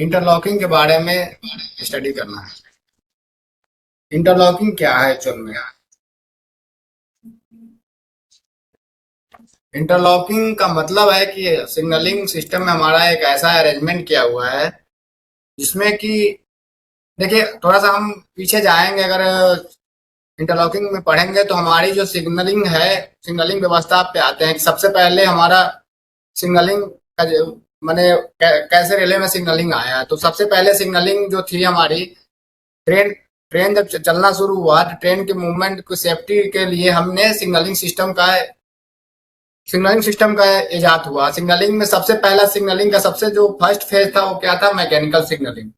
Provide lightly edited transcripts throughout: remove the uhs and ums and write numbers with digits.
Interlocking के बारे में स्टडी करना है। इंटरलॉकिंग क्या है एक्चुअल में? इंटरलॉकिंग का मतलब है कि सिग्नलिंग सिस्टम में हमारा एक ऐसा अरेंजमेंट किया हुआ है जिसमें कि देखिए, थोड़ा सा हम पीछे जाएंगे। अगर इंटरलॉकिंग में पढ़ेंगे तो हमारी जो सिग्नलिंग है, सिग्नलिंग व्यवस्था पे आते हैं कि सबसे पहले हमारा सिग्नलिंग का जो मैंने कैसे रिले में सिग्नलिंग आया है। तो सबसे पहले सिग्नलिंग जो थी हमारी, ट्रेन ट्रेन जब चलना शुरू हुआ तो ट्रेन के मूवमेंट को सेफ्टी के लिए हमने सिग्नलिंग सिस्टम का इजाद हुआ। सिग्नलिंग में सबसे पहला सिग्नलिंग का सबसे जो फर्स्ट फेज था वो क्या था? Mechanical signalling.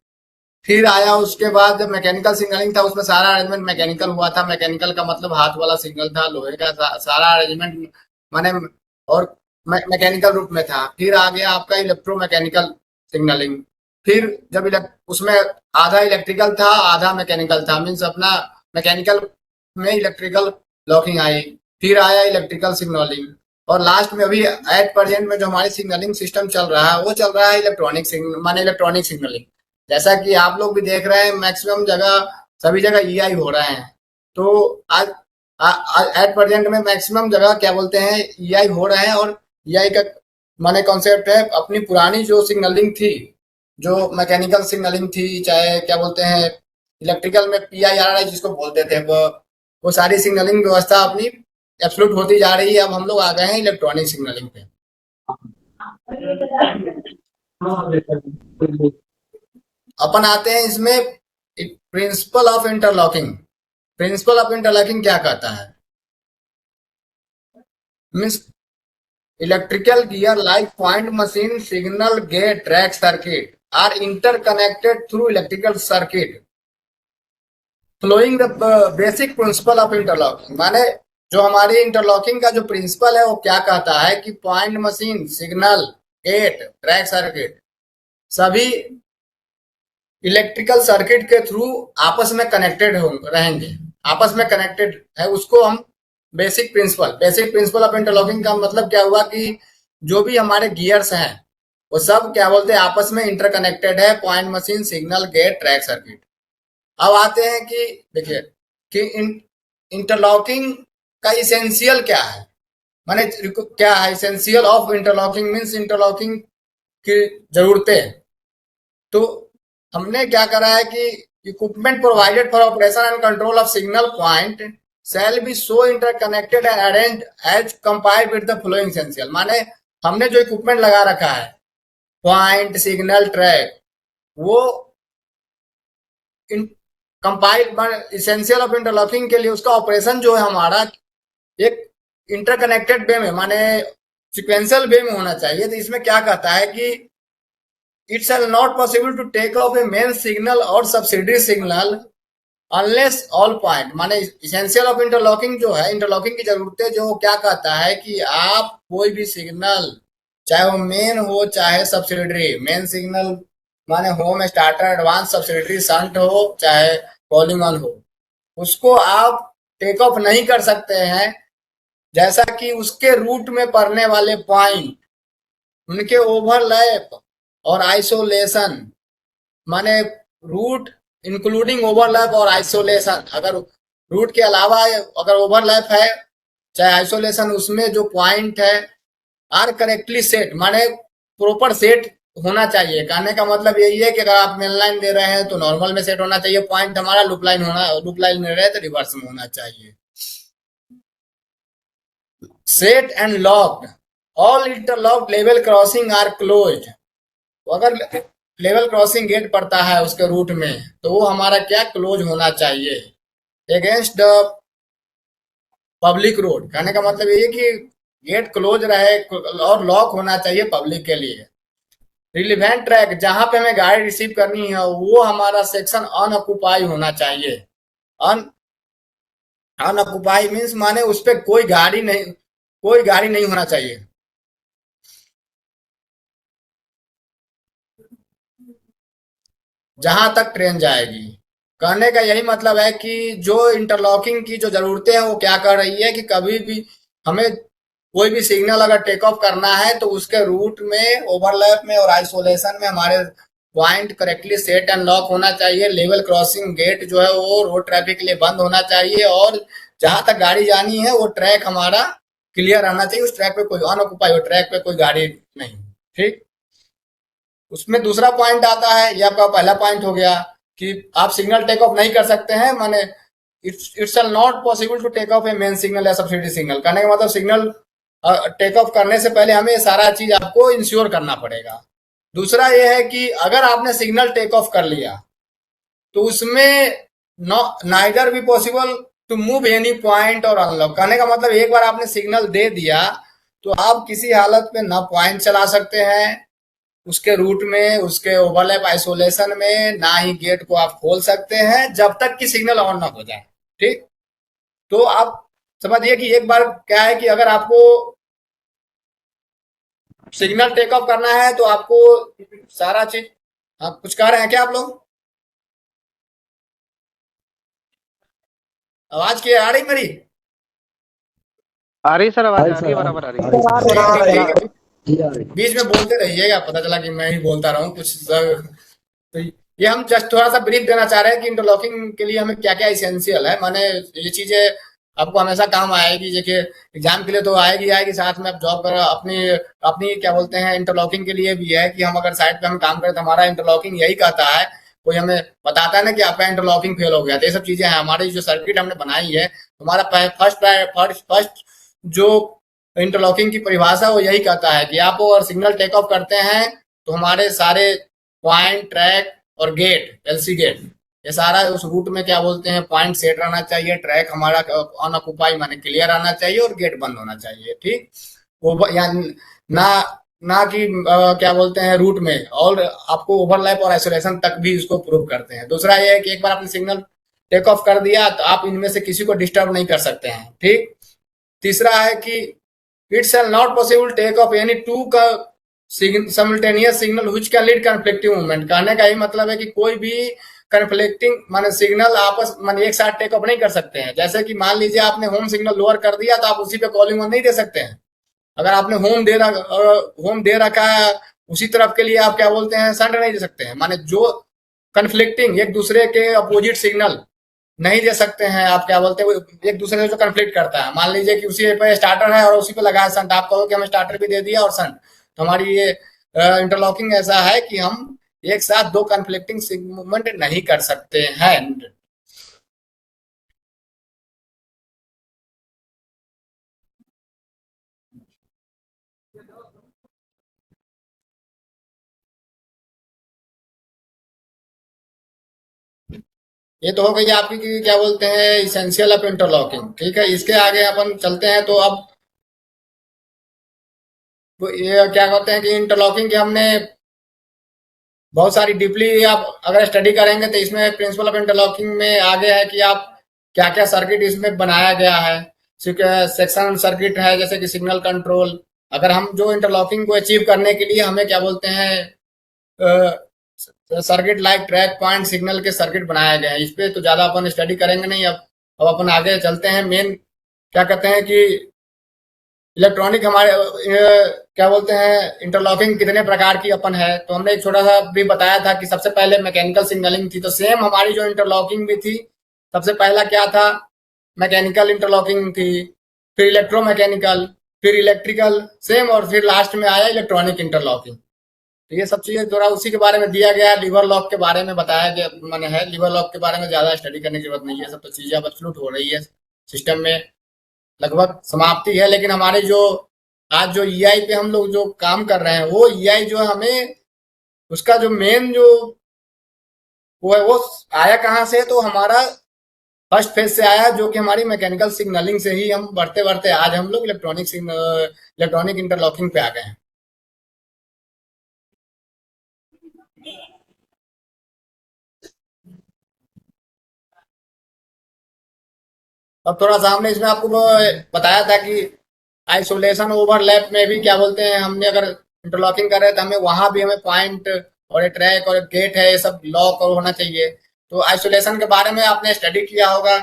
फिर आया उसके बाद जब मैकेनिकल सिग्नलिंग था, उसमें सारा अरेंजमेंट मैकेनिकल हुआ था। मैकेनिकल का मतलब हाथ वाला सिग्नल था, लोहे का सारा अरेंजमेंट माने और मैकेनिकल रूप में था। फिर आ गया आपका इलेक्ट्रोमैकेनिकल सिग्नलिंग। फिर जब उसमें आधा इलेक्ट्रिकल था आधा मैकेनिकल था, मीन्स अपना मैकेनिकल में इलेक्ट्रिकल लॉकिंग आई। फिर आया इलेक्ट्रिकल सिग्नलिंग। और लास्ट में अभी एट प्रेजेंट में जो हमारी सिग्नलिंग सिस्टम चल रहा है वो चल रहा है इलेक्ट्रॉनिक सिग्नल माने इलेक्ट्रॉनिक सिग्नलिंग। जैसा कि आप लोग भी देख रहे हैं, मैक्सिमम जगह सभी जगह ईआई हो रहे हैं। तो आज एट प्रेजेंट में मैक्सिमम जगह क्या बोलते हैं, ईआई हो रहे हैं। और ईआई का माने कॉन्सेप्ट है, अपनी पुरानी जो सिग्नलिंग थी, जो मैकेनिकल सिग्नलिंग थी, चाहे क्या बोलते हैं इलेक्ट्रिकल में पीआईआरआई जिसको बोलते थे, वो सारी सिग्नलिंग व्यवस्था अपनी एब्सोल्यूट होती जा रही है। अब हम लोग आ गए हैं इलेक्ट्रॉनिक सिग्नलिंग पे। अपन आते हैं इसमें principle of interlocking. Principle of interlocking क्या कहता है? Means electrical gear like point machine signal gate track circuit are interconnected through electrical circuit flowing the basic principle of interlocking. माने जो हमारी इंटरलॉकिंग का जो प्रिंसिपल है वो क्या कहता है कि point machine signal gate track circuit सभी इलेक्ट्रिकल सर्किट के थ्रू आपस में कनेक्टेड हो रहेंगे। आपस में कनेक्टेड है उसको हम बेसिक प्रिंसिपल ऑफ इंटरलॉकिंग का मतलब क्या हुआ कि जो भी हमारे गियर्स हैं वो सब क्या बोलते हैं आपस में इंटरकनेक्टेड है, point machine signal gate track circuit. अब आते हैं कि देखिए कि इंटरलॉकिंग का इसेंशियल क्या है। माने क्या है essential of interlocking? Means interlocking की जरूरतें। तो हमने क्या करा है कि equipment provided for operation and control of signal point shall be so interconnected and arranged as compiled with the following essential. माने हमने जो इक्विपमेंट लगा रखा है, पॉइंट सिग्नल ट्रैक, वो कंपाइल्ड इसेंशियल ऑफ इंटरलॉकिंग के लिए उसका ऑपरेशन जो है हमारा एक इंटरकनेक्टेड वे में माने सिक्वेंशियल वे में होना चाहिए। तो इसमें क्या कहता है कि it shall not possible to take off a main signal or subsidiary signal unless all point। माने इसेंशियल ऑफ इंटरलॉकिंग जो है, इंटरलॉकिंग की जरूरतें जो क्या कहता है कि आप कोई भी सिग्नल, चाहे वो मेन हो चाहे सब्सिडरी, मेन सिग्नल माने home starter advance subsidiary shunt हो चाहे कॉलिंग ऑन हो, उसको आप टेक ऑफ नहीं कर सकते हैं जैसा कि उसके रूट में पड़ने वाले पॉइंट, उनके ओवरलैप और आइसोलेशन। माने रूट इंक्लूडिंग ओवरलैप और आइसोलेशन। अगर रूट के अलावा अगर ओवरलैप है चाहे आइसोलेशन, उसमें जो पॉइंट है आर करेक्टली सेट, माने प्रॉपर सेट होना चाहिए। कहने का मतलब यही है कि अगर आप मेन लाइन दे रहे हैं तो नॉर्मल में सेट होना चाहिए, पॉइंट हमारा लूप लाइन में रहे तो रिवर्स में होना चाहिए। Set and locked all interlocked level crossing are closed. अगर लेवल क्रॉसिंग गेट पड़ता है उसके रूट में तो वो हमारा क्या क्लोज होना चाहिए अगेंस्ट द पब्लिक रोड। कहने का मतलब ये है कि गेट क्लोज रहे और लॉक होना चाहिए पब्लिक के लिए। रिलीवेंट ट्रैक जहां पे हमें गाड़ी रिसीव करनी है वो हमारा सेक्शन अनऑक्युपाई होना चाहिए। अन अनऑक्युपाई मीन्स माने उस पर कोई गाड़ी नहीं होना चाहिए। जहां तक ट्रेन जाएगी। कहने का यही मतलब है कि जो इंटरलॉकिंग की जो जरूरतें हैं वो क्या कर रही है कि कभी भी हमें कोई भी सिग्नल अगर टेक ऑफ करना है तो उसके रूट में ओवरलैप में और आइसोलेशन में हमारे point correctly set and lock होना चाहिए, लेवल क्रॉसिंग गेट जो है वो रोड ट्रैफिक के लिए बंद होना चाहिए, और जहां तक गाड़ी जानी है वो ट्रैक हमारा क्लियर रहना चाहिए, उस ट्रैक पे कोई अनऑक्युपाई हो, ट्रैक पे कोई गाड़ी नहीं। ठीक। उसमें दूसरा पॉइंट आता है, ये आपका पहला पॉइंट हो गया कि आप सिग्नल टेक ऑफ नहीं कर सकते हैं, माने it's not possible to take off a main signal या सब्सिडी सिग्नल। कहने का मतलब सिग्नल टेक ऑफ करने से पहले हमें ये सारा चीज आपको इंश्योर करना पड़ेगा। दूसरा ये है कि अगर आपने सिग्नल टेक ऑफ कर लिया तो उसमें नाइदर भी possible to move any point और अनलॉक। कहने का मतलब एक बार आपने सिग्नल दे दिया तो आप किसी हालत में ना पॉइंट चला सकते हैं उसके रूट में, उसके ओवरलैप आइसोलेशन में, ना ही गेट को आप खोल सकते हैं जब तक कि सिग्नल ऑन ना हो जाए। ठीक। तो आप समझिए कि एक बार क्या है कि अगर आपको सिग्नल टेक ऑफ करना है तो आपको सारा चीज। आप कुछ कह रहे हैं क्या आप लोग? आवाज की आ रही मेरी? आ रही सर, आवाज हाय आ रही सर, है, बराबर आ रही आ है। रही सर। ठीक ठीक ठीक है। जी आ रही। बीच में बोलते रहिएगा, पता चला कि मैं ही बोलता रहूं कुछ तो ये हम जस्ट थोड़ा सा ब्रीफ देना चाह रहे हैं कि इंटरलॉकिंग के लिए हमें क्या क्या इसेंशियल है, माने ये चीजें आपको हमेशा काम आएगी। देखिए एग्जाम के लिए तो आएगी आएगी, साथ में आप जॉब कर अपनी अपनी क्या बोलते हैं इंटरलॉकिंग के लिए भी है कि हम अगर साइड पे हम काम करें तो हमारा इंटरलॉकिंग यही कहता है। कोई हमें बताता है ना कि आपका इंटरलॉकिंग फेल हो गया, तो ये सब चीजें हैं हमारी जो सर्किट हमने बनाई है। हमारा फर्स्ट फर्स्ट फर्स्ट जो इंटरलॉकिंग की परिभाषा वो यही कहता है कि आप अगर सिग्नल टेक ऑफ करते हैं तो हमारे सारे पॉइंट ट्रैक और गेट एलसी गेट ये सारा उस रूट में क्या बोलते हैं पॉइंट सेट रहना चाहिए, ट्रैक हमारा अनऑक्युपाई माने क्लियर रहना चाहिए और गेट बंद होना चाहिए। ठीक। वो या ना ना कि क्या बोलते हैं रूट में, और आपको ओवरलैप और आइसोलेशन तक भी इसको प्रूव करते हैं। दूसरा ये है कि एक बार आपने सिग्नल टेक ऑफ कर दिया तो आप इनमें से किसी को डिस्टर्ब नहीं कर सकते हैं। ठीक। तीसरा है कि it shall not possible take off any two का simultaneous signal which can lead conflicting movement. कहने का यही मतलब है कि कोई भी कन्फ्लिक्टिंग माने सिग्नल आपस माने एक साथ टेक ऑफ नहीं कर सकते हैं। जैसे कि मान लीजिए आपने होम सिग्नल लोअर कर दिया तो आप उसी पे कॉलिंग ऑन नहीं दे सकते हैं। अगर आपने होम दे रखा है उसी तरफ के लिए आप क्या बोलते हैं सेंड नहीं दे सकते हैं। माने जो कन्फ्लिक्टिंग एक दूसरे के अपोजिट सिग्नल नहीं दे सकते हैं, आप क्या बोलते हैं वो एक दूसरे से जो कन्फ्लिक्ट करता है। मान लीजिए कि उसी पे स्टार्टर है और उसी पे लगा है संट, आप कहो कि हमें स्टार्टर भी दे दिया और संट, तो हमारी ये इंटरलॉकिंग ऐसा है कि हम एक साथ दो कन्फ्लिक्टिंग मूवमेंट नहीं कर सकते हैं। ये तो हो गई आपकी कि क्या बोलते हैं इसेंशियल ऑफ इंटरलॉकिंग। ठीक है, इसके आगे अपन चलते हैं तो अब ये क्या कहते हैं कि इंटरलॉकिंग के हमने बहुत सारी डीपली आप अगर स्टडी करेंगे तो इसमें प्रिंसिपल ऑफ इंटरलॉकिंग में आगे है कि आप क्या क्या सर्किट इसमें बनाया गया है। सेक्शन सर्किट है जैसे कि सिग्नल कंट्रोल। अगर हम जो इंटरलॉकिंग को अचीव करने के लिए हमें क्या बोलते हैं circuit like track point signal के सर्किट बनाए गए हैं, इस पे तो ज्यादा अपन स्टडी करेंगे नहीं। अब अपन आगे चलते हैं मेन क्या कहते हैं कि इलेक्ट्रॉनिक हमारे क्या बोलते हैं इंटरलॉकिंग कितने प्रकार की अपन है। तो हमने एक छोटा सा भी बताया था कि सबसे पहले मैकेनिकल सिग्नलिंग थी, तो सेम हमारी जो इंटरलॉकिंग भी थी सबसे पहला क्या था मैकेनिकल इंटरलॉकिंग थी, फिर इलेक्ट्रोमैकेनिकल, फिर इलेक्ट्रिकल सेम, और फिर लास्ट में आया इलेक्ट्रॉनिक इंटरलॉकिंग। तो ये सब चीजें थोड़ा उसी के बारे में दिया गया। लिवर लॉक के बारे में बताया गया मैंने है, लिवर लॉक के बारे में ज्यादा स्टडी करने की जरूरत नहीं है, सब तो चीजें अब फ्लूट हो रही है सिस्टम में, लगभग समाप्ति है। लेकिन हमारे जो आज जो ईआई पे हम लोग जो काम कर रहे हैं वो ईआई जो है हमें उसका जो मेन जो वो है वो आया कहाँ से, तो हमारा फर्स्ट फेज से आया जो कि हमारी मैकेनिकल सिग्नलिंग से ही हम बढ़ते बढ़ते आज हम लोग इलेक्ट्रॉनिक इंटरलॉकिंग पे आ गए हैं। अब थोड़ा सा हमने इसमें आपको बताया था कि आइसोलेशन ओवरलैप में भी क्या बोलते हैं हमने अगर इंटरलॉकिंग कर रहे हैं तो हमें वहां भी हमें पॉइंट और एक ट्रैक और एक गेट है ये सब लॉक और होना चाहिए। तो आइसोलेशन के बारे में आपने स्टडी किया होगा,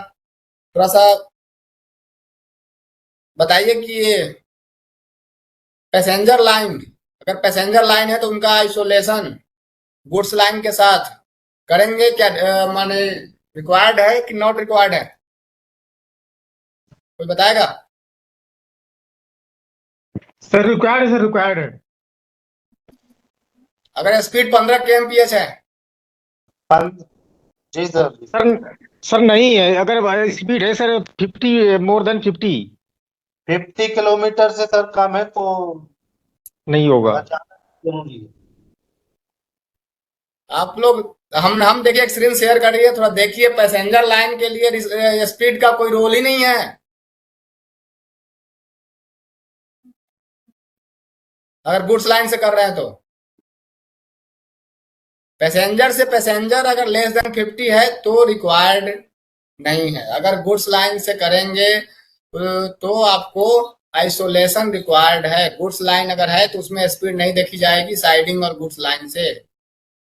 थोड़ा सा बताइए कि ये पैसेंजर लाइन, अगर पैसेंजर लाइन है तो उनका आइसोलेशन गुड्स लाइन के साथ करेंगे क्या? माने रिक्वायर्ड है कि नॉट रिक्वायर्ड है? कोई बताएगा? सर रिक्वायर्ड है, सर रिक्वायर्ड है। अगर स्पीड 15 kmph है? पं- जी सर। सर सर नहीं है, अगर स्पीड है सर 50, मोर देन 50 50 किलोमीटर से सर कम है तो नहीं होगा। अचानक जरूरी है। आप लोग, हम देखिए एक स्क्रीन शेयर करिए, थोड़ा देखिए। पैसेंजर लाइन के लिए स्पीड का कोई रोल ही नहीं है। अगर गुड्स लाइन से कर रहे हैं तो पैसेंजर से पैसेंजर अगर लेस देन 50 है तो रिक्वायर्ड नहीं है। अगर गुड्स लाइन से करेंगे तो आपको आइसोलेशन रिक्वायर्ड है। गुड्स लाइन अगर है तो उसमें स्पीड नहीं देखी जाएगी साइडिंग और गुड्स लाइन से।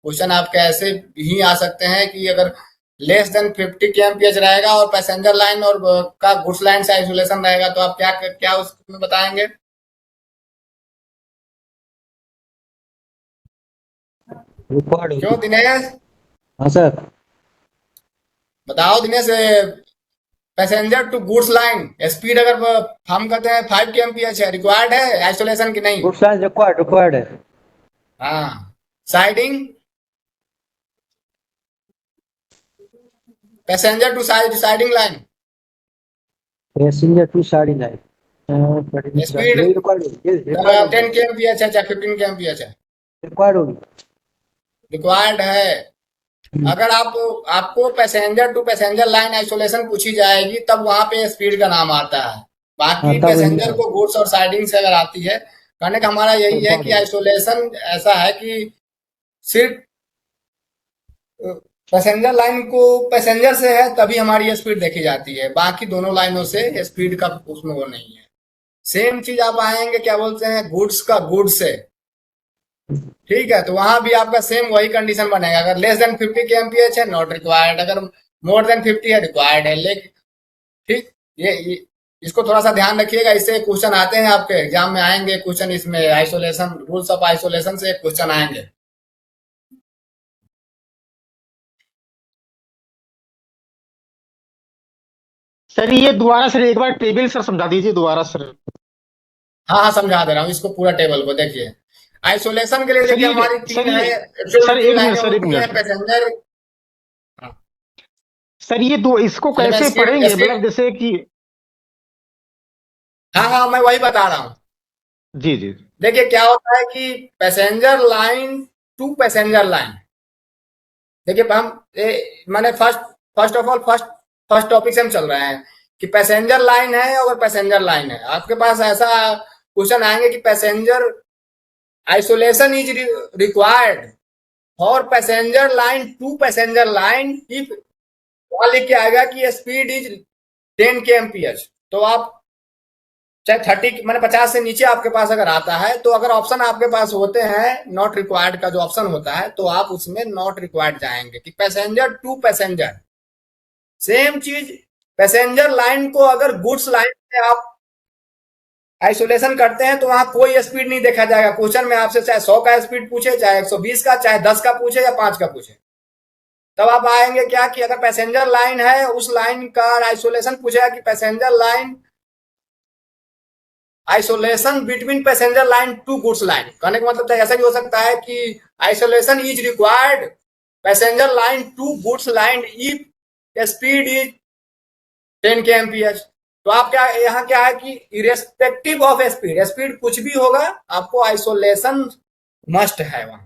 क्वेश्चन आपके ऐसे भी आ सकते हैं कि अगर लेस देन 50 kmph रहेगा और पैसेंजर लाइन और का गुड्स लाइन से आइसोलेशन रहेगा तो आप क्या क्या उसमें बताएंगे? रिकॉर्ड क्यों होगी। दिनेश? हाँ सर। बताओ Dinesh, passenger to goods line speed अगर हम कहते हैं 5 kmph है, रिक्वायर्ड है आइसोलेशन की नहीं? गुड्स लाइन रिक्वायर्ड रिक्वायर्ड है। हाँ। Siding, passenger to siding line passenger to साड़ी लाइन स्पीड यही रिकॉर्ड होगी, ये रिकॉर्ड होगी। 10 kmph है चाहे 15 kmph है? रिकॉर्ड होगी। रिक्वायर्ड है। अगर आप आपको passenger to passenger line isolation पूछी जाएगी तब वहां पे स्पीड का नाम आता है। हाँ बाकी तब पैसेंजर को गुड्स और साइडिंग से अगर आती है, कहने का हमारा यही है रिकॉर्ड कि होगी। आइसोलेशन ऐसा है कि सिर्फ पैसेंजर लाइन को पैसेंजर से है तभी हमारी स्पीड देखी जाती है, बाकी दोनों लाइनों से स्पीड का उसमें वो नहीं है। सेम चीज आप आएंगे क्या बोलते हैं गुड्स का गुड्स से, ठीक है? तो वहां भी आपका सेम वही कंडीशन बनेगा। अगर लेस देन 50 kmph है नॉट रिक्वायर्ड, अगर मोर देन 50 है रिक्वायर्ड है। लेकिन ठीक, ये इसको थोड़ा सा ध्यान रखिएगा, इससे क्वेश्चन आते हैं आपके एग्जाम में आएंगे क्वेश्चन। इसमें आइसोलेशन, रूल्स ऑफ आइसोलेशन से क्वेश्चन आएंगे। सर ये दोबारा सर एक बार टेबल सर समझा दीजिए दोबारा सर। हाँ हाँ, समझा दे रहा हूँ इसको पूरा टेबल को। देखिए आइसोलेशन के लिए सर देखिए ये हमारी सर तीन है, ये एक्चुअल में सर तीन एक मिनट लाइनें सर, एक होती हैं मिनट पैसेंजर। हाँ, सर ये दो इसको पहले मैं कैसे स्पीड पढ़ेंगे, स्पीड मतलब जैसे कि। हाँ हाँ, मैं वही बता रहा हूँ। जी जी। देखिए क्या होता है कि passenger line to passenger line, देखिए हम मैंने first first of all first first topic से हम चल रहे हैं कि पैसेंजर लाइन है। अगर पैसेंजर लाइन है आपके पास, ऐसा क्वेश्चन आएंगे कि passenger isolation is required for passenger line to passenger line if, वहां लिख के आएगा कि स्पीड इज 10 kmph। तो आप चाहे 30 मैंने 50 से नीचे आपके पास अगर आता है तो अगर ऑप्शन आपके पास होते हैं नॉट रिक्वायर्ड का जो ऑप्शन होता है तो आप उसमें नॉट रिक्वायर्ड जाएंगे कि पैसेंजर टू पैसेंजर। सेम चीज पैसेंजर लाइन को अगर गुड्स लाइन में आप आइसोलेशन करते हैं तो वहां कोई स्पीड नहीं देखा जाएगा। क्वेश्चन में आपसे चाहे 100 का स्पीड पूछे, चाहे 120 का, चाहे 10 का पूछे या 5 का पूछे, तब आप आएंगे क्या कि अगर पैसेंजर लाइन है उस लाइन का आइसोलेशन पूछेगा कि passenger line isolation between passenger line to goods line. कहने का मतलब ऐसा भी हो सकता है कि isolation is required passenger line to goods line if speed is 10 kmph। तो आप क्या यहाँ क्या है कि इरेस्पेक्टिव ऑफ स्पीड, स्पीड कुछ भी होगा आपको आइसोलेशन मस्ट है वहां,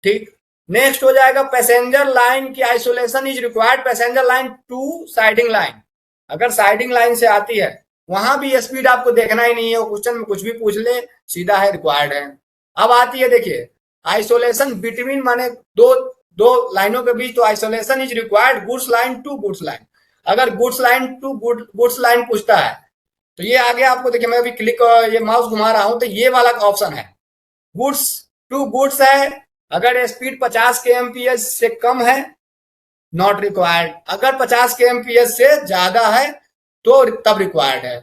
ठीक। नेक्स्ट हो जाएगा पैसेंजर लाइन की isolation is required passenger line to siding line. अगर साइडिंग लाइन से आती है वहां भी स्पीड आपको देखना ही नहीं है, क्वेश्चन में कुछ भी पूछ ले सीधा है रिक्वायर्ड है। अब आती है देखिए आइसोलेशन बिटवीन, माने दो दो लाइनों के बीच, तो isolation is required goods line to goods line. अगर goods line to goods line पूछता है तो ये आगे आपको देखिए, मैं अभी क्लिक ये माउस घुमा रहा हूं तो ये वाला ऑप्शन है गुड्स टू गुड्स है। अगर स्पीड 50 kmph से कम है नॉट रिक्वायर्ड, अगर 50 kmph से ज्यादा है तो तब रिक्वायर्ड है।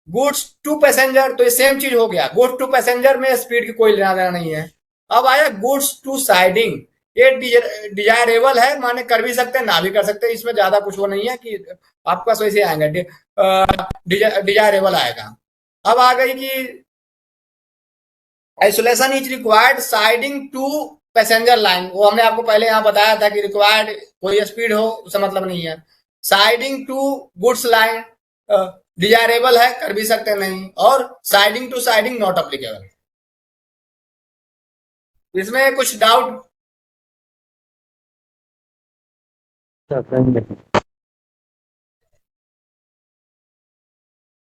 गुड्स टू पैसेंजर तो ये सेम चीज हो गया, गुड्स टू पैसेंजर में स्पीड की कोई लेना देना नहीं है। अब आया गुड्स टू साइडिंग, ये डिजायरेबल है, माने कर भी सकते हैं ना भी कर सकते हैं, इसमें ज्यादा कुछ वो नहीं है कि आपके पास वैसे आएंगे, डिजायरेबल आएगा। अब आ गई कि isolation is required siding to passenger line, वो हमने आपको पहले यहाँ बताया था कि रिक्वायर्ड कोई स्पीड हो उससे मतलब नहीं है। Siding to goods line desirable है, कर भी सकते नहीं, और siding to siding not applicable. इसमें कुछ डाउट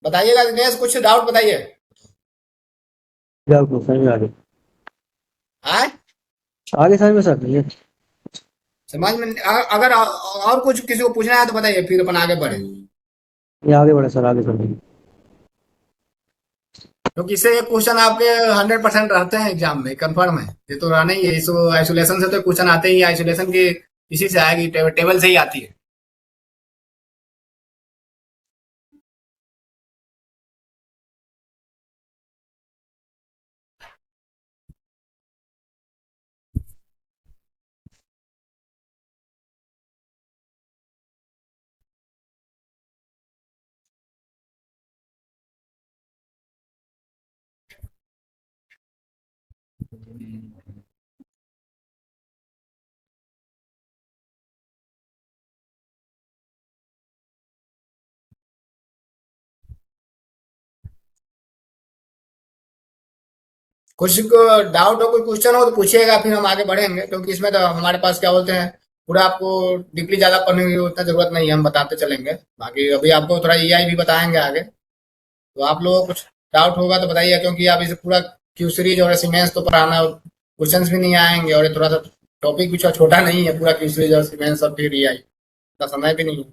बताइएगा दिनेश, कुछ डाउट बताइए। जाओ समझ में आगे। आए आगे समझ में सर नहीं है। समझ में अगर और कुछ किसी को पूछना है तो बताइए, फिर अपन आगे बढ़े, ये आगे बढ़े सर, आगे बढ़े। क्योंकि इससे एक क्वेश्चन आपके 100% रहते हैं एग्जाम में, कंफर्म है, ये तो रहना ही है। इस आइसोलेशन से तो क्वेश्चन आते ही, आइसोलेशन की इसी से आएगी, टेबल से ही आती है। कुछ को डाउट हो, कोई क्वेश्चन हो तो पूछिएगा, फिर हम आगे बढ़ेंगे, क्योंकि इसमें तो हमारे पास क्या बोलते हैं, पूरा आपको डीपली ज्यादा पढ़ने की उतना जरूरत नहीं है, हम बताते चलेंगे। बाकी अभी आपको थोड़ा ईआई भी बताएंगे आगे, तो आप लोगों को कुछ डाउट होगा तो बताइए, क्योंकि आप इसे पूरा क्यू सीरीज और सीमेंस तो पढ़ाना, क्वेश्चंस भी नहीं आएंगे, और ये थोड़ा सा टॉपिक भी छोटा नहीं है, पूरा क्यू सीरीज और सीमेंस और फिर ईआई का समय भी नहीं है।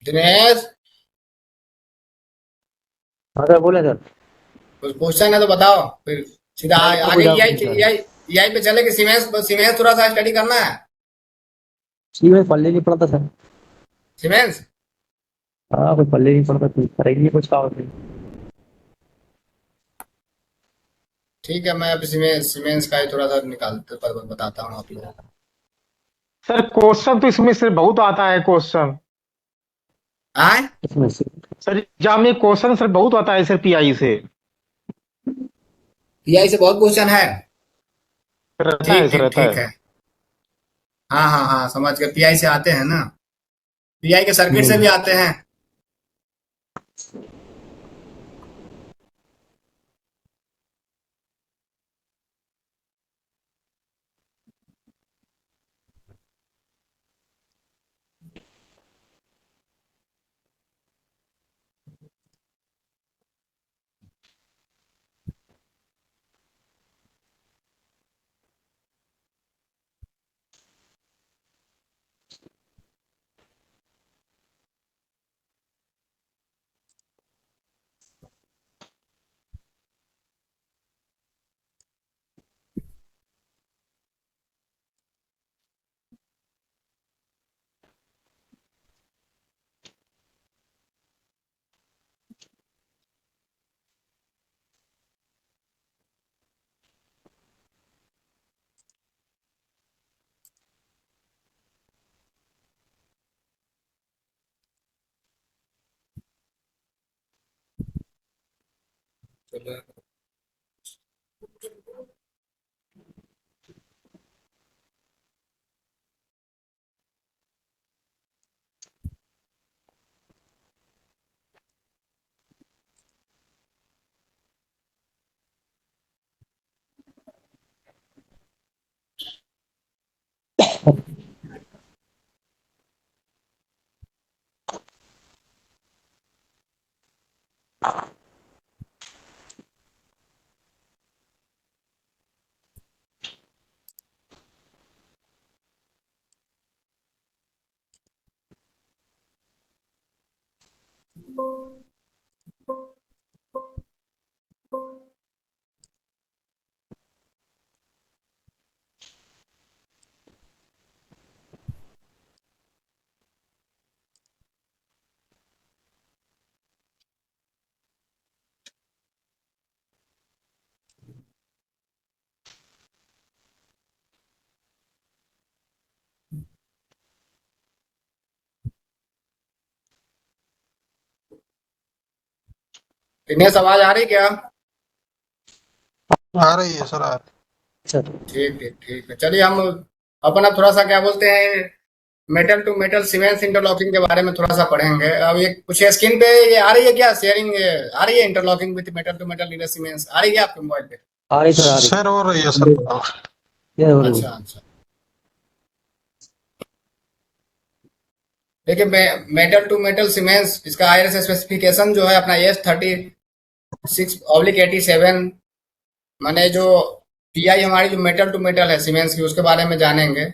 दिनेश, हाँ सर बोले सर। कुछ क्वेश्चन है तो बताओ, फिर सीधा सर इसमें कोई आगे डाउट ईआई नहीं सर। ईआई ईआई पे चले कि सीमेंस, सीमेंस थोड़ा सा स्टडी करना है। सी में पल्ले नहीं पड़ता सर। सीमेंस हाँ कोई पल्ले नहीं पड़ता, कुछ करेंगे कुछ काम नहीं। ठीक है, मैं अब सीमेंस का ही थोड़ा सा निकालते पर बताता हूँ आप लोगों को। सर क्वेश्चन तो इसमें से बहुत आता है क्वेश्चन। आए इसमें से सर एग्जाम में क्वेश्चन सर बहुत आता है सर पीआई से। पीआई से बहुत क्वेश्चन है। रहता है ठीक सर, ठीक रहता ठीक है। है। हाँ हाँ हाँ, समझ गए, पीआई से आते हैं ना, पीआई के सर्किट से भी हम्म। आते हैं। दिनेश आवाज आ रही क्या? आ रही है सर, आ रही सर ठीक ठीक ठीक है, चलिए हम अपना थोड़ा सा क्या बोलते हैं, metal to metal Siemens interlocking के बारे में थोड़ा सा पढ़ेंगे। अब ये कुछ स्क्रीन पे ये आ रही है क्या शेयरिंग, आ रही है interlocking with metal to metal leader Siemens, आ रही है आपके मोबाइल पे? आ रही सर, आ है। रही। सर हो रही है सर, बताओ। ये हो रही अच्छा है। अच्छा, देखिए मेटल टू मेटल सीमेंस, इसका आईएस स्पेसिफिकेशन जो है अपना S36/87, माने जो पीआई हमारी जो मेटल टू मेटल है सीमेंस की, उसके बारे में जानेंगे।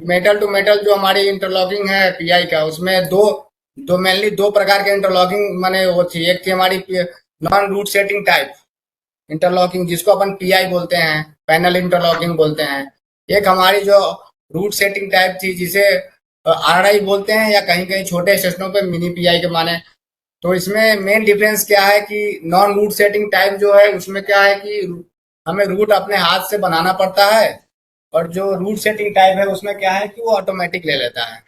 मेटल टू मेटल जो हमारी इंटरलॉकिंग है पीआई का, उसमें दो दो मेनली दो प्रकार के इंटरलॉकिंग माने वो थी। एक थी हमारी non route setting type interlocking, जिसको अपन पीआई बोलते हैं, पैनल इंटरलॉकिंग बोलते हैं। एक हमारी जो रूट सेटिंग टाइप थी, जिसे आरआई बोलते हैं, या कहीं कहीं छोटे स्टेशनों पे मिनी पीआई के माने। तो इसमें मेन डिफरेंस क्या है कि नॉन रूट सेटिंग टाइप जो है उसमें क्या है कि हमें रूट अपने हाथ से बनाना पड़ता है, और जो रूट सेटिंग टाइप है उसमें क्या है कि वो ऑटोमेटिक ले लेता है।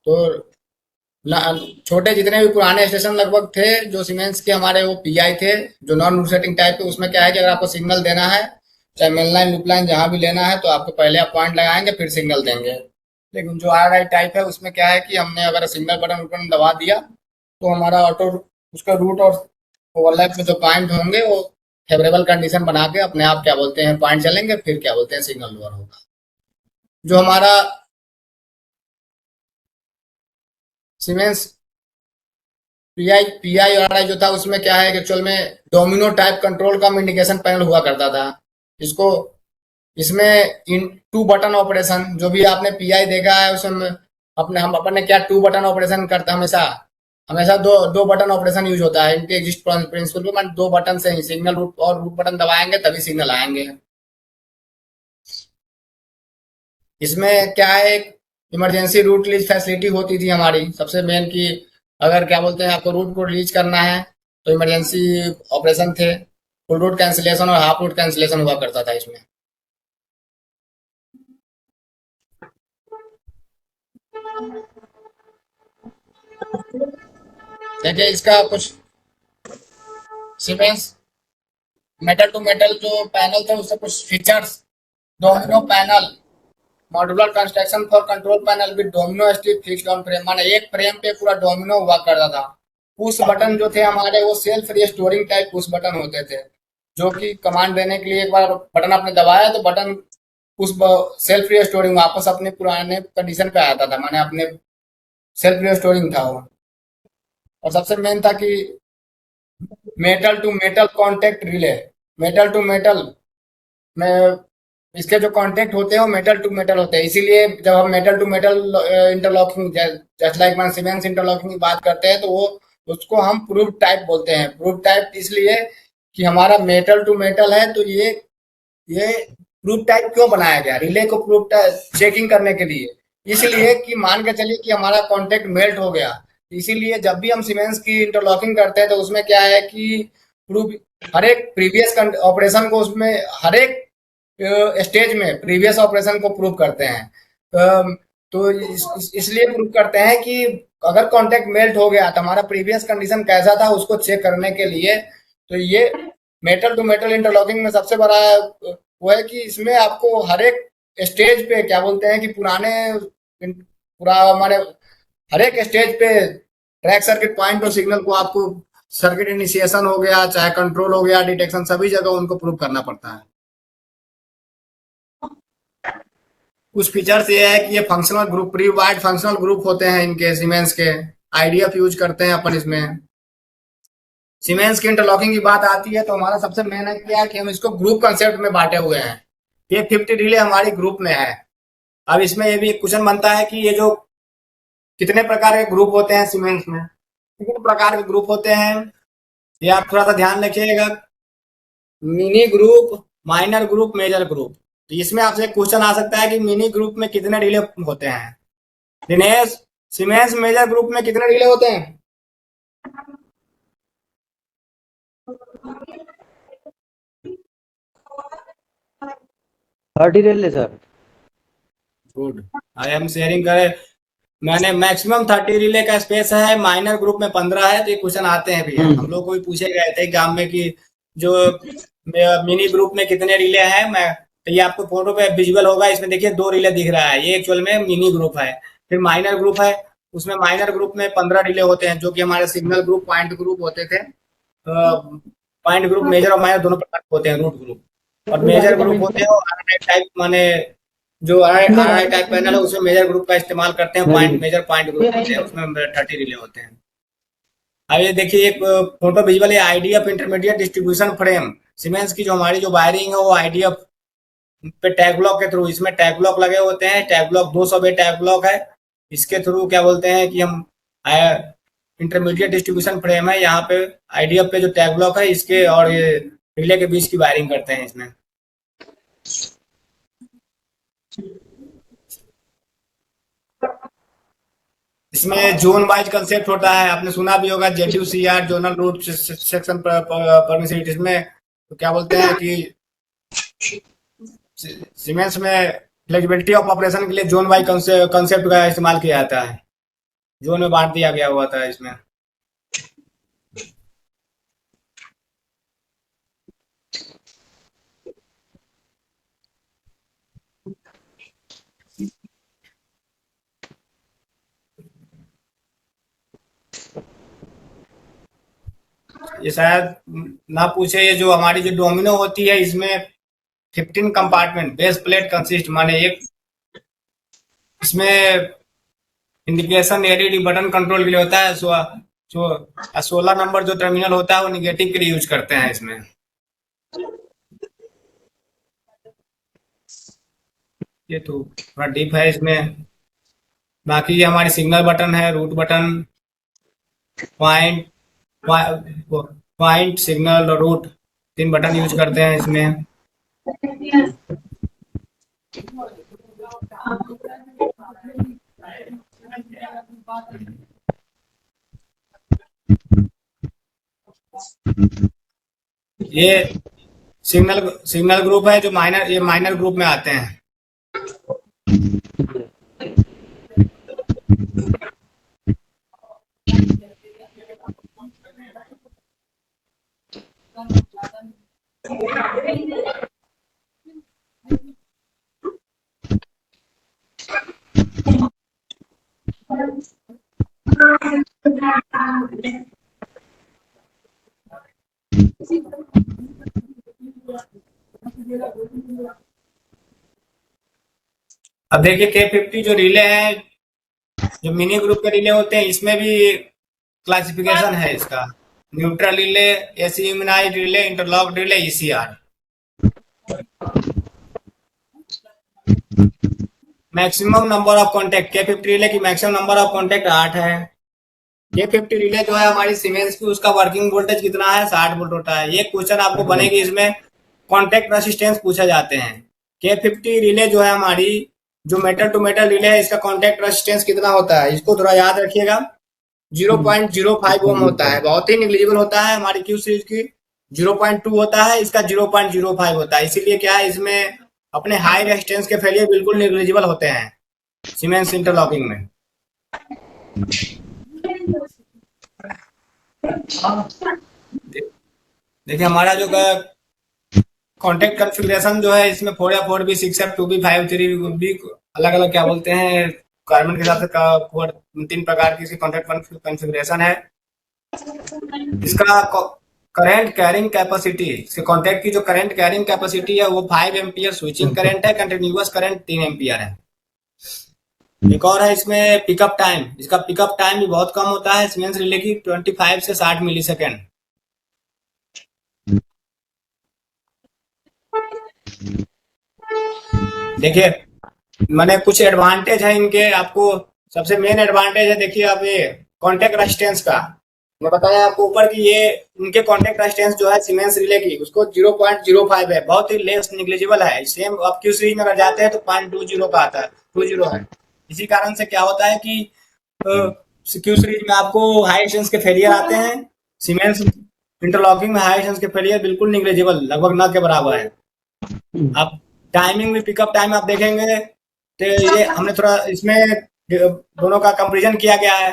तो छोटे जितने भी पुराने स्टेशन लगभग थे जो सीमेंस के हमारे, वो पीआई थे जो नॉन रूट सेटिंग टाइप के। उसमें क्या है कि अगर आपको सिग्नल देना है, चाहे मेन लाइन लूप लाइन जहां भी लेना है, तो आपको पहले आप पॉइंट लगाएंगे फिर सिग्नल देंगे। लेकिन जो आर आई टाइप है उसमें क्या है कि हमने अगर सिग्नल बटन बटन दबा दिया तो हमारा ऑटो उसका रूट और ओवरलैप में जो पॉइंट होंगे वो फेवरेबल कंडीशन बना के अपने आप क्या बोलते हैं पॉइंट चलेंगे, फिर क्या बोलते हैं सिग्नल लोअर होगा। जो हमारा सीमेंस पीआई और आरआई जो था उसमें क्या है कि एक्चुअल में डोमिनो टाइप कंट्रोल का इंडिकेशन पैनल हुआ करता था। इसको इसमें इन टू बटन ऑपरेशन, जो भी आपने पीआई देखा है उसमें अपने हम अपन ने क्या टू बटन ऑपरेशन करता, हमेशा हमेशा दो दो बटन ऑपरेशन यूज होता है इनके एग्जिस्ट प्रिंसिपल पे। मान दो बटन से ही सिग्नल रूट और रूट बटन दबाएंगे तभी सिग्नल आएंगे। इसमें क्या है, इमरजेंसी रूट रिलीज फैसिलिटी होती थी हमारी सबसे मेन की। अगर क्या बोलते हैं आपको रूट को रिलीज करना है तो इमरजेंसी ऑपरेशन थे, फुल रूट कैंसिलेशन और हाफ रूट कैंसिलेशन हुआ करता था इसमें। देखिए इसका कुछ सीमेंस मेटल टू मेटल जो पैनल थे उससे कुछ features. Domino panel, modular construction for control panel with domino stick fixed on frame, माने एक फ्रेम पे पूरा डोमिनो हुआ करता था। पुश बटन जो थे हमारे वो self restoring type push button होते थे, जो कि कमांड देने के लिए एक बार बटन आपने दबाया तो बटन उस सेल्फ रिस्टोरिंग वापस अपने पुराने कंडीशन पे आता था, माने अपने सेल्फ रिस्टोरिंग था वो। और सबसे मेन था कि metal to metal contact relay, metal to metal में इसके जो कांटेक्ट होते हैं वो मेटल टू मेटल होते हैं। इसीलिए जब हम metal to metal interlocking just like man Siemens interlocking की बात करते हैं तो वो उसको हम प्रूफ टाइप बोलते हैं। प्रूफ टाइप इसलिए कि हमारा मेटल टू मेटल है, तो ये प्रूफ टाइप क्यों बनाया गया, रिले को प्रूफ चेकिंग करने के लिए। इसलिए कि मान के चलिए कि हमारा कॉन्टेक्ट मेल्ट हो गया, इसीलिए जब भी हम सीमेंस की इंटरलॉकिंग करते हैं तो उसमें क्या है कि प्रूफ हर एक प्रीवियस ऑपरेशन को उसमें हर एक स्टेज में प्रीवियस ऑपरेशन को प्रूव करते हैं। तो इसलिए प्रूव करते हैं कि अगर कॉन्टेक्ट मेल्ट हो गया तो हमारा प्रीवियस कंडीशन कैसा था उसको चेक करने के लिए। तो ये मेटल टू मेटल इंटरलॉकिंग में सबसे बड़ा वो है कि इसमें आपको हर एक स्टेज पे क्या बोलते हैं कि पुराने पूरा हमारे हर एक स्टेज पे ट्रैक सर्किट पॉइंट और सिग्नल को आपको सर्किट इनिशिएशन हो गया, चाहे कंट्रोल हो गया, डिटेक्शन, सभी जगह उनको प्रूव करना पड़ता है। कुछ फीचर्स ये है कि ये functional group, pre wide functional group होते हैं इनके, सीमेंस के। आईडीएफ यूज करते हैं अपन इसमें। सीमेंस की इंटरलॉकिंग की बात आती है तो हमारा सबसे मेन है क्या कि हम इसको ग्रुप कंसेप्ट में बांटे हुए हैं। ये 50 रिले हमारी ग्रुप में है। अब इसमें ये भी एक क्वेश्चन बनता है कि ये जो कितने प्रकार के ग्रुप होते हैं सीमेंस में, कितने प्रकार के ग्रुप होते हैं, ये आप थोड़ा सा ध्यान रखिएगा। Mini group, minor group, major group. तो इसमें आपसे एक क्वेश्चन आ सकता है कि मिनी ग्रुप में कितने रिले होते हैं। दिनेश, सीमेंस मेजर ग्रुप में कितने रिले होते हैं? 30 relay sir. Good, I am sharing करे। मैंने मैक्सिमम 30 रिले का स्पेस है, माइनर ग्रुप में 15 है। तो ये क्वेश्चन आते हैं भैया, हम लोग को भी पूछे गए थे एग्जाम में कि जो मिनी ग्रुप में कितने रिले हैं। मैं तो ये आपको फोटो पे विजुअल होगा, इसमें देखिए 2 रिले दिख रहा है, ये एक्चुअल में मिनी ग्रुप है। फिर माइनर ग्रुप है, उसमें माइनर ग्रुप में 15 रिले होते हैं, जो कि हमारे सिग्नल ग्रुप, पॉइंट ग्रुप होते थे। पॉइंट ग्रुप मेजर और माइनर दोनों प्रकार के होते हैं, रूट ग्रुप। और मेजर ग्रुप होते हैं आरआई टाइप, माने जो आरआई टाइप पैनल है उसमें मेजर ग्रुप का इस्तेमाल करते हैं। पॉइंट मेजर पॉइंट ग्रुप होते हैं, उसमें 30 रिले होते हैं। अब ये देखिए एक फोटो विजुअल है, IDF intermediate distribution frame. Siemens की जो हमारी जो वायरिंग है वो आईडीएफ पे टैग ब्लॉक के थ्रू, इसमें टैग ब्लॉक लगे होते हैं। टैग ब्लॉक 200 बे टैग ब्लॉक है। इसके थ्रू क्या बोलते हैं कि हम इंटरमीडिएट डिस्ट्रीब्यूशन फ्रेम है, यहाँ पे आईडीएफ पे जो टैग ब्लॉक है इसके और ये रिले के बीच की वायरिंग करते हैं इसमें। इसमें जोन वाइज कंसेप्ट होता है, आपने सुना भी होगा JTUCR, जोनल रूट सेक्शन परमिसिविटी। इसमें तो क्या बोलते हैं कि सीमेंस में फ्लेक्सिबिलिटी ऑफ ऑपरेशन के लिए जोन वाइज कंसेप्ट का इस्तेमाल किया जाता है। जोन में बांट दिया गया हुआ था इसमें। ये शायद ना पूछे, ये जो हमारी जो डोमिनो होती है इसमें 15 कंपार्टमेंट बेस प्लेट कंसिस्ट, माने एक इसमें इंडिकेशन एलईडी बटन कंट्रोल के लिए होता है। 16 नंबर जो टर्मिनल होता है वो निगेटिव के लिए यूज करते हैं इसमें। ये तो थोड़ा डीप है इसमें। बाकी ये हमारी सिग्नल बटन है, route button, point point signal और रूट, 3 बटन यूज करते हैं इसमें। ये सिग्नल ग्रुप है जो ये माइनर ग्रुप में आते हैं। अब देखिए K50 जो रिले हैं, जो मिनी ग्रुप के रिले होते हैं, इसमें भी क्लासिफिकेशन है इसका। Neutral relay, AC immunised relay, interlocked relay, ECR। Maximum number of contact, K50 relay की मैक्सिमम नंबर ऑफ कॉन्टेक्ट 8 है। K50 रिले जो है हमारी सीमेंस की, उसका वर्किंग वोल्टेज कितना है? 60 वोल्ट होता है। ये क्वेश्चन आपको बनेगी, इसमें कॉन्टेक्ट रेसिस्टेंस पूछे जाते हैं। K50 रिले जो है हमारी, जो मेटल टू मेटल रिले है, इसका कॉन्टेक्ट रेसिस्टेंस कितना होता है? इसको थोड़ा याद रखिएगा, 0.05 ओम होता है। बहुत ही निग्लिजिबल होता है। हमारी Q सीरीज की 0.2 होता है, इसका 0.05 होता है। इसीलिए क्या है, इसमें अपने हाई रेजिस्टेंस के फेलियर बिल्कुल निग्लिजिबल होते हैं सीमेंस इंटरलॉकिंग में। देखिए हमारा जो कॉन्टेक्ट कॉन्फ़िगरेशन जो है, इसमें 4F4B, 6F 2B, 5 3B, अलग अलग क्या बोलते हैं, रिक्वायरमेंट के हिसाब से 3 प्रकार की इसकी कॉन्टेक्ट कॉन्फ़िगरेशन है। इसका करंट कैरिंग कैपेसिटी, इसके कॉन्टैक्ट की जो करंट कैरिंग कैपेसिटी है वो 5 एम्पियर स्विचिंग करंट है, कंटिन्यूअस करंट 3 एम्पियर है। एक और है इसमें पिकअप टाइम, इसका पिकअप टाइम भी बहुत कम होता है सीमेंस रिले की 25 से 60 मिली सेकेंड। देखिए मैंने कुछ एडवांटेज है इनके, आपको सबसे मेन एडवांटेज है, देखिए आप ये कॉन्टेक्ट रेजिस्टेंस का, मैं बताया आपको ऊपर की, ये इनके कॉन्टेक्ट रेजिस्टेंस जो है सीमेंस रिले की उसको 0.05 है, बहुत ही लेस निग्लिजिबल है। सेम आप क्यू सीरीज में अगर जाते हैं तो 0.20 का आता है, 20 है। इसी कारण से क्या होता है कि क्यू सीरीज में आपको हाई रेजिस्टेंस के फेलियर आते हैं, सीमेंस इंटरलॉकिंग में हाई रेजिस्टेंस के फेलियर बिल्कुल निग्लिजिबल, लगभग न के बराबर है। अब टाइमिंग भी, पिकअप टाइम आप देखेंगे तो ये हमने थोड़ा इसमें दोनों का कंपेरिजन किया गया है।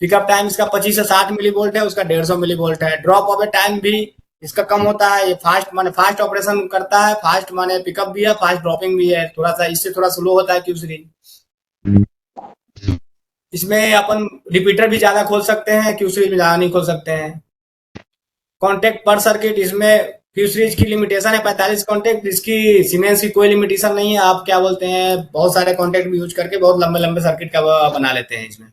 पिकअप टाइम इसका 25 से 60 मिली वोल्ट है, उसका 150 मिली वोल्ट है। ड्रॉप ऑफ टाइम भी इसका कम होता है, ये फास्ट माने फास्ट ऑपरेशन करता है, फास्ट माने पिकअप भी है, फास्ट ड्रॉपिंग भी है, थोड़ा सा इससे थोड़ा स्लो होता है क्यू सीरीज। इसमें अपन रिपीटर भी ज्यादा खोल सकते हैं, क्यू सीरीज में ज्यादा नहीं खोल सकते हैं। कॉन्टेक्ट पर सर्किट, इसमें क्यू सीरीज की लिमिटेशन है 45 कॉन्टेक्ट, इसकी सीमेंस की कोई लिमिटेशन नहीं है। आप क्या बोलते हैं, बहुत सारे कॉन्टेक्ट भी यूज करके बहुत लंबे लंबे सर्किट का बना लेते हैं इसमें।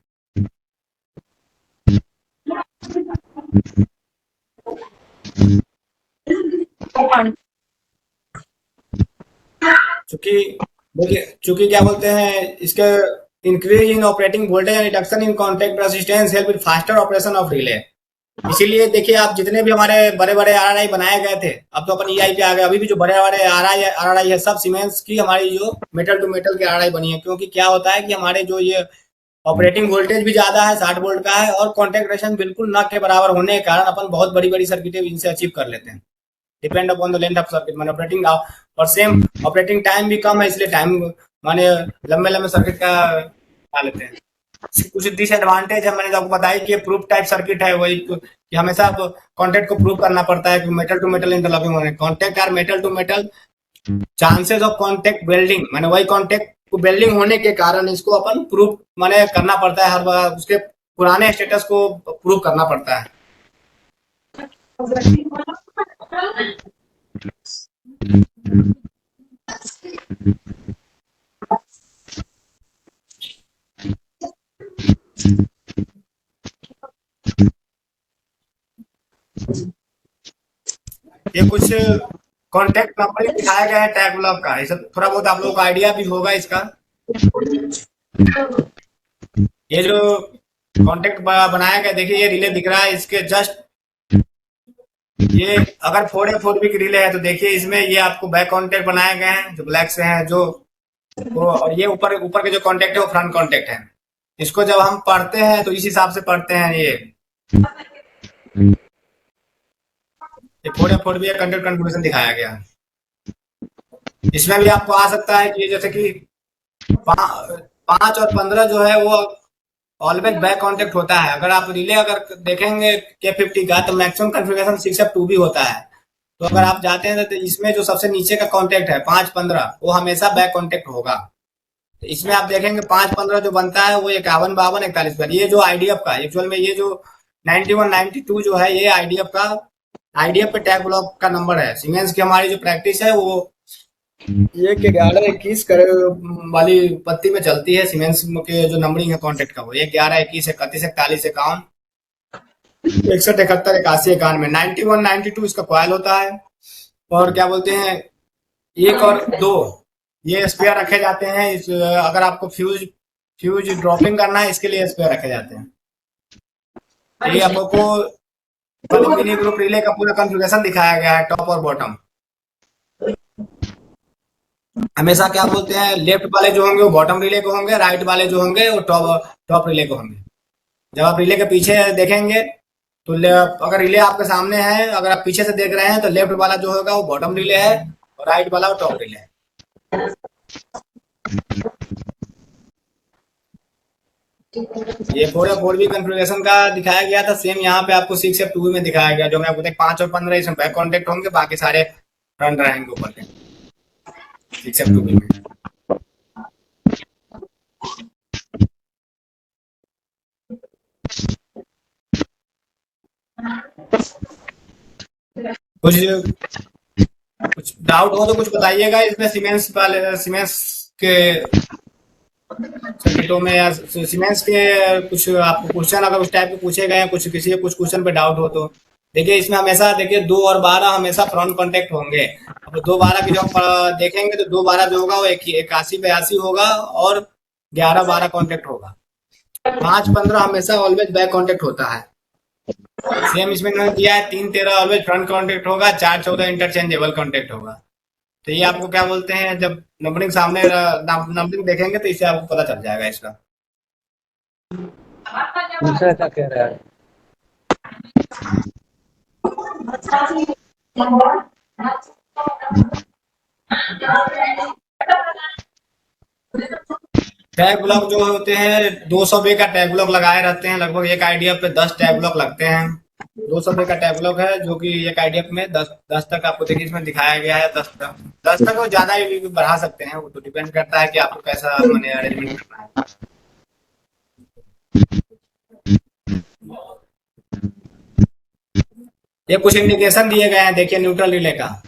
चूंकि देखिए, चूंकि क्या बोलते हैं इसके increase in operating voltage and reduction in contact resistance help with faster operation of relay. इसीलिए देखिए आप जितने भी हमारे बड़े बड़े आरआरआई बनाए गए थे, अब तो अपन ईआई पे आ गए, अभी भी जो बड़े बड़े आरआरआई है सब सीमेंस की हमारी जो मेटल टू मेटल की आरआरआई बनी है। क्योंकि क्या होता है कि हमारे जो ये ऑपरेटिंग वोल्टेज भी ज्यादा है, 60 वोल्ट का है, और कॉन्टेक्ट रेशन बिल्कुल न के बराबर होने के कारण अपन बहुत बड़ी बड़ी सर्किटें इनसे अचीव कर लेते हैं, depend upon the length of circuit माने ऑपरेटिंग। और सेम ऑपरेटिंग टाइम भी कम है, इसलिए टाइम माने लंबे लंबे सर्किट का बना लेते हैं। कुछ डिसएडवांटेज है, मैंने आपको बताया कि ये प्रूफ टाइप सर्किट है, वही कि हमेशा आप कॉन्टेक्ट को प्रूव करना पड़ता है कि मेटल टू मेटल इंटरलॉकिंग होने, contact are metal to metal, chances of contact welding माने वही कॉन्टेक्ट को वेल्डिंग होने के कारण इसको अपन प्रूफ माने करना पड़ता है, हर बार उसके पुराने स्टेटस को प्रूव करना पड़ता है। ये कुछ कॉन्टेक्ट नंबर दिखाया गया है टैग ब्लॉक का, ये सब थोड़ा बहुत आप लोगों को आइडिया भी होगा इसका। ये जो कॉन्टेक्ट बनाया गया, देखिए ये रिले दिख रहा है, इसके जस्ट ये अगर 4A4B की रिले है तो देखिए इसमें ये आपको बैक कॉन्टेक्ट बनाए गए हैं जो ब्लैक से हैं, जो और ये ऊपर ऊपर के जो कॉन्टेक्ट है वो फ्रंट कॉन्टेक्ट है। इसको जब हम पढ़ते हैं तो इस हिसाब से पढ़ते हैं। ये 4A4B का कॉन्टेक्ट कन्फिगरेशन दिखाया गया है। इसमें भी आपको आ सकता है कि जैसे कि 5 और 15 जो है वो ऑलवेज बैक कॉन्टेक्ट होता है। अगर आप रिले अगर देखेंगे K50 का तो मैक्सिमम कॉन्फ़िगरेशन 6F2B होता है। तो अगर आप जाते हैं तो इसमें जो सबसे नीचे का कॉन्टेक्ट है 5-15 वो हमेशा बैक कॉन्टेक्ट होगा। तो इसमें आप देखेंगे 5-15 जो बनता है वो 51, 52, 41 पर, ये जो आईडीएफ का एक्चुअल में ये जो 91, 92 जो है ये आईडीएफ पे टैग ब्लॉक का नंबर है। सीमेंस की हमारी जो प्रैक्टिस है वो ये 11-21 वाली पत्ती में चलती है। सीमेंस के जो नंबरिंग है कॉन्टेक्ट का वो 11-21, 31, 41, 51, 61, 71, 81, 91, 91, 92 इसका कॉयल होता है। और क्या बोलते हैं 1 और 2 ये स्पेयर रखे जाते हैं। अगर आपको फ्यूज ड्रॉपिंग करना है इसके लिए स्पेयर रखे जाते हैं। ये आपको मिनी ग्रुप रिले का पूरा कॉन्फ़िगरेशन दिखाया गया है, टॉप और बॉटम। हमेशा क्या बोलते हैं लेफ्ट वाले जो होंगे वो बॉटम रिले को होंगे, राइट वाले जो होंगे वो टॉप रिले को होंगे। जब आप रिले के पीछे देखेंगे तो अगर रिले आपके सामने है, अगर आप पीछे से देख रहे हैं तो लेफ्ट वाला जो होगा वो बॉटम रिले है और राइट वाला वो टॉप रिले है। ये 4A4B कॉन्फ़िगरेशन का दिखाया गया था, सेम यहाँ पे आपको 6F2B में दिखाया गया। जो मैं आपको 5 और 15 इसमें बैक कॉन्टेक्ट होंगे, बाकी सारे फ्रंट रहेंगे ऊपर के 6F2B में। कुछ कुछ डाउट हो तो कुछ बताइएगा इसमें सीमेंस वाले सीमेंस के सर्किटों में या सीमेंस के कुछ आपको क्वेश्चन अगर उस टाइप के पूछे गए हैं, कुछ किसी कुछ क्वेश्चन पे डाउट हो तो देखिए इसमें हमेशा देखिए 2 और 12 हमेशा फ्रंट कांटेक्ट होंगे। अब 2 12 की जो हम देखेंगे तो 2 12 जो होगा वो 81 82 होगा और 11 12 कांटेक्ट होगा। 5 15 हमेशा ऑलवेज बैक कांटेक्ट होता है। सेम इसमें इन्होंने दिया है 3 13 ऑलवेज फ्रंट कांटेक्ट होगा, 4 14 इंटरचेंजेबल कांटेक्ट होगा। तो ये आपको क्या बोलते हैं, जब नंबरिंग सामने नंबरिंग देखेंगे तो इससे आपको पता चल जाएगा इसका। दूसरा क्या कह रहा है? टैग ब्लॉक जो होते हैं 200 बे का टैग ब्लॉक लगाए रहते हैं, लगभग एक आईडीएफ पे 10 टैग ब्लॉक लगते हैं। 200 बे का टैग ब्लॉक है जो कि एक आईडीएफ में 10 तक आपको देखिए इसमें दिखाया गया है। 10 तक और ज्यादा भी बढ़ा सकते हैं, वो तो डिपेंड करता है कि आपको कैसा मनी अरेंजमेंट करना है। ये कुछ इंडिकेशन दिए गए हैं, देखिए न्यूट्रल रिले का।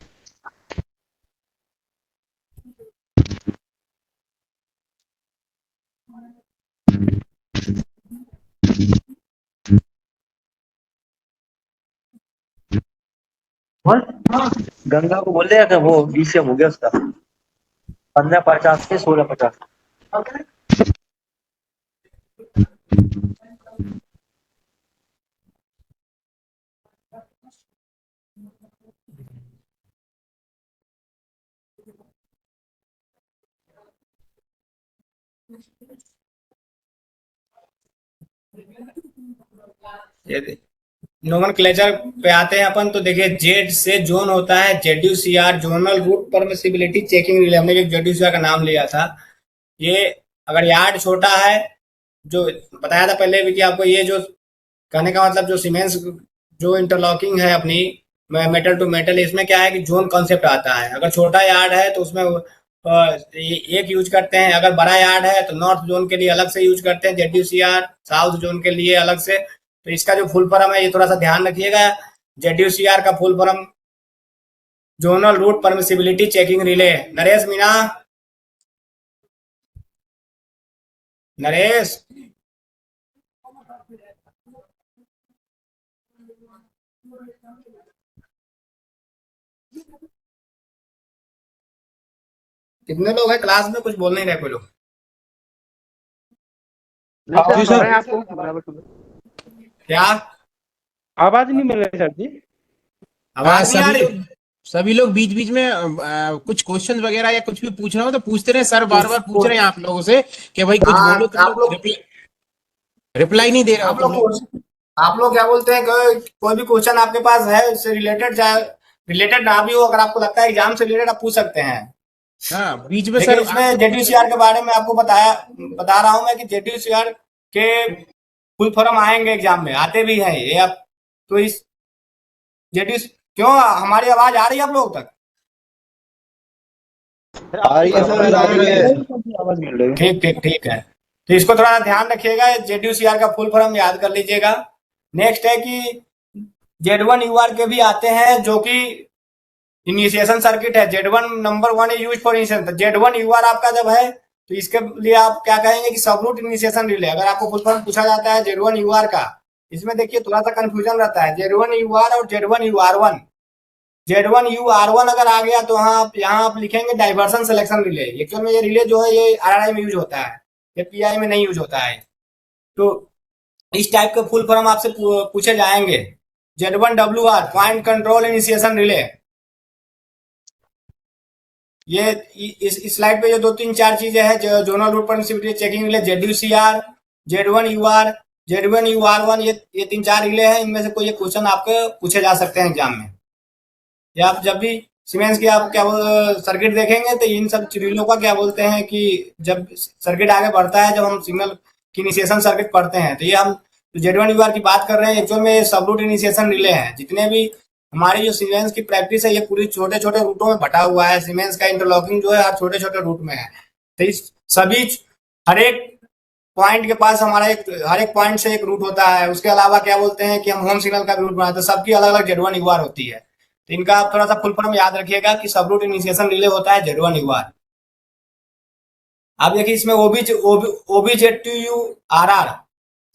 गंगा को बोल रहे वो डीसीएम हो गया उसका 1550 से 1650। ये नोमेनक्लेचर पे आते हैं अपन तो देखिए जेड से जोन होता है जेडयूसीआर zonal route permissibility checking relay. हमने एक जेडयूसीआर का नाम लिया था। ये अगर यार्ड छोटा है, जो बताया था पहले भी कि आपको, ये जो कहने का मतलब जो सीमेंस जो इंटरलॉकिंग है अपनी मेटल टू मेटल, इसमें क्या है कि जोन कॉन्सेप्ट आता है। अगर छोटा यार्ड है तो उसमें एक यूज करते हैं, अगर बड़ा यार्ड है तो नॉर्थ जोन के लिए अलग से यूज करते हैं जेडयूसीआर, साउथ जोन के लिए अलग से। तो इसका जो फुल फॉर्म है ये थोड़ा सा ध्यान रखिएगा। जेडयूसीआर का full form zonal route permissibility checking relay. Naresh Meena, Naresh कितने लोग हैं क्लास में, कुछ बोल नहीं रहे कोई लोग? जी सर। क्या आवाज नहीं मिल रही सर जी। आवाज नहीं आ रही? सभी लोग बीच बीच में कुछ क्वेश्चन वगैरह या कुछ भी पूछना हो तो पूछते रहे। सर बार बार पूछ रहे हैं आप लोगों से कि भाई कुछ हाँ, बोलो, तुम लोग रिप्लाई नहीं दे रहे हो तुम लोग। आप लोग क्या बोलते हैं कि कोई भी क्वेश्चन आपके पास है उससे रिलेटेड, चाहे रिलेटेड ना भी हो, अगर आपको लगता है एग्जाम से रिलेटेड, आप पूछ सकते हैं। हाँ बीच में लेकिन सर इसमें जेडयूसीआर के बारे में आपको बता रहा हूं मैं कि जेडयूसीआर के फुल फॉर्म आएंगे एग्जाम में, आते भी हैं ये। आप तो इस जेडयूस क्यों, हमारी आवाज आ रही है आप लोगों तक? आ रही है सर, आ रही है। आवाज मिल रही है। ठीक ठीक ठीक है। तो इसको थोड़ा ध्यान रखिएगा, जेडयूसीआर का फुल फॉर्म याद कर लीजिएगा। नेक्स्ट है कि जेड1 यूआर के भी आते हैं जो कि इनिशिएशन सर्किट है। Z one number 1 is use for initiation. Z one UR आपका जब है तो इसके लिए आप क्या कहेंगे कि सबरूट इनिशिएशन रिले। अगर आपको फुल फॉर्म पूछा जाता है जेड1 यूआर का, इसमें देखिए थोड़ा सा कंफ्यूजन रहता है जेड1 यूआर और जेड1 यूआर1। जेड1 यूआर1 अगर आ गया तो यहाँ आप लिखेंगे डाइवर्सन सिलेक्शन रिले। एक्चुअल में ये रिले जो है ये आरआरआई में यूज होता है, ये पीआई में नहीं यूज होता है। तो इस टाइप के फुल फॉर्म आपसे पूछे जाएंगे। Z one WR point control initiation relay. ये इस स्लाइड पे जो 2 3 4 चीजें हैं, जो zonal route permissibility checking relay, ZUCR, Z one UR, Z one UR one, ये 3 4 रिले हैं। इनमें से कोई एक क्वेश्चन आपके पूछे जा सकते हैं एग्जाम में। या आप जब भी सीमेंस की आप क्या सर्किट देखेंगे तो इन सब रिलों का क्या बोलते हैं कि जब सर्किट आगे बढ़ता है, जब हम सिग्नल की इनिशिएशन सर्किट पढ़ते हैं, तो ये हम जेड1 यूआर की बात कर रहे हैं, एक्चुअल में सबरूट इनिशिएशन रिले हैं। जितने भी हमारी जो सीमेंस की प्रैक्टिस है ये पूरी छोटे छोटे रूटों में बटा हुआ है। सीमेंस का इंटरलॉकिंग जो है हर छोटे छोटे रूट में है। तो इस सभी हर एक पॉइंट के पास हमारा हर एक पॉइंट से एक रूट होता है। उसके अलावा क्या बोलते हैं कि हम होम सिग्नल का भी रूट बनाते हैं। सबकी अलग अलग जेड1 यूआर होती है। तो इनका आप थोड़ा सा फुल फॉर्म याद रखिएगा कि सब रूट इनिशिएशन रिले होता है Z1 इग्वार। आप देखिए इसमें ओबीजेटीयू आरआर,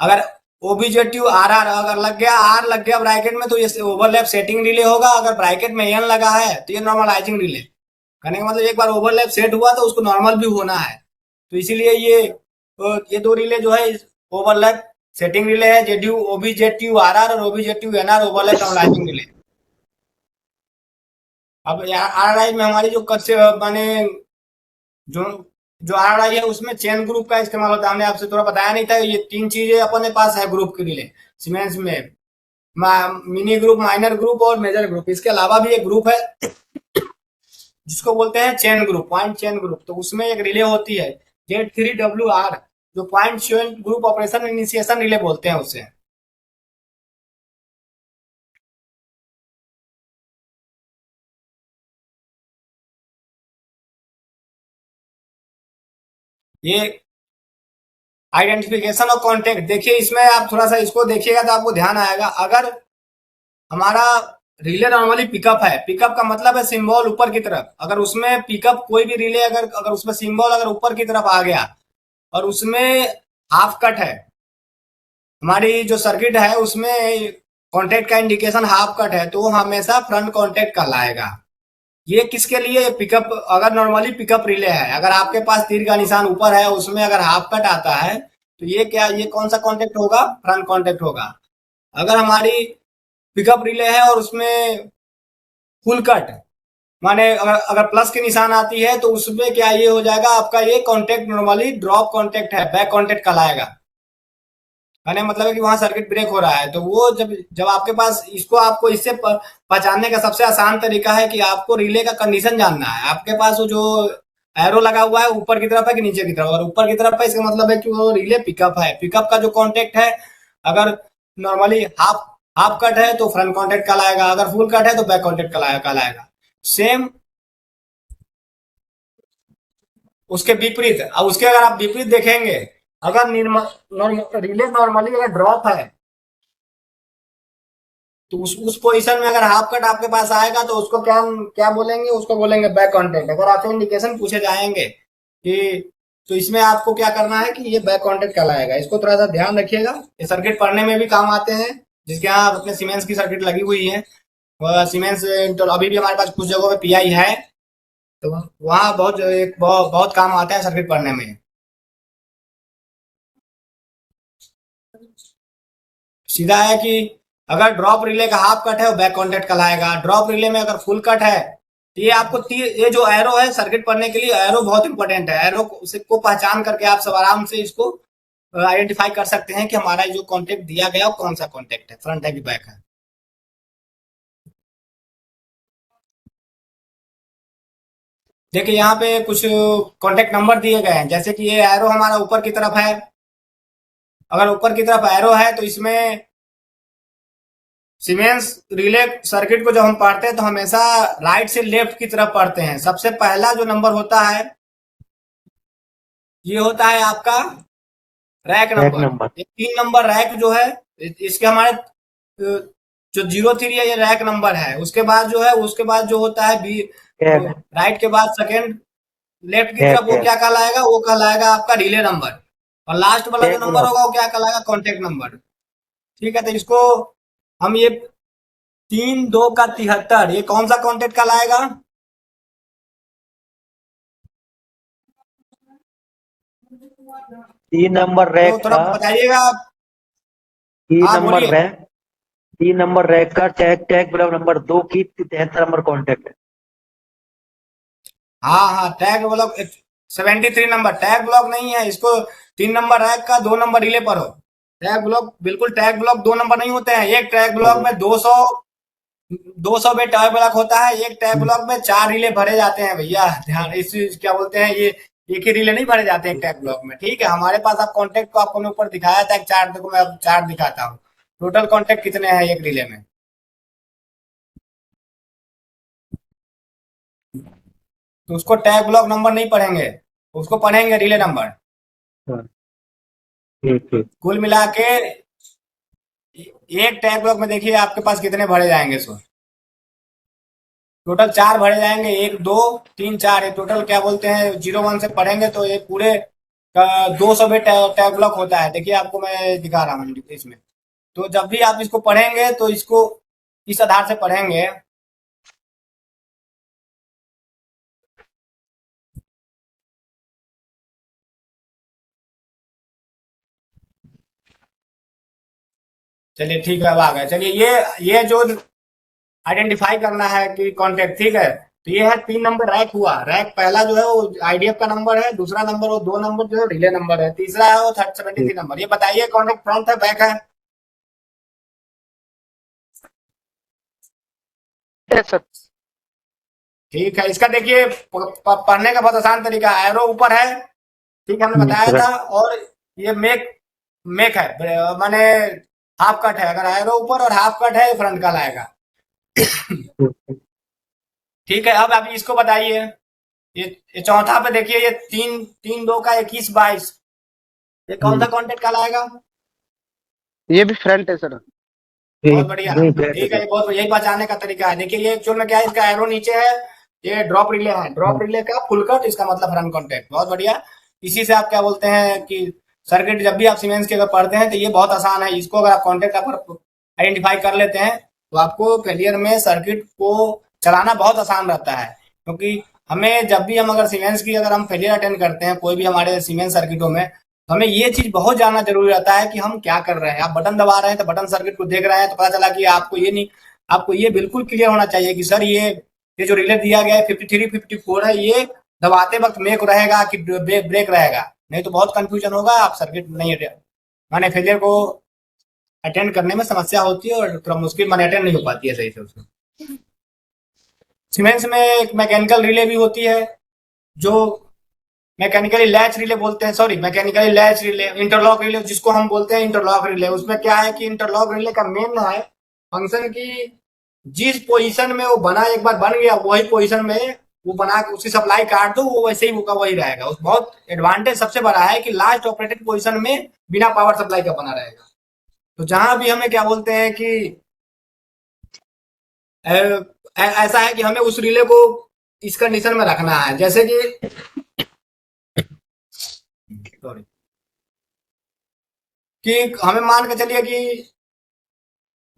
अगर ओबीजेटीयू आरआर अगर लग गया, आर लग गया ब्रैकेट में तो ये ओवरलैप सेटिंग रिले होगा। अगर ब्रैकेट में एन लगा है तो ये नॉर्मलाइजिंग रिले। कहने का मतलब एक बार ओवरलैप सेट हुआ तो उसको नॉर्मल भी होना है। तो इसीलिए ये दो रिले जो है ओवरलैप सेटिंग रिले है। जेडीयू ओबीजेटीयू आरआर और ओबीजेटीयू एनआर ओवरलैप नॉर्मलाइजिंग रिले। अब आरआरआई में हमारी जो कच्चे माने जो जो आरआरआई है उसमें चेन ग्रुप का इस्तेमाल होता है। हमने आपसे थोड़ा बताया नहीं था, ये तीन चीजें अपने पास है ग्रुप के लिए सीमेंस में, मिनी ग्रुप, माइनर ग्रुप और मेजर ग्रुप। इसके अलावा भी एक ग्रुप है जिसको बोलते हैं chain group, point chain group. तो उसमें एक रिले होती है Z3WR, जो point chain group operation initiation relay बोलते हैं उसे। ये आइडेंटिफिकेशन और कॉन्टेक्ट, देखिए इसमें आप थोड़ा सा इसको देखिएगा तो आपको ध्यान आएगा। अगर हमारा रिले नॉर्मली पिकअप है, पिकअप का मतलब है सिंबल ऊपर की तरफ। अगर उसमें पिकअप कोई भी रिले अगर उसमें सिंबल अगर ऊपर की तरफ आ गया और उसमें हाफ कट है, हमारी जो सर्किट है उसमें कॉन्टेक्ट का इंडिकेशन हाफ कट है, तो वो हमेशा फ्रंट कॉन्टेक्ट कहलाएगा। ये किसके लिए? पिकअप, अगर नॉर्मली पिकअप रिले है, अगर आपके पास तीर का निशान ऊपर है उसमें अगर हाफ कट आता है तो ये कौन सा कॉन्टेक्ट होगा? फ्रंट कॉन्टेक्ट होगा। अगर हमारी पिकअप रिले है और उसमें फुल कट, माने अगर प्लस की निशान आती है तो उसमें क्या ये हो जाएगा आपका, ये कॉन्टेक्ट नॉर्मली ड्रॉप कॉन्टेक्ट है, बैक कॉन्टेक्ट कहलाएगा। कहने का मतलब है कि वहां सर्किट ब्रेक हो रहा है। तो वो जब जब आपके पास इसको, आपको इससे पहचानने का सबसे आसान तरीका है कि आपको रिले का कंडीशन जानना है। आपके पास वो जो एरो लगा हुआ है ऊपर की तरफ है कि नीचे की तरफ? और ऊपर की तरफ है, इसका मतलब है कि वो रिले पिकअप है। पिकअप का जो कॉन्टेक्ट है, अगर नॉर्मली हाफ हाफ कट है तो फ्रंट कॉन्टेक्ट कहलाएगा, अगर फुल कट है तो बैक कॉन्टेक्ट कहलाएगा। सेम उसके विपरीत, अब उसके अगर आप विपरीत देखेंगे, अगर रिले नॉर्मली अगर ड्रॉप है तो उस पोजीशन में अगर हाफ कट आपके पास आएगा तो उसको क्या क्या बोलेंगे? उसको बोलेंगे बैक कॉन्टेक्ट। अगर आपसे इंडिकेशन पूछे जाएंगे कि तो इसमें आपको क्या करना है कि ये बैक कॉन्टेक्ट कहलाएगा। इसको थोड़ा सा ध्यान रखिएगा, ये सर्किट पढ़ने में भी काम आते हैं। जिसके यहाँ अपने सीमेंस की सर्किट लगी हुई है, सीमेंस तो अभी भी हमारे पास कुछ जगहों पे पीआई है, तो वहाँ बहुत काम आता है सर्किट पढ़ने में। सीधा है कि अगर ड्रॉप रिले का हाफ कट है वो बैक कॉन्टेक्ट कहलाएगा। ड्रॉप रिले में अगर फुल कट है तो ये आपको ये जो एरो है सर्किट पढ़ने के लिए, एरो बहुत इंपॉर्टेंट है। एरो को पहचान करके आप सब आराम से इसको आइडेंटिफाई कर सकते हैं कि हमारा जो कॉन्टेक्ट दिया गया वो कौन सा कॉन्टेक्ट है, फ्रंट है कि बैक है। देखिए यहाँ पे कुछ कॉन्टेक्ट नंबर दिए गए हैं, जैसे कि ये एरो हमारा ऊपर की तरफ है। अगर ऊपर की तरफ एरो है तो इसमें सीमेंस रिले सर्किट को जब हम पढ़ते हैं तो हमेशा राइट से लेफ्ट की तरफ पढ़ते हैं। सबसे पहला जो नंबर होता है ये होता है आपका रैक नंबर। ये 3 नंबर रैक जो है, इसके हमारे जो 03 है ये रैक नंबर है। उसके बाद जो होता है बी, राइट के बाद सेकेंड लेफ्ट की तरफ वो क्या कहलाएगा? वो कहलाएगा आपका रिले नंबर। और लास्ट वाला जो नंबर होगा वो क्या कहलाएगा? Contact number. ठीक है, तो इसको हम ये 3 2 का 73, ये कौन सा कॉन्टेक्ट कहलाएगा? तीन नंबर तो रैक थोड़ा का, बताइएगा आप। तीन हाँ नंबर बोलिए। रैक, 3 नंबर रैक का टैग टैग ब्लॉक नंबर 2 की 73 नंबर कॉन्टेक्ट है। हाँ हाँ, tag block 73 number tag block नहीं है। इसको 3 नंबर रैक का 2 नंबर रिले पर हो। टैग ब्लॉक बिल्कुल, टैग ब्लॉक 2 नंबर नहीं होते हैं। एक टैग ब्लॉक में 200 में टैग ब्लॉक होता है। एक टैग ब्लॉक में 4 रिले भरे जाते हैं भैया, ध्यान इस क्या बोलते हैं, ये एक ही रिले नहीं भरे जाते हैं टैग ब्लॉक में। ठीक है, हमारे पास आप कॉन्टेक्ट को आपको ऊपर दिखाया था एक चार्ट, देखो मैं अब चार्ट दिखाता हूँ। टोटल कॉन्टेक्ट कितने हैं एक रिले में। तो उसको टैग ब्लॉक नंबर नहीं पढ़ेंगे, उसको पढ़ेंगे रिले नंबर। हाँ, ठीक ठीक। कुल मिला के एक टैग ब्लॉक में देखिए आपके पास कितने भरे जाएंगे सो। टोटल 4 भरे जाएंगे, 1 2 3 4, ये टोटल क्या बोलते हैं 0 1 से पढ़ेंगे तो ये पूरे 200 में टैग ब्लॉक होता है। देखिए आपको मैं दिखा रहा हूँ इसमें। तो जब भी आप इसको पढ़ेंगे तो इसको इस आधार से पढ़ेंगे। चलिए ठीक है, अब आ गए। चलिए ये जो आइडेंटिफाई करना है कि कॉन्टेक्ट, ठीक है। तो ये है 3 नंबर रैक हुआ। रैक पहला जो है वो आईडीएफ का नंबर है, दूसरा नंबर वो 2 नंबर जो है रिले नंबर है, तीसरा है वो 73 नंबर। ये बताइए कॉन्टेक्ट फ्रंट है बैक है? ठीक है, इसका देखिए पढ़ने का बहुत आसान तरीका है। एरो ऊपर है, ठीक है, हमने बताया था। और ये मेक मेक है, माने हाफ कट है। अगर एरो ऊपर और हाफ कट है फ्रंट का लाएगा। ठीक है, अब अभी इसको बताइए। ये चौथा पे देखिए, ये 3 3 2 का 21 22, ये कौन सा कॉन्टेक्ट का लाएगा? ये भी फ्रंट है सर। बहुत बढ़िया, ठीक है। ये बहुत यही बचाने का तरीका है। देखिए ये एक्चुअल में क्या है, इसका एरो नीचे है, ये ड्रॉप रिले है। ड्रॉप रिले का फुल कट, इसका मतलब फ्रंट कॉन्टेक्ट। बहुत बढ़िया। इसी से आप क्या बोलते हैं कि सर्किट जब भी आप सीमेंस की अगर पढ़ते हैं तो ये बहुत आसान है। इसको अगर आप कॉन्टेक्ट आप आइडेंटिफाई कर लेते हैं तो आपको फेलियर में सर्किट को चलाना बहुत आसान रहता है। क्योंकि हमें जब भी हम अगर सीमेंस की अगर हम फेलियर अटेंड करते हैं कोई भी हमारे सीमेंस सर्किटों में, तो हमें ये चीज बहुत जानना जरूरी रहता है कि हम क्या कर रहे हैं। आप बटन दबा रहे हैं तो बटन सर्किट को देख रहे हैं तो पता चला कि आपको ये नहीं, आपको ये बिल्कुल क्लियर होना चाहिए कि सर ये जो रिले दिया गया है 53 54 है, ये दबाते वक्त मेक रहेगा कि ब्रेक रहेगा। नहीं तो बहुत कंफ्यूजन होगा, आप सर्किट नहीं माने फेलियर को अटेंड करने में समस्या होती है और थोड़ा मुश्किल माने अटेंड नहीं हो पाती है सही से उसमें। सीमेंस में एक मैकेनिकल रिले भी होती है जो मैकेनिकली लैच रिले बोलते हैं, sorry mechanically latch relay, interlock relay जिसको हम बोलते हैं इंटरलॉक रिले। उसमें क्या है कि इंटरलॉक रिले का मेन है फंक्शन की जिस पोजीशन में वो बना, एक बार बन गया वही पोजीशन में वो बना के उसकी सप्लाई काट दो, वो वैसे ही वो का वही रहेगा। उस बहुत एडवांटेज सबसे बड़ा है कि लास्ट ऑपरेटेड पोजीशन में बिना पावर सप्लाई का बना रहेगा। तो जहां भी हमें क्या बोलते हैं कि ऐसा है कि हमें उस रिले को इस कंडीशन में रखना है, जैसे कि सॉरी कि हमें मान के चलिए कि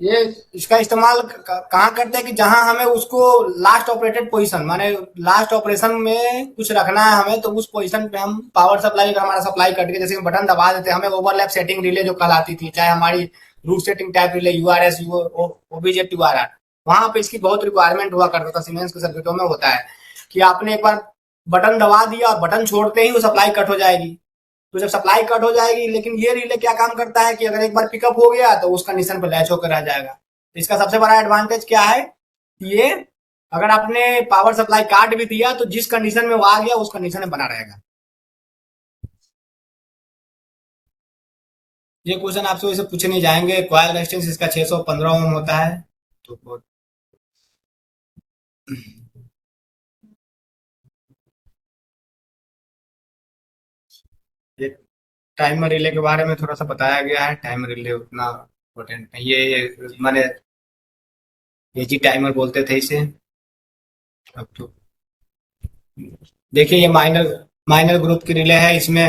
ये इसका इस्तेमाल कहाँ करते हैं कि जहां हमें उसको लास्ट ऑपरेटेड पोजीशन माने लास्ट ऑपरेशन में कुछ रखना है हमें, तो उस पोजीशन पे हम पावर सप्लाई का हमारा सप्लाई कट के जैसे कि बटन दबा देते हैं, हमें ओवरलैप सेटिंग रिले जो कहलाती थी, चाहे हमारी route setting type relay URS OBZ URR, वहां पे इसकी बहुत रिक्वायरमेंट हुआ करता था। सीमेंस के सर्किटों में होता है कि आपने एक बार बटन दबा दिया और बटन छोड़ते ही वो सप्लाई कट हो जाएगी। तो जब सप्लाई कट हो जाएगी, लेकिन ये रिले क्या काम करता है कि अगर एक बार पिकअप हो गया तो उस कंडीशन पर लैच होकर रह जाएगा। तो इसका सबसे बड़ा एडवांटेज क्या है, ये अगर आपने पावर सप्लाई काट भी दिया तो जिस कंडीशन में वो आ गया उस कंडीशन में बना रहेगा। ये क्वेश्चन आपसे वैसे पूछे नहीं जाएंगे। कॉइल रेजिस्टेंस इसका 615 ओम होता है। तो ये टाइमर रिले के बारे में थोड़ा सा बताया गया है। टाइमर रिले उतना इम्पोर्टेंट नहीं, ये माने एजी टाइमर बोलते थे इसे। अब तो देखिए ये माइनर माइनर ग्रुप की रिले है। इसमें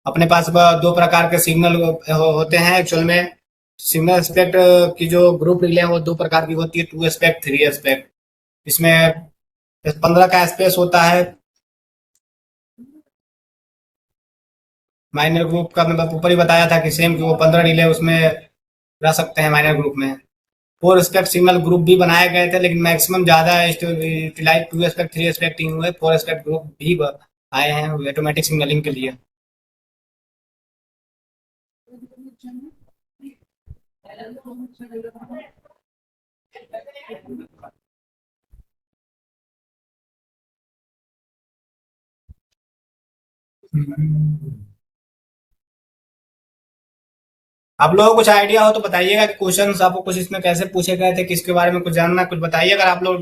अपने पास 2 प्रकार के सिग्नल होते हैं एक्चुअल में। सिग्नल एस्पेक्ट की जो ग्रुप रिले है वो 2 प्रकार की होती है, 2 एस्पेक्ट 3 एस्पेक्ट। इसमें 15 का स्पेस होता है। माइनर ग्रुप का मैं ऊपर ही बताया था कि सेम कि वो 15 रिले उसमें रह सकते हैं माइनर ग्रुप में। 4 एस्पेक्ट सिग्नल ग्रुप भी बनाए गए थे, लेकिन मैक्सिमम ज़्यादा यूटिलाइज 2 एस्पेक्ट 3 एस्पेक्ट ही हुए। 4 एस्पेक्ट ग्रुप भी आए हैं ऑटोमेटिक सिग्नलिंग के लिए। आप लोगों को कुछ आइडिया हो तो बताइएगा कि क्वेश्चंस आपको कुछ इसमें कैसे पूछे गए थे, किसके बारे में कुछ जानना कुछ बताइए। अगर आप लोग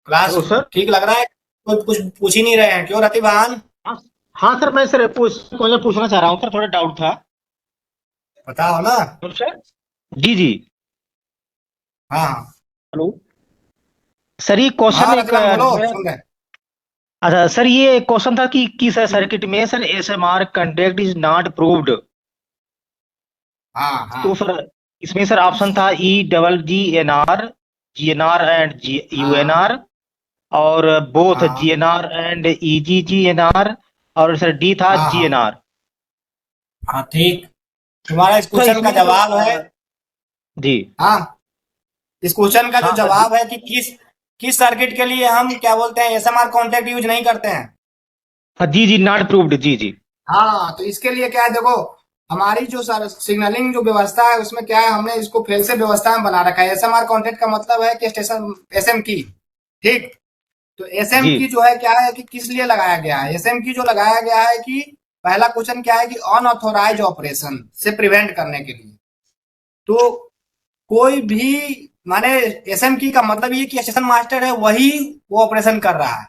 क्लास तो सर ठीक लग रहा है, कुछ पूछ ही नहीं रहे हैं, क्यों रतिभान? हाँ हाँ सर, मैं सर पूछना चाह रहा हूँ सर, थोड़ा डाउट था। बताओ ना। तो सर जी जी हाँ हाँ। हेलो। सर ये क्वेश्चन हाँ एक रघुराम बोलो, जो है, सुन रहे हैं। अच्छा सर ये क्वेश्चन था कि किस सर्किट में sir SMR contact is not proved. हाँ हाँ तो सर इसमें सर ऑप्शन था E double G N R, G N R and G U N हाँ आर, और बोथ जी हाँ N R and E G N R, और sir D था हाँ जी एन हाँ आर। हाँ, ठीक। तुम्हारा इस तो सर क्वेश्चन का इसमें जो जवाब है, जी हाँ, इस क्वेश्चन का जो हाँ सर जवाब है कि किस किस सर्किट के लिए हम क्या बोलते हैं एसएमआर कॉन्टैक्ट यूज नहीं करते हैं। हाँ जी नॉट प्रूव्ड जी जी। हाँ, तो इसके लिए क्या है, देखो, हमारी जो सिग्नलिंग जो व्यवस्था है उसमें क्या है, हमने इसको फेल से व्यवस्था में बना रखा है। एसएमआर कॉन्टैक्ट का मतलब है कि स्टेशन एसएम की, ठीक। तो एसएम जी की जो है क्या है कि किस लिए लगाया गया है, एसएम की जो लगाया गया है कि पहला क्वेश्चन क्या है कि अनऑथोराइज ऑपरेशन से प्रिवेंट करने के लिए। तो कोई भी, माने एसएम की का मतलब ये कि स्टेशन मास्टर है वही वो ऑपरेशन कर रहा है।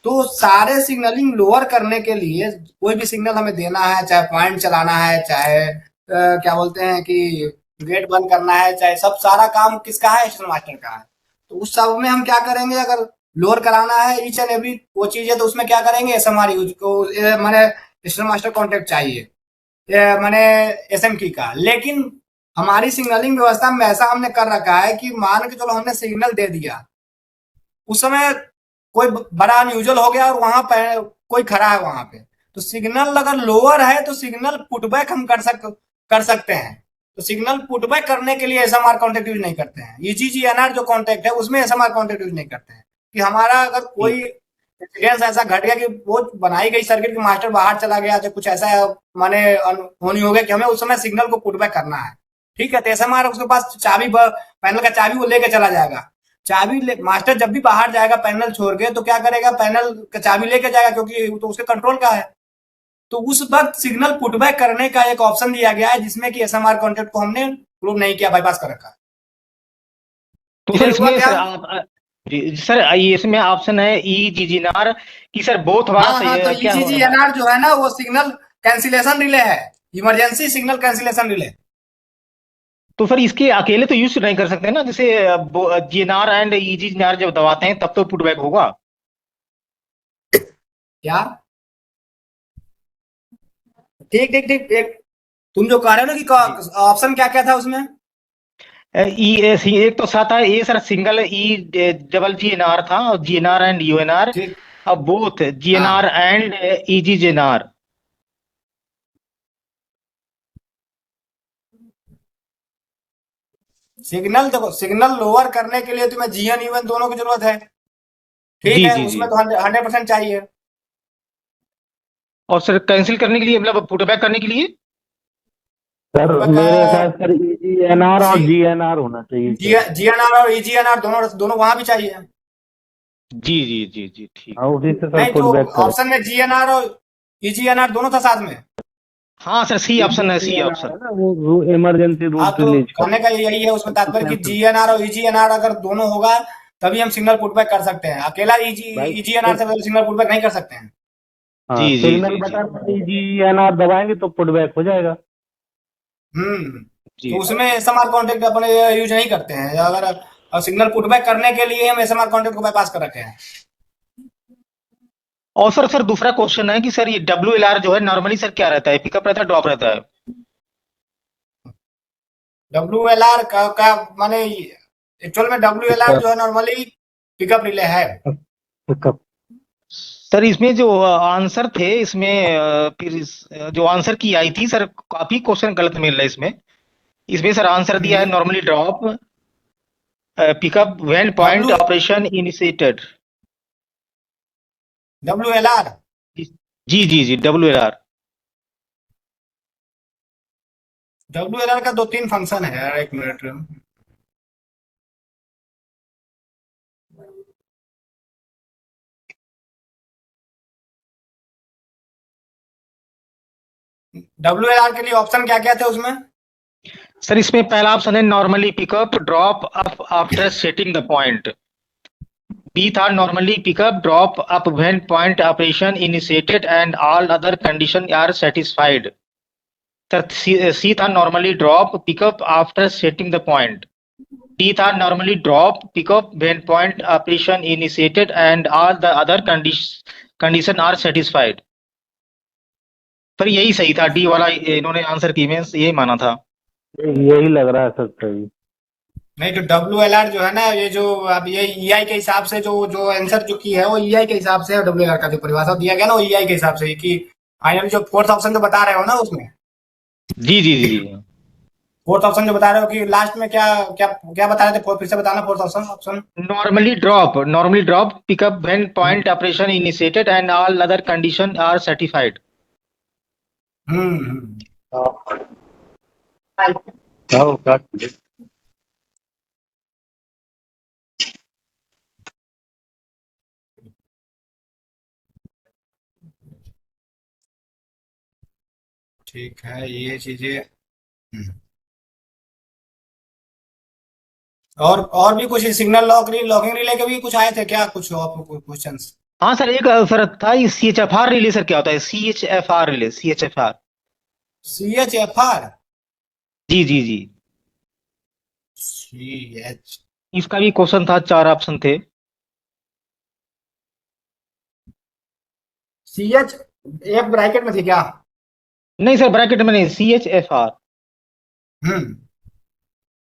तो सारे सिग्नलिंग लोअर करने के लिए कोई भी सिग्नल हमें देना है, चाहे पॉइंट चलाना है, चाहे क्या बोलते हैं कि गेट बंद करना है, चाहे सब सारा काम किसका है, स्टेशन मास्टर का है। तो उस सब में हम क्या करेंगे, अगर लोअर कराना है ईच एंड एवरी वो चीज है तो उसमें क्या करेंगे, एसएमआर यूज को माने स्टेशन मास्टर कॉन्टेक्ट चाहिए, माने एसएम की का। लेकिन हमारी सिग्नलिंग व्यवस्था में ऐसा हमने कर रखा है कि मान के चलो हमने सिग्नल दे दिया, उस समय कोई बड़ा अनयूजुअल हो गया और वहां पे कोई खड़ा है वहां पे, तो सिग्नल अगर लोअर है तो सिग्नल पुटबैक हम कर सकते हैं। तो सिग्नल पुटबैक करने के लिए एसएमआर कॉन्टेक्ट यूज नहीं करते हैं। ईजीजीएनआर जो कॉन्टेक्ट है उसमें एसएमआर कॉन्टेक्ट यूज नहीं करते हैं कि हमारा अगर जी कोई इंसिडेंस ऐसा घट गया कि वो बनाई गई सर्किट के मास्टर बाहर चला गया, तो कुछ ऐसा माने होनी हो गया कि हमें उस समय सिग्नल को पुटबैक करना है, ठीक है। तो एसएमआर उसके पास चाबी, पैनल का चाबी वो लेके चला जाएगा। मास्टर जब भी बाहर जाएगा पैनल छोड़ के तो क्या करेगा, पैनल का चाबी लेके जाएगा क्योंकि तो उसके कंट्रोल का है। तो उस वक्त सिग्नल पुटबैक करने का एक ऑप्शन दिया गया है जिसमें कि एसएमआर कॉन्टेक्ट को हमने प्रूव नहीं किया, बाईपास कर रखा है। तो सर क्लियर हुआ इसमें क्या? सर आप जी सर ये इसमें ऑप्शन है ई जी एन आर कि सर बोथ वाला हाँ सही हाँ, तो है क्या हो रहा है। ईजीजीएनआर जो है ना वो सिग्नल कैंसिलेशन रिले है, इमरजेंसी सिग्नल कैंसिलेशन रिले। तो सर इसके अकेले तो यूज नहीं कर सकते ना, जैसे जीएनआर एंड ईजीएनआर जब दबाते हैं तब तो पुटबैक होगा। क्या? ठीक ठीक ठीक, एक तुम जो कह रहे हो ना जी कि ऑप्शन क्या क्या था उसमें। एक तो साथ है ये सर सिंगल ई डबल जीएनआर था, और जीएनआर एंड यूएनआर, ठीक। अब बोथ जीएनआर हाँ, एंड ईजीएनआर। सिग्नल देखो, सिग्नल लोअर करने के लिए तुम्हें जीएन यूएन दोनों की जरूरत है, ठीक जी है, जी जी। उसमें तो 100% चाहिए। और सर कैंसिल करने के लिए मतलब पुटबैक करने के लिए सर मेरे ख्याल सर ईजीएनआर और जी जीएनआर होना चाहिए सर। जीएनआर और ईजीएनआर दोनों दोनों वहां भी चाहिए। जी जी जी जी ठीक। हाँ उसी से सर नहीं तो पुटबैक करें। ऑप्शन में जीएनआर और ईजीएनआर दोनों था साथ में। हाँ सर सी ऑप्शन है, सी ईजीएनआर ऑप्शन। है ना वो इमरजेंसी हाँ, रूट तो रिलीज का। कहने का यही है उसमें तात्पर्य कि कैंसिल। जीएनआर और ईजीएनआर अगर दोनों होगा तभी हम सिग्नल पुटबैक कर सकते हैं, अकेला भाई ईजीएनआर से सिग्नल पुटबैक नहीं कर सकते हैं। हाँ जी जी सिग्नल जी जी बटन ईजीएनआर दबाएंगे तो पुटबैक हो जाएगा। हम्म। जी तो उसमें एसएमआर कॉन्टेक्ट अपने यूज नहीं करते हैं, अगर सिग्नल पुटबैक करने के लिए हम एसएमआर कॉन्टेक्ट को बाईपास कर रखे हैं। और सर दूसरा क्वेश्चन है कि सर ये डब्ल्यू एल आर जो है नॉर्मली सर क्या रहता है, पिकअप रहता है ड्रॉप रहता है। WLR का माने एक्चुअल में WLR जो है नॉर्मली पिकअप रिले है। पिकअप। सर इसमें जो आंसर थे इसमें जो आंसर की आई थी सर काफी क्वेश्चन गलत मिल रहा है इसमें। इसमें सर आंसर दिया है normally drop pickup when point W operation initiated. WLR जी जी जी डब्ल्यू एल आर। WLR का 2-3 फंक्शन है यार, एक मिनट। WLR के लिए ऑप्शन क्या क्या थे उसमें? सर इसमें पहला ऑप्शन है normally pickup drop up after setting the point. B था normally pickup drop up when point operation initiated and all other condition are satisfied. Sir C था normally drop pickup after setting the point. D था normally drop pickup when point operation initiated and all the other condition are satisfied. पर यही सही था, D वाला इन्होंने answer की में यही माना था। यही लग रहा है सर सही। नहीं, तो WLR जो है ना, ये जो अब ये EI के हिसाब से जो जो आंसर जो की है वो EI के हिसाब से, WLR का जो परिभाषा दिया गया ना वो EI के हिसाब से, कि फाइनली जो फोर्थ ऑप्शन जो बता रहे हो ना उसमें, जी जी जी जी। फोर्थ ऑप्शन जो बता रहे हो कि लास्ट में क्या क्या क्या बता रहे थे, फिर से बताना fourth option. normally drop pickup when point operation initiated and all other condition are satisfied. जाओ काट दे। ठीक है, ये चीजें। और भी कुछ सिग्नल लॉकिंग रिले के भी कुछ आए थे क्या, कुछ क्वेश्चंस? हाँ सर, एक सर था CHFR रिले, सर क्या होता है CHFR रिले? CHFR। CHFR। जी जी जी, CH इसका भी क्वेश्चन था, 4 ऑप्शन थे। CH एक ब्रैकेट में थी क्या? नहीं सर, ब्रैकेट में नहीं, CHFR।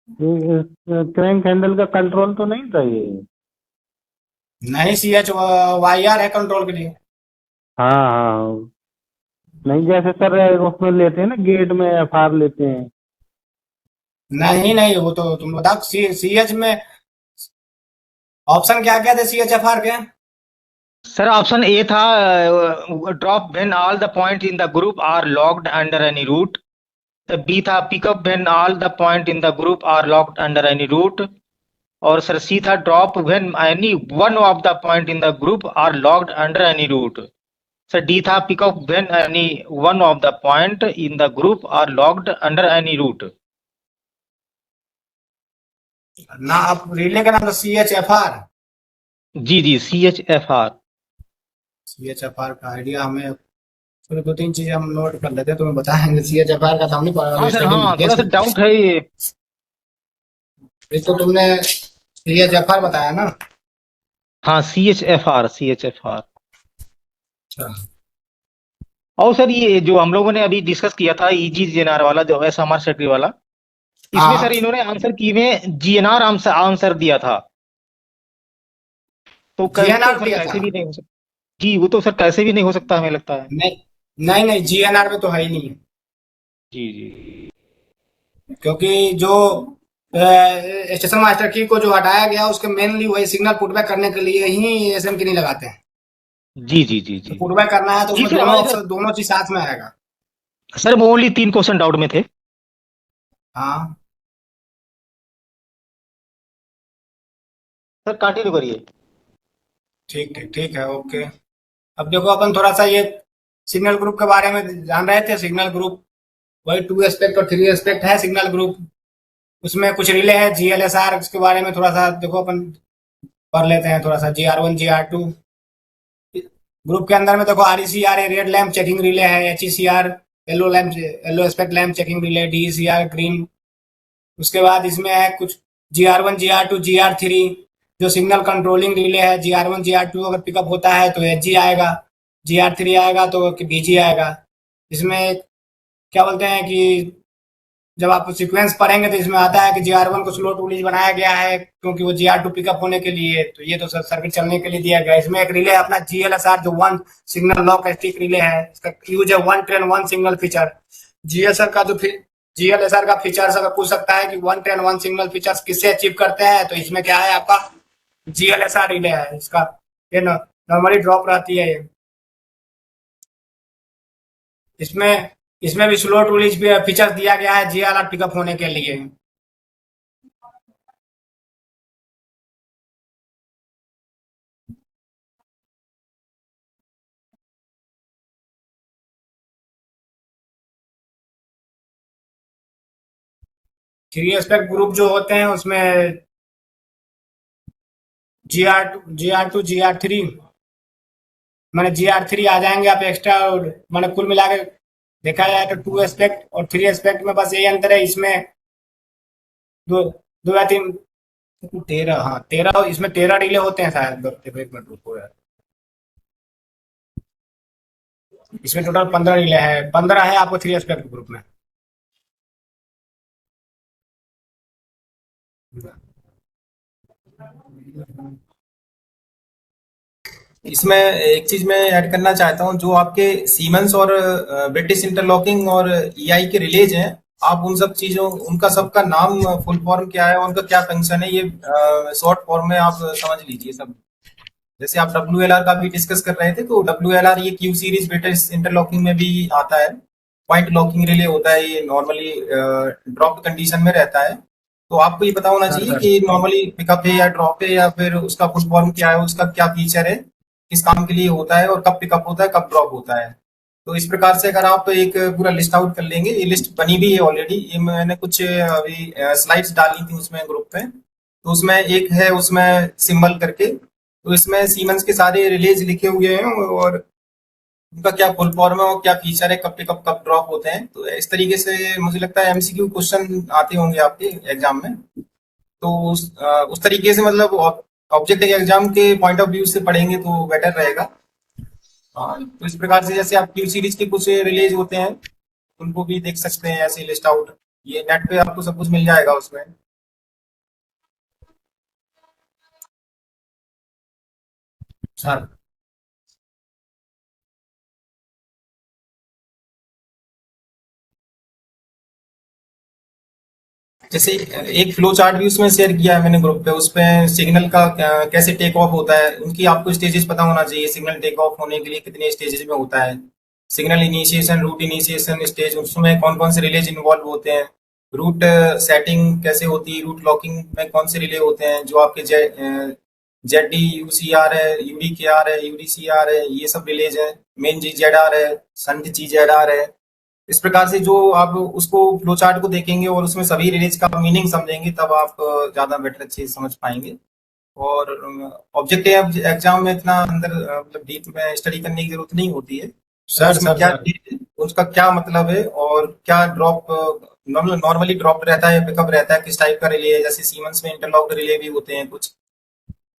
क्रैंक हैंडल का कंट्रोल तो नहीं था ये? नहीं, CHYR है कंट्रोल के लिए। हाँ हाँ, नहीं जैसे सर उसमें लेते हैं ना, गेट में FR लेते हैं। नहीं नहीं, वो तो तुम बताओ। CH में ऑप्शन क्या क्या थे CHFR के? सर ऑप्शन ए था drop when all the point in the group are locked under any route. B था pickup when all the point in the group are locked under any route. और sir C था drop when any one of the point in the group are locked under any route. Sir D था pickup when any one of the point in the group are locked under any route. ना, आप relay का नाम तो CHFR। जी जी, CHFR। CHFR का idea हमें, फिर 2-3 चीजें हम नोट कर लेते हैं, तुम्हें बताएंगे। CHFR का तो हमने हाँ सर, हाँ थोड़ा सा डाउट है ये। तो तुमने CHFR बताया ना? हाँ CHFR। अच्छा। और सर ये जो हम लोगों ने अभी डिस्कस किया था EGNR वाला, जो SMR सेक्रेटरी वाला, इसमें हाँ। सर इन्होंने आंसर की में GNR आंसर दिया था। तो GNR सर दिया कैसे था? भी नहीं हो सकता। जी, वो तो सर कैसे भी नहीं हो सकता, हमें लगता है। नहीं नहीं नहीं, GNR में तो है ही नहीं, जी जी क्योंकि जो स्टेशन मास्टर की को जो हटाया गया उसके मेनली वही सिग्नल पुटबैक करने के लिए ही SM की नहीं लगाते हैं। जी जी जी तो जी। पुटबैक करना है तो जी उसमें सर, दोनों हमारे ऑप्शन, दोनों चीज साथ में आएगा। सर वो ओनली 3 क्वेश्चन डाउट में थे। हाँ, सर कंटिन्यू करिए। ठीक ठीक ठीक है, ओके। अब देखो, अपन थोड़ा सा ये सिग्नल ग्रुप के बारे में जान रहे थे। सिग्नल ग्रुप वही 2 एस्पेक्ट और 3 एस्पेक्ट है सिग्नल ग्रुप। उसमें कुछ रिले है GLSR, उसके बारे में थोड़ा सा देखो अपन पढ़ लेते हैं थोड़ा सा। GR1 GR2 ग्रुप के अंदर में देखो, RECR red lamp checking relay है, HECR yellow aspect lamp checking relay, DECR green. उसके बाद इसमें है कुछ GR1 GR2 GR3 जो सिग्नल कंट्रोलिंग रिले है। GR1 GR2 अगर पिकअप होता है तो HG आएगा, GR3 आएगा तो BG आएगा। इसमें क्या बोलते हैं कि जब आप सीक्वेंस पढ़ेंगे तो इसमें आता है कि GR1 को स्लो टू रिलीज बनाया गया है क्योंकि वो GR2 पिकअप होने के लिए, तो ये तो सर्किट चलने के लिए दिया गया है। इसमें एक रिले है अपना GLSR जो 1 सिग्नल लॉक स्टिक रिले है, इसका यूज है 1 ट्रेन 1 सिग्नल फीचर। GSR का जो GLSR का फीचर्स अगर पूछ सकता है कि 1 ट्रेन 1 सिग्नल फीचर्स किससे अचीव करते हैं, तो इसमें क्या है आपका GLSR रिले है। इसका ये नॉर्मली ड्रॉप रहती है। इसमें इसमें भी स्लो टू रिलीज फीचर दिया गया है GLR पिकअप होने के लिए। थ्री एस्पेक्ट ग्रुप जो होते हैं उसमें GR2 GR3 मैंने GR3 आ जाएंगे आप एक्स्ट्रा, और मैंने कुल मिला के देखा जाए तो 2 एस्पेक्ट और 3 एस्पेक्ट में बस यही अंतर है। इसमें दो दो या तीन 13, हाँ 13, इसमें 13 रिले होते हैं शायद। एक मिनट रुको यार, इसमें टोटल 15 रिले हैं, 15 है आपको 3 एस्पेक्ट ग्रुप में। इसमें एक चीज मैं ऐड करना चाहता हूँ, जो आपके सीमेंस और ब्रिटिश इंटरलॉकिंग और ईआई के रिलेज हैं, आप उन सब चीजों, उनका सबका नाम, फुल फॉर्म क्या है, उनका क्या फंक्शन है, ये शॉर्ट फॉर्म में आप समझ लीजिए सब। जैसे आप WLR का भी डिस्कस कर रहे थे, तो WLR ये क्यू सीरीज ब्रिटिश इंटरलॉकिंग में भी आता है। पॉइंट लॉकिंग रिले होता है, ये नॉर्मली ड्रॉप कंडीशन में रहता है। तो आपको ये पता होना सर चाहिए सर कि नॉर्मली पिकअप है या ड्रॉप है, या फिर उसका फुल फॉर्म क्या है, उसका क्या फीचर है, किस काम के लिए होता है, और कब पिकअप होता है, कब ड्रॉप होता है। तो इस प्रकार से अगर आप एक पूरा लिस्ट आउट कर लेंगे, ये लिस्ट बनी भी है ऑलरेडी, ये मैंने कुछ अभी स्लाइड्स डाली थी उसमें ग्रुप पे। तो उसमें एक है, उसमें सिंबल करके, तो इसमें सीमेंस के सारे रिलेज लिखे हुए हैं, और उनका क्या फुल फॉर्म है और क्या फीचर है, कब पिकअप कब ड्रॉप होते हैं। तो इस तरीके से मुझे लगता है MCQ क्वेश्चन आते होंगे आपके एग्जाम में। तो उस तरीके से मतलब ऑब्जेक्ट एग्जाम के पॉइंट ऑफ व्यू से पढ़ेंगे तो बेटर रहेगा। हाँ, तो इस प्रकार से जैसे आप क्यू सीरीज के कुछ रिलीज होते हैं, उनको भी देख सकते हैं ऐसे लिस्ट आउट, ये नेट पे आपको सब कुछ मिल जाएगा उसमें। सर जैसे एक फ्लो चार्ट भी उसमें शेयर किया है मैंने ग्रुप पे, उस पे सिग्नल का कैसे टेक ऑफ होता है, उनकी आपको स्टेजेस पता होना चाहिए। सिग्नल टेक ऑफ होने के लिए कितने स्टेजेस में होता है, signal initiation, route initiation stage, उसमें कौन कौन से रिलेज इन्वॉल्व होते हैं, रूट सेटिंग कैसे होती है, रूट लॉकिंग में कौन से रिले होते हैं, जो आपके ZD UCR है, UDKR है, UDCR है, ये सब रिलेज है, मेन GZR है, संट GZR है। इस प्रकार से जो आप उसको फ्लो चार्ट को देखेंगे और उसमें सभी रिलेज का मीनिंग समझेंगे, तब आप ज्यादा बेटर अच्छे से समझ पाएंगे। और ऑब्जेक्ट एग्जाम में इतना अंदर मतलब डीप में स्टडी करने की जरूरत नहीं होती है। सर उसमें सर क्या सर उसका क्या मतलब है, और क्या ड्रॉप नॉर्मली ड्रॉप रहता है या पिकअप रहता है, किस टाइप का रिले है, जैसे सीमेंस में इंटरलॉक्ड रिले भी होते हैं कुछ।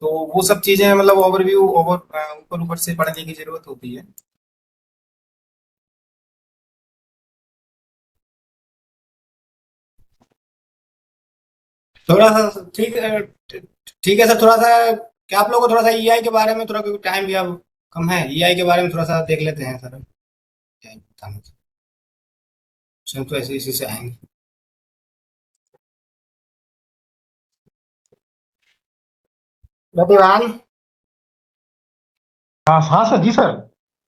तो वो सब चीजें मतलब ओवरव्यू ऊपर ऊपर से पढ़ने की जरूरत होती है। थोड़ा सा ठीक है सर, थोड़ा सा क्या आप लोगों को थोड़ा सा ईआई के बारे में थोड़ा, क्योंकि टाइम भी अब कम है, ईआई के बारे में थोड़ा सा देख लेते हैं सर। क्या ही बताना, उसमें तो ऐसे इसी से आएंगे। प्रतिभान, हाँ हाँ सर, जी सर।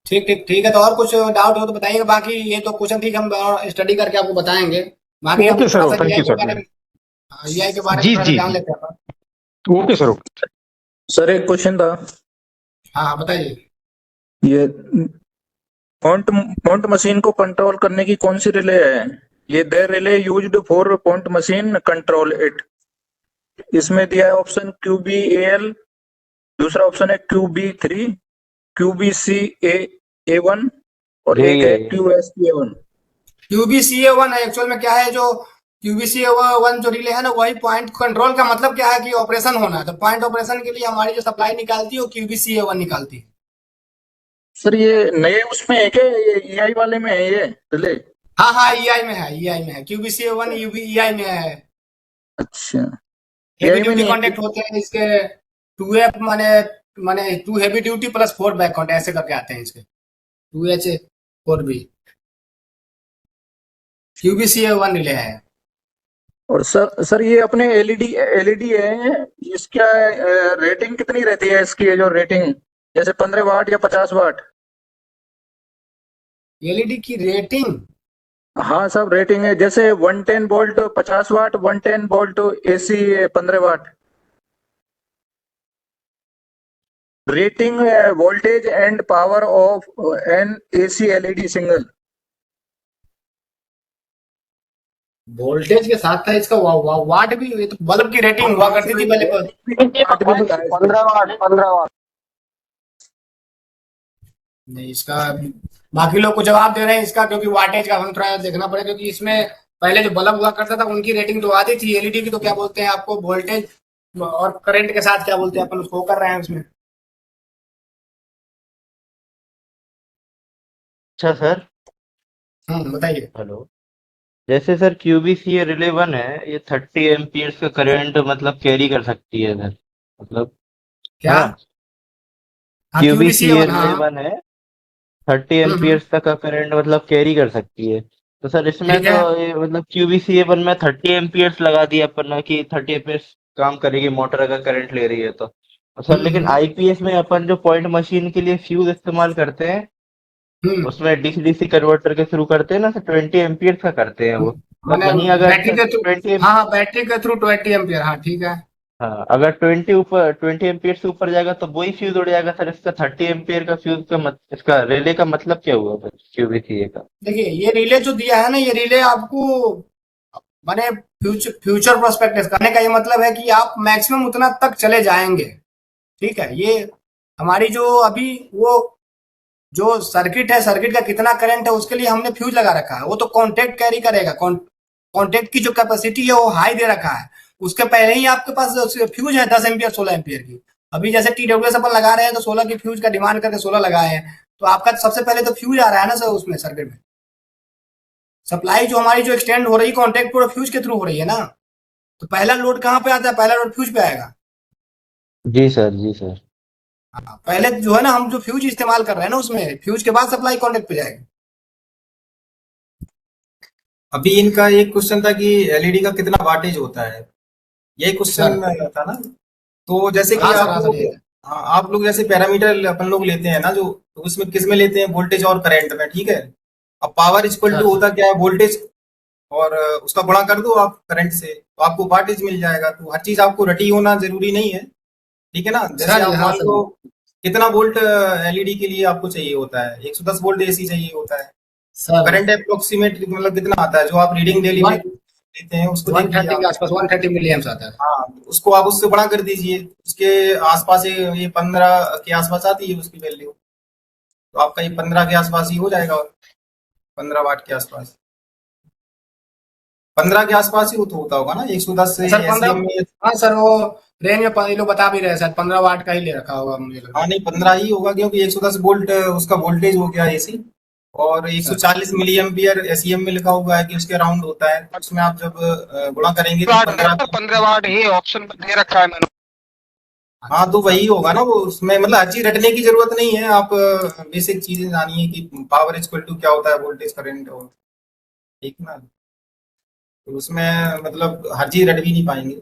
ठीक है, तो और कुछ डाउट हो तो बताइएगा, बाकी ये तो क्वेश्चन ठीक हम स्टडी करके आपको बताएंगे। बाकी हम ओके थोड़ा सर, सा थैंक ईआई यू के सर। बारे में, ईआई के बारे में जी थोड़ा सा जी जान जी, लेते हैं अपन। Okay sir, okay. सर एक क्वेश्चन था। हाँ हाँ बताइए। ये पॉइंट पॉइंट मशीन को कंट्रोल करने की कौन सी रिले है? ये the relay used for point machine control it. इसमें दिया है ऑप्शन QBAL, दूसरा ऑप्शन है QB3, QBCA1 और एक है QSA1। QBCA1 है एक्चुअल में, क्या है जो QBCA1 जो रिले है ना, वही पॉइंट कंट्रोल का मतलब क्या है कि ऑपरेशन होना है, तो पॉइंट ऑपरेशन के लिए हमारी जो सप्लाई निकालती है वो QBCA1 निकालती है। सर ये नए उसमें है क्या, ये EI वाले में है ये रिले? हाँ हाँ ईआई में है, ईआई में है, QBCA1 ईआई में है। अच्छा, हेवी EI में ड्यूटी नहीं है। कॉन्टेक्ट होते हैं इसके, 2F माने माने 2 heavy duty plus 4 back contact ऐसे करके आते हैं इसके, 2H 4B। QBCA1 रिले है। और सर ये अपने एलईडी है, इसका रेटिंग कितनी रहती है इसकी, जो रेटिंग जैसे 15 वाट या 50 वाट? एलईडी की रेटिंग, हाँ सब रेटिंग है, जैसे 110 volt 50 watt, 110 volt AC 15 watt. Rating voltage and power of an AC LED signal. Voltage के साथ था इसका वाट भी, ये तो बल्ब की रेटिंग हुआ करती थी पहले। वाट भी बताया इसमें। 15 वाट। नहीं इसका, बाकी लोग को जवाब दे रहे हैं इसका, क्योंकि वाटेज का हम थोड़ा देखना पड़ेगा, क्योंकि इसमें पहले जो बल्ब हुआ करता था उनकी रेटिंग तो आती थी, एलईडी की तो क्या बोलते हैं आपको, वोल्टेज और करंट के साथ क्या बोलते हैं अपन उसको कर रहे हैं उसमें। अच्छा सर। बताइए। हेलो। जैसे सर क्यूबीसीए रिले 1 है, ये 30 एम्पियर्स का करंट मतलब कैरी कर सकती है सर, मतलब, है क्या? ना। हाँ, क्यूबीसी क्यूबीसीए वन, हाँ रिले हाँ। 1 है, 30 हम्म। एम्पियर्स तक का करंट मतलब कैरी कर सकती है। तो सर इसमें ठीक तो है। ये मतलब क्यूबीसीए 1 में 30 एम्पियर्स लगा दिया अपन ने कि 30 एम्पियर्स काम करेगी मोटर अगर करंट ले रही है तो। और सर लेकिन हम्म। आईपीएस में अपन जो पॉइंट मशीन के लिए फ्यूज इस्तेमाल करते हैं, हम्म। उसमें डीसी डीसी कन्वर्टर के थ्रू करते हैं ना सर, 20 एम्पियर्स का करते हैं वो। तब मैंने वहीं अगर बैटरी के थ्रू। 20, हाँ हाँ, बैटरी के थ्रू 20 एम्पियर, हाँ ठीक है। हाँ अगर 20 एम्पियर से ऊपर जाएगा तो वही फ्यूज उड़ जाएगा सर। इसका 30 एम्पियर का फ्यूज का इसका रिले का मतलब क्या हुआ सर क्यूबीसीए का। देखिए, ये रिले जो दिया है ना, ये रिले आपको माने फ्यूचर प्रोस्पेक्टिव कहने का ये मतलब है कि आप मैक्सिमम उतना तक चले जाएंगे। ठीक है, ये हमारी जो अभी वो जो सर्किट है, सर्किट का कितना करंट है उसके लिए हमने फ्यूज लगा रखा है। वो तो कॉन्टेक्ट कैरी करेगा। कॉन्टेक्ट की जो कैपेसिटी है वो हाई दे रखा है। उसके पहले ही आपके पास फ्यूज है 10 एम्पियर 16 एम्पियर की। अभी जैसे टीडब्ल्यूएस अपन लगा रहे हैं तो 16 की फ्यूज का डिमांड करके 16 लगाए हैं। तो आपका सबसे पहले तो फ्यूज आ रहा है ना सर उसमें सर्किट में। सप्लाई जो हमारी जो एक्सटेंड हो रही है कॉन्टेक्ट पूरा फ्यूज के थ्रू हो रही है ना। तो पहला लोड कहाँ पे आता है? पहला लोड फ्यूज पे आएगा। जी सर, जी सर। हाँ, पहले जो है ना हम जो फ्यूज इस्तेमाल कर रहे हैं ना उसमें फ्यूज के बाद सप्लाई कॉन्टेक्ट पे जाएगी। अभी इनका एक क्वेश्चन था कि एलईडी का कितना वाटेज होता है, यही सर, क्वेश्चन था ना। तो जैसे कि हाँ सर, आप हाँ सर, लोग, ये है। हाँ, आप लोग जैसे पैरामीटर अपन लोग लेते हैं ना, जो तो उसमें किस में लेते हैं, वोल्टेज और करंट में, ठीक है। अब पावर इक्वल टू सर, होता क्या है, वोल्टेज और उसका गुणा कर दो आप करंट से, तो आपको वाटेज मिल जाएगा। तो हर चीज आपको रटी होना जरूरी नहीं है, ठीक है ना। जैसे सर, आप हाँ मान सर। लो कितना वोल्ट एलईडी के लिए आपको चाहिए होता है, 110 वोल्ट एसी चाहिए होता है। तो सर, करंट अप्रोक्सीमेट मतलब कितना आता है, जो आप रीडिंग डेली में वन लेते हैं उसको वन देखिए थर्टी के आप। आसपास 130 मिली एम्स आता है। हाँ, उसको आप उससे बड़ा कर दीजिए, उसके आसपास ये 15 के आसपास आती है उसकी वैल्यू। तो आपका ये 15 के आसपास ही हो जाएगा, 15 वाट के आसपास, 15 के आसपास ही तो होता होगा ना, 110 से सर एसीएम 15। में। हाँ सर, वो रेंज में ये लोग बता भी रहे हैं, शायद 15 वाट का ही ले रखा होगा मुझे लग रहा हाँ नहीं, 15 ही होगा, क्योंकि 110 वोल्ट उसका वोल्टेज हो गया एसी, और है सर। 140 मिली एम्पियर एसीएम में लिखा हुआ है कि उसके अराउंड होता है। तो उसमें आप जब गुणा करेंगे तो वाट है 15। सर, 15 वाट ही ऑप्शन में दे रखा है मैंने। हाँ, तो सर, वही होगा ना वो, उसमें मतलब हर चीज रटने की जरूरत नहीं है। आप बेसिक चीजें जानिए कि पावर इक्वल टू क्या होता है, वोल्टेज करंट, और ठीक ना। तो उसमें मतलब हर चीज रट भी नहीं पाएंगे।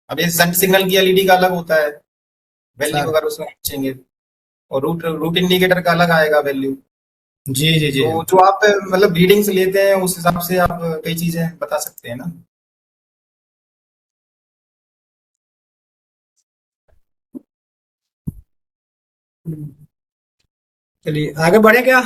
अब ये सन सिग्नल की एलईडी का अलग होता है वैल्यू, सर। अगर उसमें पूछेंगे, और रूट रूट इंडिकेटर का अलग आएगा वैल्यू। जी जी जी। तो जो आप मतलब रीडिंग्स लेते हैं उस हिसाब से आप कई चीजें बता सकते हैं ना। चलिए आगे बढ़े क्या?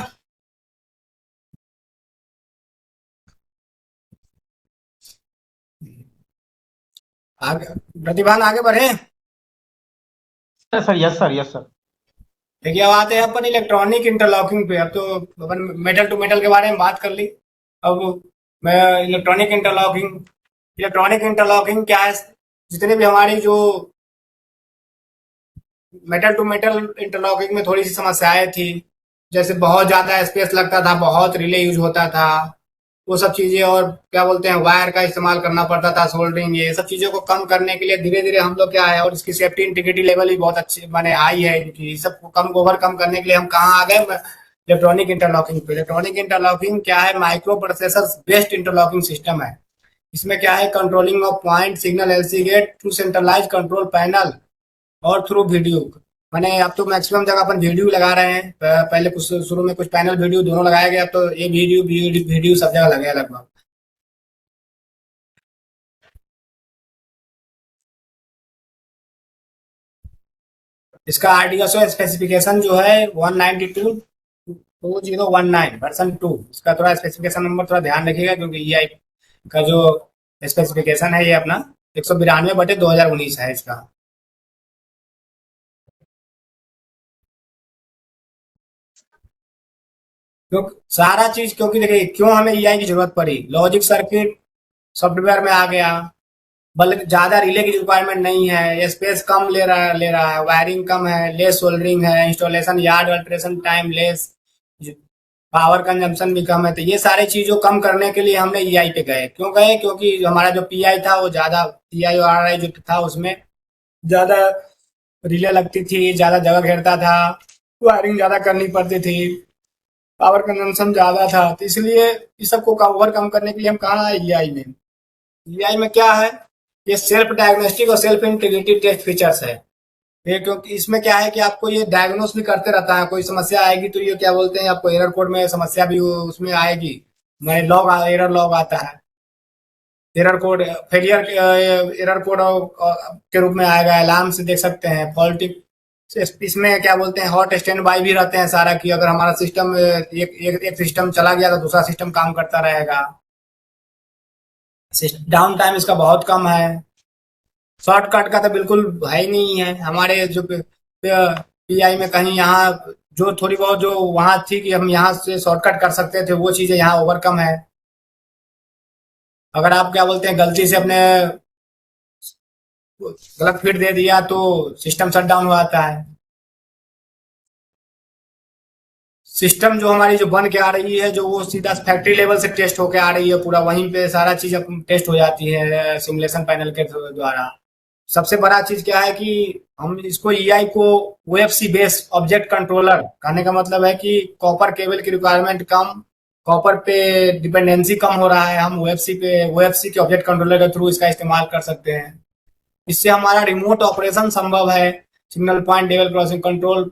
आगे प्रतिभान आगे बढ़े। Sir yes sir, yes sir. देखिए, अब आते हैं अपन इलेक्ट्रॉनिक इंटरलॉकिंग पे। अब तो अपन मेटल टू मेटल के बारे में बात कर ली। अब मैं इलेक्ट्रॉनिक इंटरलॉकिंग क्या है? जितने भी हमारी जो मेटल टू मेटल इंटरलॉकिंग में थोड़ी सी समस्याएं थी, जैसे बहुत ज्यादा स्पेस लगता था, बहुत रिले यूज होता था, वो सब चीजें, और क्या बोलते हैं वायर का इस्तेमाल करना पड़ता था, सोल्डरिंग, ये सब चीजों को कम करने के लिए धीरे धीरे हम लोग क्या है, और इसकी सेफ्टी इंटीग्रिटी लेवल भी बहुत अच्छी माने हाई है इनकी, सबको कम ओवरकम करने के लिए हम कहाँ आ गए? इलेक्ट्रॉनिक इंटरलॉकिंग पे। इलेक्ट्रॉनिक इंटरलॉकिंग क्या है? Microprocessor based interlocking system है। इसमें क्या है? Controlling of point signal LC gate through centralise control panel और थ्रू वीडियो। मैंने अब तो मैक्सिमम जगह अपन वीडियो लगा रहे हैं। पहले कुछ शुरू में कुछ पैनल वीडियो दोनों लगाया गया, अब तो ये वीडियो वीडियो वीडियो सब जगह लगे हैं लगभग। इसका आरडीएसओ स्पेसिफिकेशन जो है 192.2019 वर्जन 2। इसका थोड़ा स्पेसिफिकेशन नंबर थोड़ा ध्यान रखिएगा, क्योंकि ईआई का जो स्पेसिफिकेशन है ये अपना 192/2019 है इसका। क्योंकि सारा चीज, क्योंकि देखिए क्यों हमें ईआई की जरूरत पड़ी, लॉजिक सर्किट सॉफ्टवेयर में आ गया, बल्कि ज्यादा रिले की रिक्वायरमेंट नहीं है, स्पेस कम ले रहा है, वायरिंग कम है, लेस सोल्डरिंग है, installation yard alteration time less, power consumption भी कम है। तो ये सारी चीजों कम करने के लिए हमने ईआई पे गए। क्यों गए? क्योंकि हमारा जो पीआई था वो ज्यादा, पीआई और आरआई जो था उसमें ज्यादा रिले लगती थी, ज्यादा जगह घेरता था, वायरिंग ज्यादा करनी पड़ती थी, पावर कंजम्पशन ज्यादा था। तो इसलिए इस सबको ओवरकम करने के लिए हम कहाँ आए? ईआई में। ईआई में क्या है? ये सेल्फ डायग्नोस्टिक और सेल्फ इंटीग्रेटेड टेस्ट फीचर्स है ये। क्योंकि इसमें क्या है कि आपको ये डायग्नोस भी करते रहता है, कोई समस्या आएगी तो ये क्या बोलते हैं, आपको एरर कोड में समस्या भी उसमें आएगी, मैं लॉग एरर लॉग आता है, error code failure error code के रूप में आएगा, अलार्म से देख सकते हैं, फॉल्टी। इसमें क्या बोलते हैं, हॉट स्टैंड बाई भी रहते हैं सारा, कि अगर हमारा सिस्टम एक सिस्टम चला गया तो दूसरा सिस्टम काम करता रहेगा। डाउन टाइम इसका बहुत कम है। शॉर्टकट का तो बिल्कुल है ही नहीं है हमारे जो पीआई में। कहीं यहाँ जो थोड़ी बहुत जो वहां थी कि हम यहाँ से शॉर्टकट कर सकते थे, वो चीजें यहाँ ओवरकम है। अगर आप क्या बोलते हैं गलती से अपने गलत फिट दे दिया तो सिस्टम शट डाउन हो जाता है। सिस्टम जो हमारी जो बन के आ रही है, जो वो सीधा फैक्ट्री लेवल से टेस्ट होके आ रही है, पूरा वहीं पे सारा चीज टेस्ट हो जाती है सिमुलेशन पैनल के द्वारा। सबसे बड़ा चीज क्या है कि हम इसको ईआई को ओएफसी बेस्ड ऑब्जेक्ट कंट्रोलर, कहने का मतलब है कि कॉपर केबल की रिक्वायरमेंट कम, कॉपर पे डिपेंडेंसी कम हो रहा है, हम ओएफसी के ऑब्जेक्ट कंट्रोलर के थ्रू इसका इस्तेमाल कर सकते हैं। इससे हमारा रिमोट ऑपरेशन संभव है। Signal point level crossing control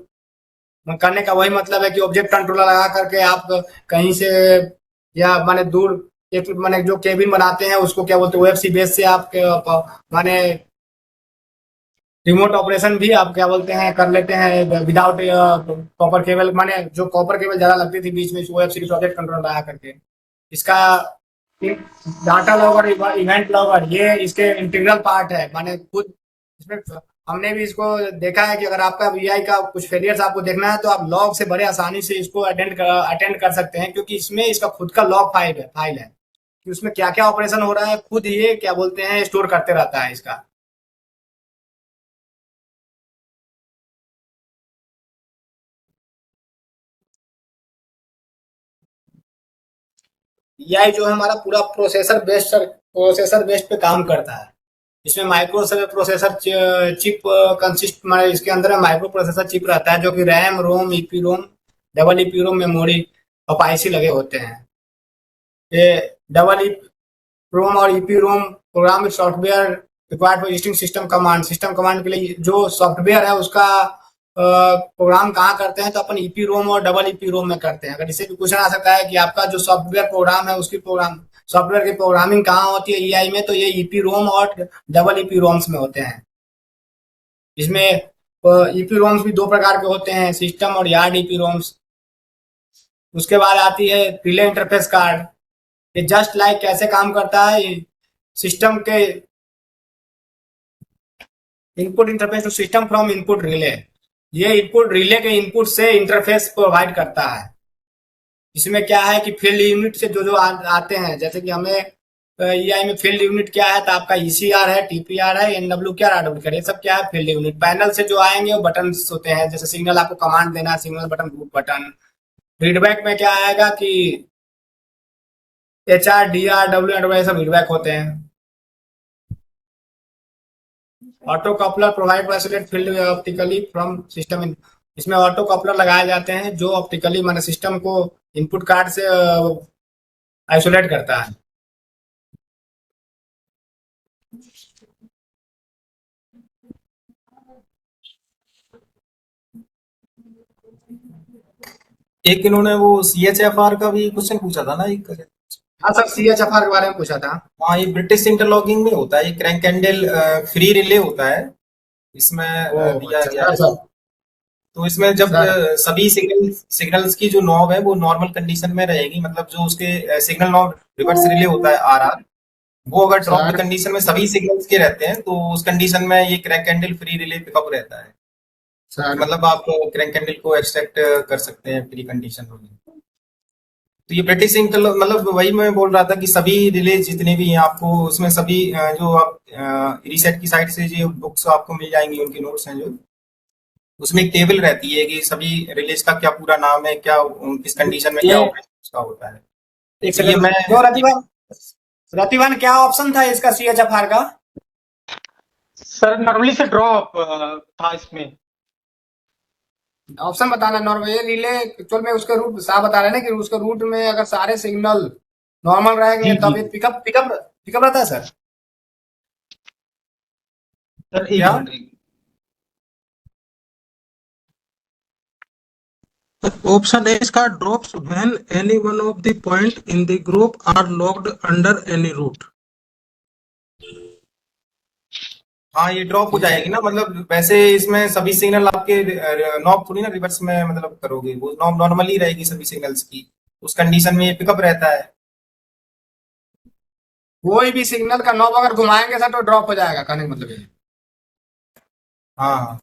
करने का वही मतलब है कि ऑब्जेक्ट कंट्रोलर लगा करके आप कहीं से या माने दूर एक माने जो केबिन बनाते हैं उसको क्या बोलते हैं ओएफसी बेस से आप माने रिमोट ऑपरेशन भी आप क्या बोलते हैं कर लेते हैं विदाउट कॉपर केबल। माने जो कॉपर केबल ज्यादा लगती थी बीच में, ओएफसी ऑब्जेक्ट कंट्रोलर लगा करके इसका डाटा लॉगर इवेंट लॉगर ये इसके इंटीग्रल पार्ट है। माने खुद इसमें हमने भी इसको देखा है कि अगर आपका वीआई का कुछ फेलियर्स आपको देखना है तो आप लॉग से बड़े आसानी से इसको अटेंड कर सकते हैं, क्योंकि इसमें इसका खुद का लॉग फाइल है कि उसमें क्या क्या ऑपरेशन हो रहा है, खुद ये क्या बोलते हैं स्टोर करते रहता है इसका। ईआई जो है हमारा पूरा प्रोसेसर बेस्ड पे काम करता है। इसमें माइक्रो प्रोसेसर चिप कंसिस्ट, मतलब इसके अंदर माइक्रो प्रोसेसर चिप रहता है जो कि रैम रोम ईपी रोम डबल ईपी रोम मेमोरी और पाईसी लगे होते हैं। ये डबल ई रोम और EP ROM program software required for existing system command के लिए जो सॉफ्टवेयर है उसका प्रोग्राम कहाँ करते हैं तो अपन ईपी रोम और डबल ईपी रोम में करते हैं। अगर इसे भी क्वेश्चन आ सकता है कि आपका जो सॉफ्टवेयर प्रोग्राम है उसकी सॉफ्टवेयर की प्रोग्रामिंग कहाँ होती है ईआई में, तो ये ईपी रोम और डबल ईपी रोम्स में होते हैं। इसमें ईपी रोम्स भी दो प्रकार के होते हैं, सिस्टम और यार्ड ईपी रोम्स। उसके बाद आती है रिले इंटरफेस कार्ड। ये जस्ट लाइक कैसे काम करता है, सिस्टम के input interface to system from input relay. ये इनपुट रिले के इनपुट से इंटरफेस प्रोवाइड करता है। इसमें क्या है कि फील्ड यूनिट से जो आते हैं, जैसे कि हमें ईआई में फील्ड यूनिट क्या है तो आपका ईसीआर है, टीपीआर है, एनडब्ल्यू क्या आरडब्ल्यू, ये सब क्या है फील्ड यूनिट। पैनल से जो आएंगे वो बटन होते हैं, जैसे सिग्नल आपको कमांड देना है, signal button group button. Feedback में क्या आएगा कि एचआर डीआर डब्ल्यू सब फीडबैक होते हैं। Auto coupler provide isolate field optically from system. इसमें ऑटो कपलर लगाए जाते हैं जो ऑप्टिकली माने सिस्टम को इनपुट कार्ड से आइसोलेट करता है। एक इन्होंने वो सीएचएफआर का भी क्वेश्चन पूछा था ना एक। हाँ सर, सीएचएफआर के बारे में पूछा था। हाँ, ये ब्रिटिश इंटरलॉकिंग में होता है, ये क्रैंक कैंडल फ्री रिले होता है इसमें दिया गया है। तो इसमें जब सभी सिग्नल्स की जो नॉब है वो नॉर्मल कंडीशन में रहेगी, मतलब जो उसके सिग्नल नॉब रिवर्स रिले होता है आरआर, वो अगर ड्रॉप्ड कंडीशन में सभी सिग्नल्स के रहते हैं तो उस कंडीशन में ये crank candle free relay pickup रहता है। मतलब आप क्रैंक कैंडल को एक्सट्रैक्ट कर सकते हैं फ्री कंडीशन में। तो ये ब्रिटिश इंटेल मतलब वही मैं बोल रहा था कि सभी रिले जितने भी हैं आपको उसमें सभी जो आप रीसेट की साइट से जो बुक्स आपको मिल जाएंगी उनके नोट्स हैं जो उसमें एक टेबल रहती है कि सभी रिलेज का क्या पूरा नाम है, क्या किस कंडीशन में क्या ये ऑपरेशन उसका होता है। एक तो ये सेकंड, मैं जो रतिवान क्या ऑप्शन था इसका CHFR का? सर नॉर्मली से ड्रॉप था इसमें। ऑप्शन बताना। नॉर्मल ये रिले एक्चुअल में उसके रूट साहब बता रहे हैं ना कि उसके रूट में अगर सारे सिग्नल नॉर्मल रहेंगे जी तब जी ये पिकअप पिकअप पिकअप रहता है सर। सर, एक क्या? मिनट। Option A इसका drops when any one of the point in the group are logged under any root. हाँ ये ड्रॉप हो जाएगी ना, मतलब वैसे इसमें सभी सिग्नल आपके नॉब थोड़ी ना रिवर्स में मतलब करोगे, वो नॉब नॉर्मली रहेगी सभी सिग्नल्स की, उस कंडीशन में ये पिकअप रहता है। कोई भी सिग्नल का नॉब अगर घुमाएंगे सर तो ड्रॉप हो जाएगा, कहने का मतलब ये। हाँ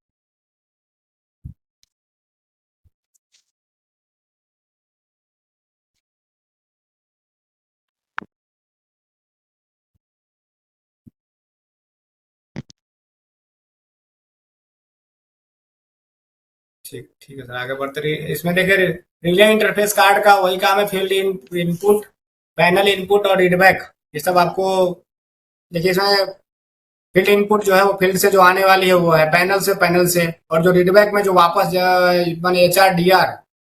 ठीक ठीक है सर, आगे बढ़ते रहिए। इसमें देखिए रिले इंटरफेस कार्ड का वही काम है, फील्ड इनपुट, पैनल इनपुट और रीडबैक, ये सब आपको देखिए इसमें फील्ड इनपुट जो है वो फील्ड से जो आने वाली है वो है पैनल से, और जो रीडबैक में जो वापस माने HRDR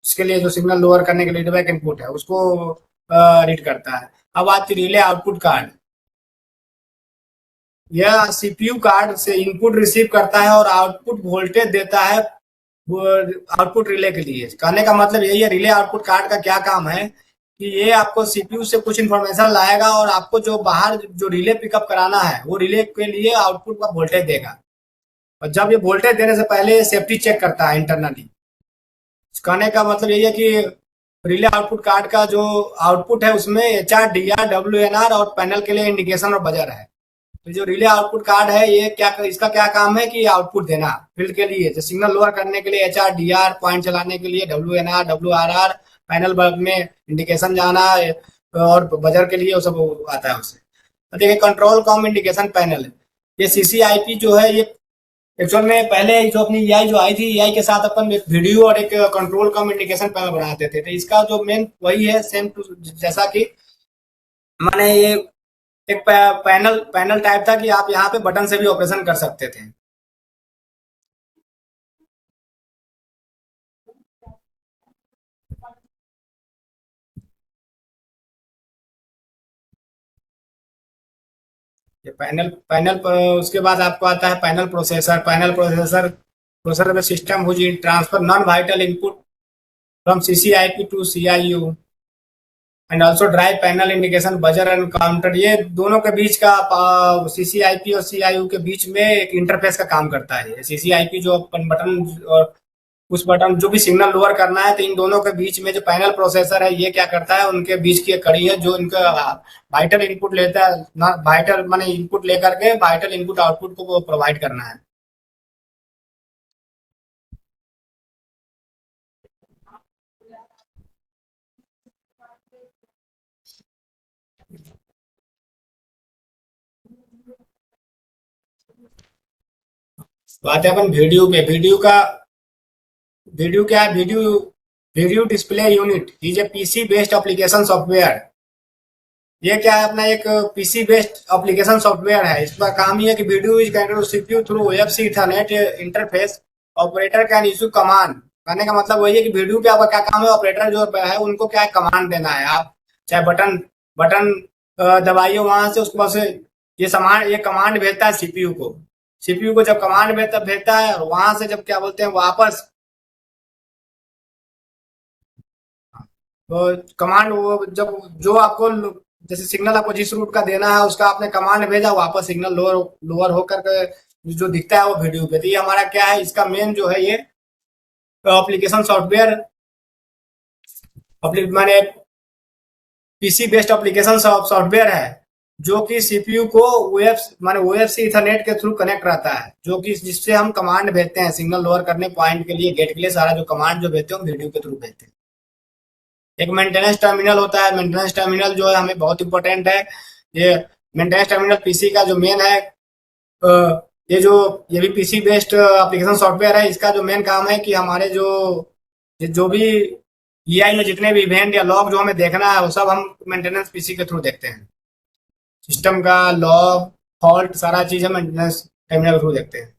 उसके लिए जो सिग्नल लोअर करने के लिए रीडबैक इनपुट है उसको रीड करता है। अब आती रिले आउटपुट कार्ड, यह CPU कार्ड से इनपुट रिसीव करता है और आउटपुट वोल्टेज देता है आउटपुट रिले के लिए। कहने का मतलब यही है, रिले आउटपुट कार्ड का क्या काम है कि ये आपको CPU से कुछ इन्फॉर्मेशन लाएगा और आपको जो बाहर जो रिले पिकअप कराना है वो रिले के लिए आउटपुट का वोल्टेज देगा, और जब ये वोल्टेज देने से पहले सेफ्टी चेक करता है इंटरनली। कहने का मतलब यही है कि रिले आउटपुट कार्ड का जो आउटपुट है उसमें HRDR WNR और पैनल के लिए इंडिकेशन और बजर है। तो जो रिले आउटपुट कार्ड है ये क्या, इसका क्या काम है कि आउटपुट देना फील्ड के लिए, जो सिग्नल लोअर करने के लिए HRDR, पॉइंट चलाने के लिए WNR WRR, पैनल बल्ब में इंडिकेशन जाना और बजर के लिए वो सब आता है उससे। तो देखिए कंट्रोल कॉम इंडिकेशन पैनल, ये CCIP जो है ये एक्चुअल में पहले जो अपनी EI जो आई थी, EI के साथ अपन एक वीडियो और एक कंट्रोल कॉम इंडिकेशन पैनल बनाते थे। तो इसका जो मेन वही है सेम टू, जैसा कि माने ये एक पैनल टाइप था कि आप यहाँ पे बटन से भी ऑपरेशन कर सकते थे। ये पैनल उसके बाद आपको आता है पैनल प्रोसेसर में system whose transfer non vital input from CCIP to CIU and also drive panel indication buzzer and counter. ये दोनों के बीच का CCIP और CIU के बीच में एक इंटरफेस का काम करता है। CCIP जो अपन बटन और उस बटन जो भी सिग्नल लोअर करना है, तो इन दोनों के बीच में जो पैनल प्रोसेसर है ये क्या करता है, उनके बीच की एक कड़ी है जो इनका वाइटल इनपुट लेता है, ना वाइटल माने इनपुट लेकर के वाइटल इनपुट आउटपुट को प्रोवाइड करना है। बात है अपन वीडियो पे। वीडियो क्या है, video display unit is a PC based application software. ये क्या है, अपना एक PC बेस्ड एप्लीकेशन सॉफ्टवेयर है। इसका काम ये है कि video is connected to CPU through OFC Ethernet interface, operator can issue command. कहने का मतलब वही है कि वीडियो पे आपका क्या काम है, ऑपरेटर जो है उनको क्या कमांड देना है। आप चाहे बटन बटन दबाइए वहां से, उसके बाद से ये कमांड भेजता है CPU को जब कमांड भेजता है और वहां से जब क्या बोलते हैं वापस तो कमांड वो जब जो आपको जैसे सिग्नल आपको जिस रूट का देना है उसका आपने कमांड भेजा, वापस सिग्नल लोअर होकर के जो दिखता है वो वीडियो पे। तो ये हमारा क्या है, इसका मेन जो है ये एप्लीकेशन सॉफ्टवेयर माने PC बेस्ड एप्लीकेशन सॉफ्टवेयर है जो कि CPU को OFC Ethernet के थ्रू कनेक्ट रहता है, जो कि जिससे हम कमांड भेजते हैं सिग्नल लोअर करने पॉइंट के लिए, गेट के लिए सारा जो कमांड जो भेजते हैं हम वीडियो के थ्रू भेजते हैं। एक मेंटेनेंस टर्मिनल होता है। मेंटेनेंस टर्मिनल जो है हमें बहुत इंपॉर्टेंट है। ये मेंटेनेंस टर्मिनल पीसी का जो मेन है, ये भी पीसी बेस्ड एप्लीकेशन सॉफ्टवेयर है। इसका जो मेन काम है कि हमारे जो भी ईआई में जितने भी इवेंट या लॉग जो हमें देखना है वो सब हम मेंटेनेंस पीसी के थ्रू देखते हैं। सिस्टम का लॉग, फॉल्ट, सारा चीज हम मेंटेनेंस टर्मिनल के थ्रू देखते हैं।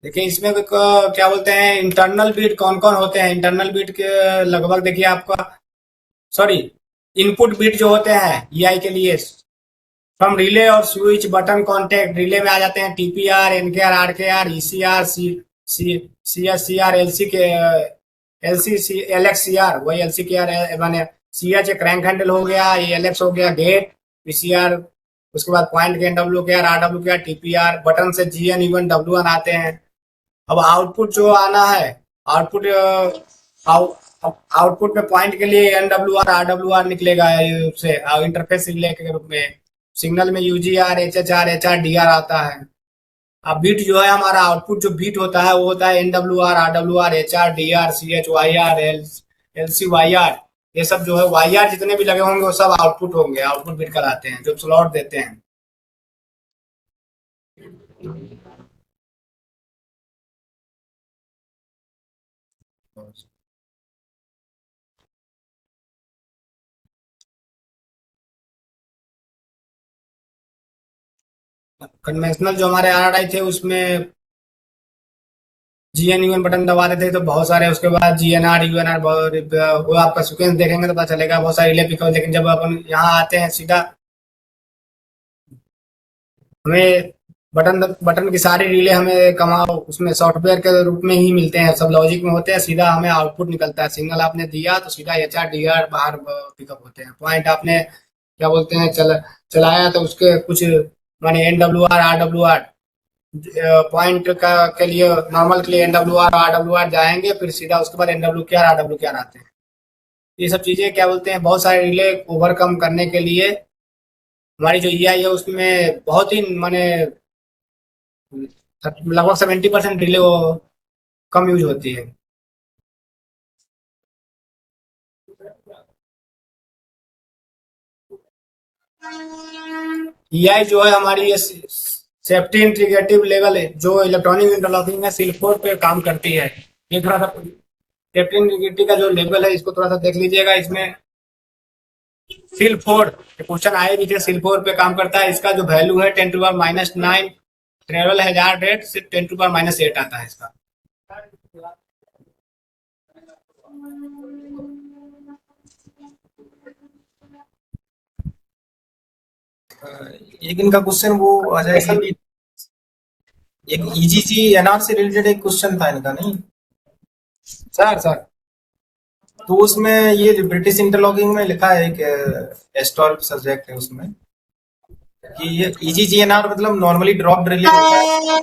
देखिए इसमें क्या बोलते हैं, इंटरनल बीट कौन कौन होते हैं। इंटरनल बीट के लगभग देखिए आपका, सॉरी, इनपुट बीट जो होते हैं ईआई के लिए, फ्रॉम रिले और स्विच बटन कॉन्टेक्ट, रिले में आ जाते हैं टीपीआर, एनकेआर, आरकेआर, ईसीआर, सीएससीआर, एलएक्ससीआर, वही एलसी के आर माने सीएच क्रैंक हैंडल हो गया, ये एलएक्स हो गया गेट, पीसीआर, उसके बाद पॉइंट गेन, डब्ल्यू के आर, आरडब्ल्यू के आर, टीपीआर, बटन से जीएन, इवन डब्ल्यू आते हैं। अब आउटपुट जो आना है, आउटपुट आउटपुट में पॉइंट के लिए एनडब्ल्यूआर, आरडब्ल्यूआर निकलेगा से इंटरफेस रिले के रूप में। सिग्नल में यूजीआर, एचएचआर, एचआर, डीआर आता है। अब बीट जो है हमारा, आउटपुट जो बीट होता है वो होता है NWR, RWR, HR, DR, CH, YR, LC, YR, ये सब जो है वाईआर जितने भी लगे होंगे वो सब आउटपुट होंगे, आउटपुट बीट कराते हैं जो स्लॉट देते हैं। कन्वेंशनल जो हमारे आरआरआई थे उसमें जीएन यूएन बटन दबा देते थे तो बहुत सारे, उसके बाद जीएनआर, यूएनआर, वो आपका सीक्वेंस देखेंगे तो पता चलेगा बहुत सारे रिले पिक। लेकिन जब अपन यहाँ आते हैं सीधा, हमें बटन की सारी रिले हमें कमाओ उसमें सॉफ्टवेयर के रूप में ही मिलते हैं, सब लॉजिक में होते हैं। सीधा हमें आउटपुट निकलता है। सिग्नल आपने दिया तो सीधा एचआर, डीआर बाहर पिकअप होते हैं। पॉइंट आपने क्या बोलते हैं चलाया तो उसके कुछ माने एनडब्ल्यूआर, आरडब्ल्यूआर, पॉइंट का के लिए नॉर्मल के लिए एनडब्ल्यूआर, आरडब्ल्यूआर जाएंगे, फिर सीधा उसके बाद एनडब्ल्यू के आर, आरडब्ल्यू के आर आते हैं। ये सब चीजें क्या बोलते हैं, बहुत सारे रिले ओवरकम करने के लिए हमारी जो ईआई है उसमें बहुत ही माने लगभग 70% रिले वो कम यूज होती है। ईआई जो है हमारी ये सेफ्टी इंटीग्रेटिव लेवल है, जो इलेक्ट्रॉनिक इंटरलॉकिंग है सिल 4 पे काम करती है। ये थोड़ा सा सेफ्टी इंटीग्रिटी का जो लेवल है इसको थोड़ा सा देख लीजिएगा। इसमें सिल 4 क्वेश्चन आए भी थे, सिल 4 पे काम करता है। इसका जो वैल्यू है 10⁻⁹ ट्रेवल हैजार्ड रेट सिर्फ 10⁻8 आता है इसका। एक इनका क्वेश्चन वो आ जाएगा कि एक ईजीजी एनआर से रिलेटेड एक क्वेश्चन था इनका, नहीं सर तो उसमें ये जो ब्रिटिश इंटरलॉकिंग में लिखा है एक एस्टॉल सब्जेक्ट है उसमें कि ये ईजीजीएनआर मतलब नॉर्मली ड्रॉप रिले होता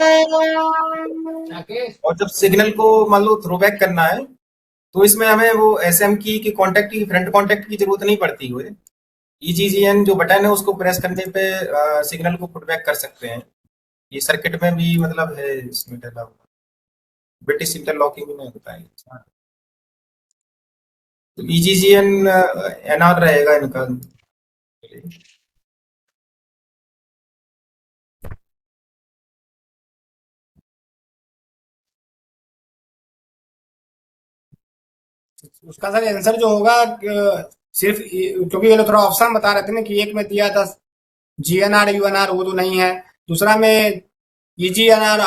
है, और जब सिग्नल को मान लो थ्रोबैक करना है तो इसमें हमें वो एसएम की कॉन्टेक्ट की फ्रंट कॉन्टेक्ट की जरूरत नहीं पड़ती हुए ईजीजीएन जो बटन है उसको प्रेस करने पे सिग्नल को पुटबैक कर सकते हैं। ये सर्किट में भी मतलब है इसमें डला हुआ, ब्रिटिश इंटरलॉकिंग में होता है। तो ईजीजीएन एनआर रहेगा इनका। उसका सर आंसर जो होगा सिर्फ क्योंकि ये लोग थोड़ा ऑप्शन बता रहे थे ना कि एक में दिया था जीएनआर, यूएनआर, वो तो नहीं है। दूसरा में ईजीएनआर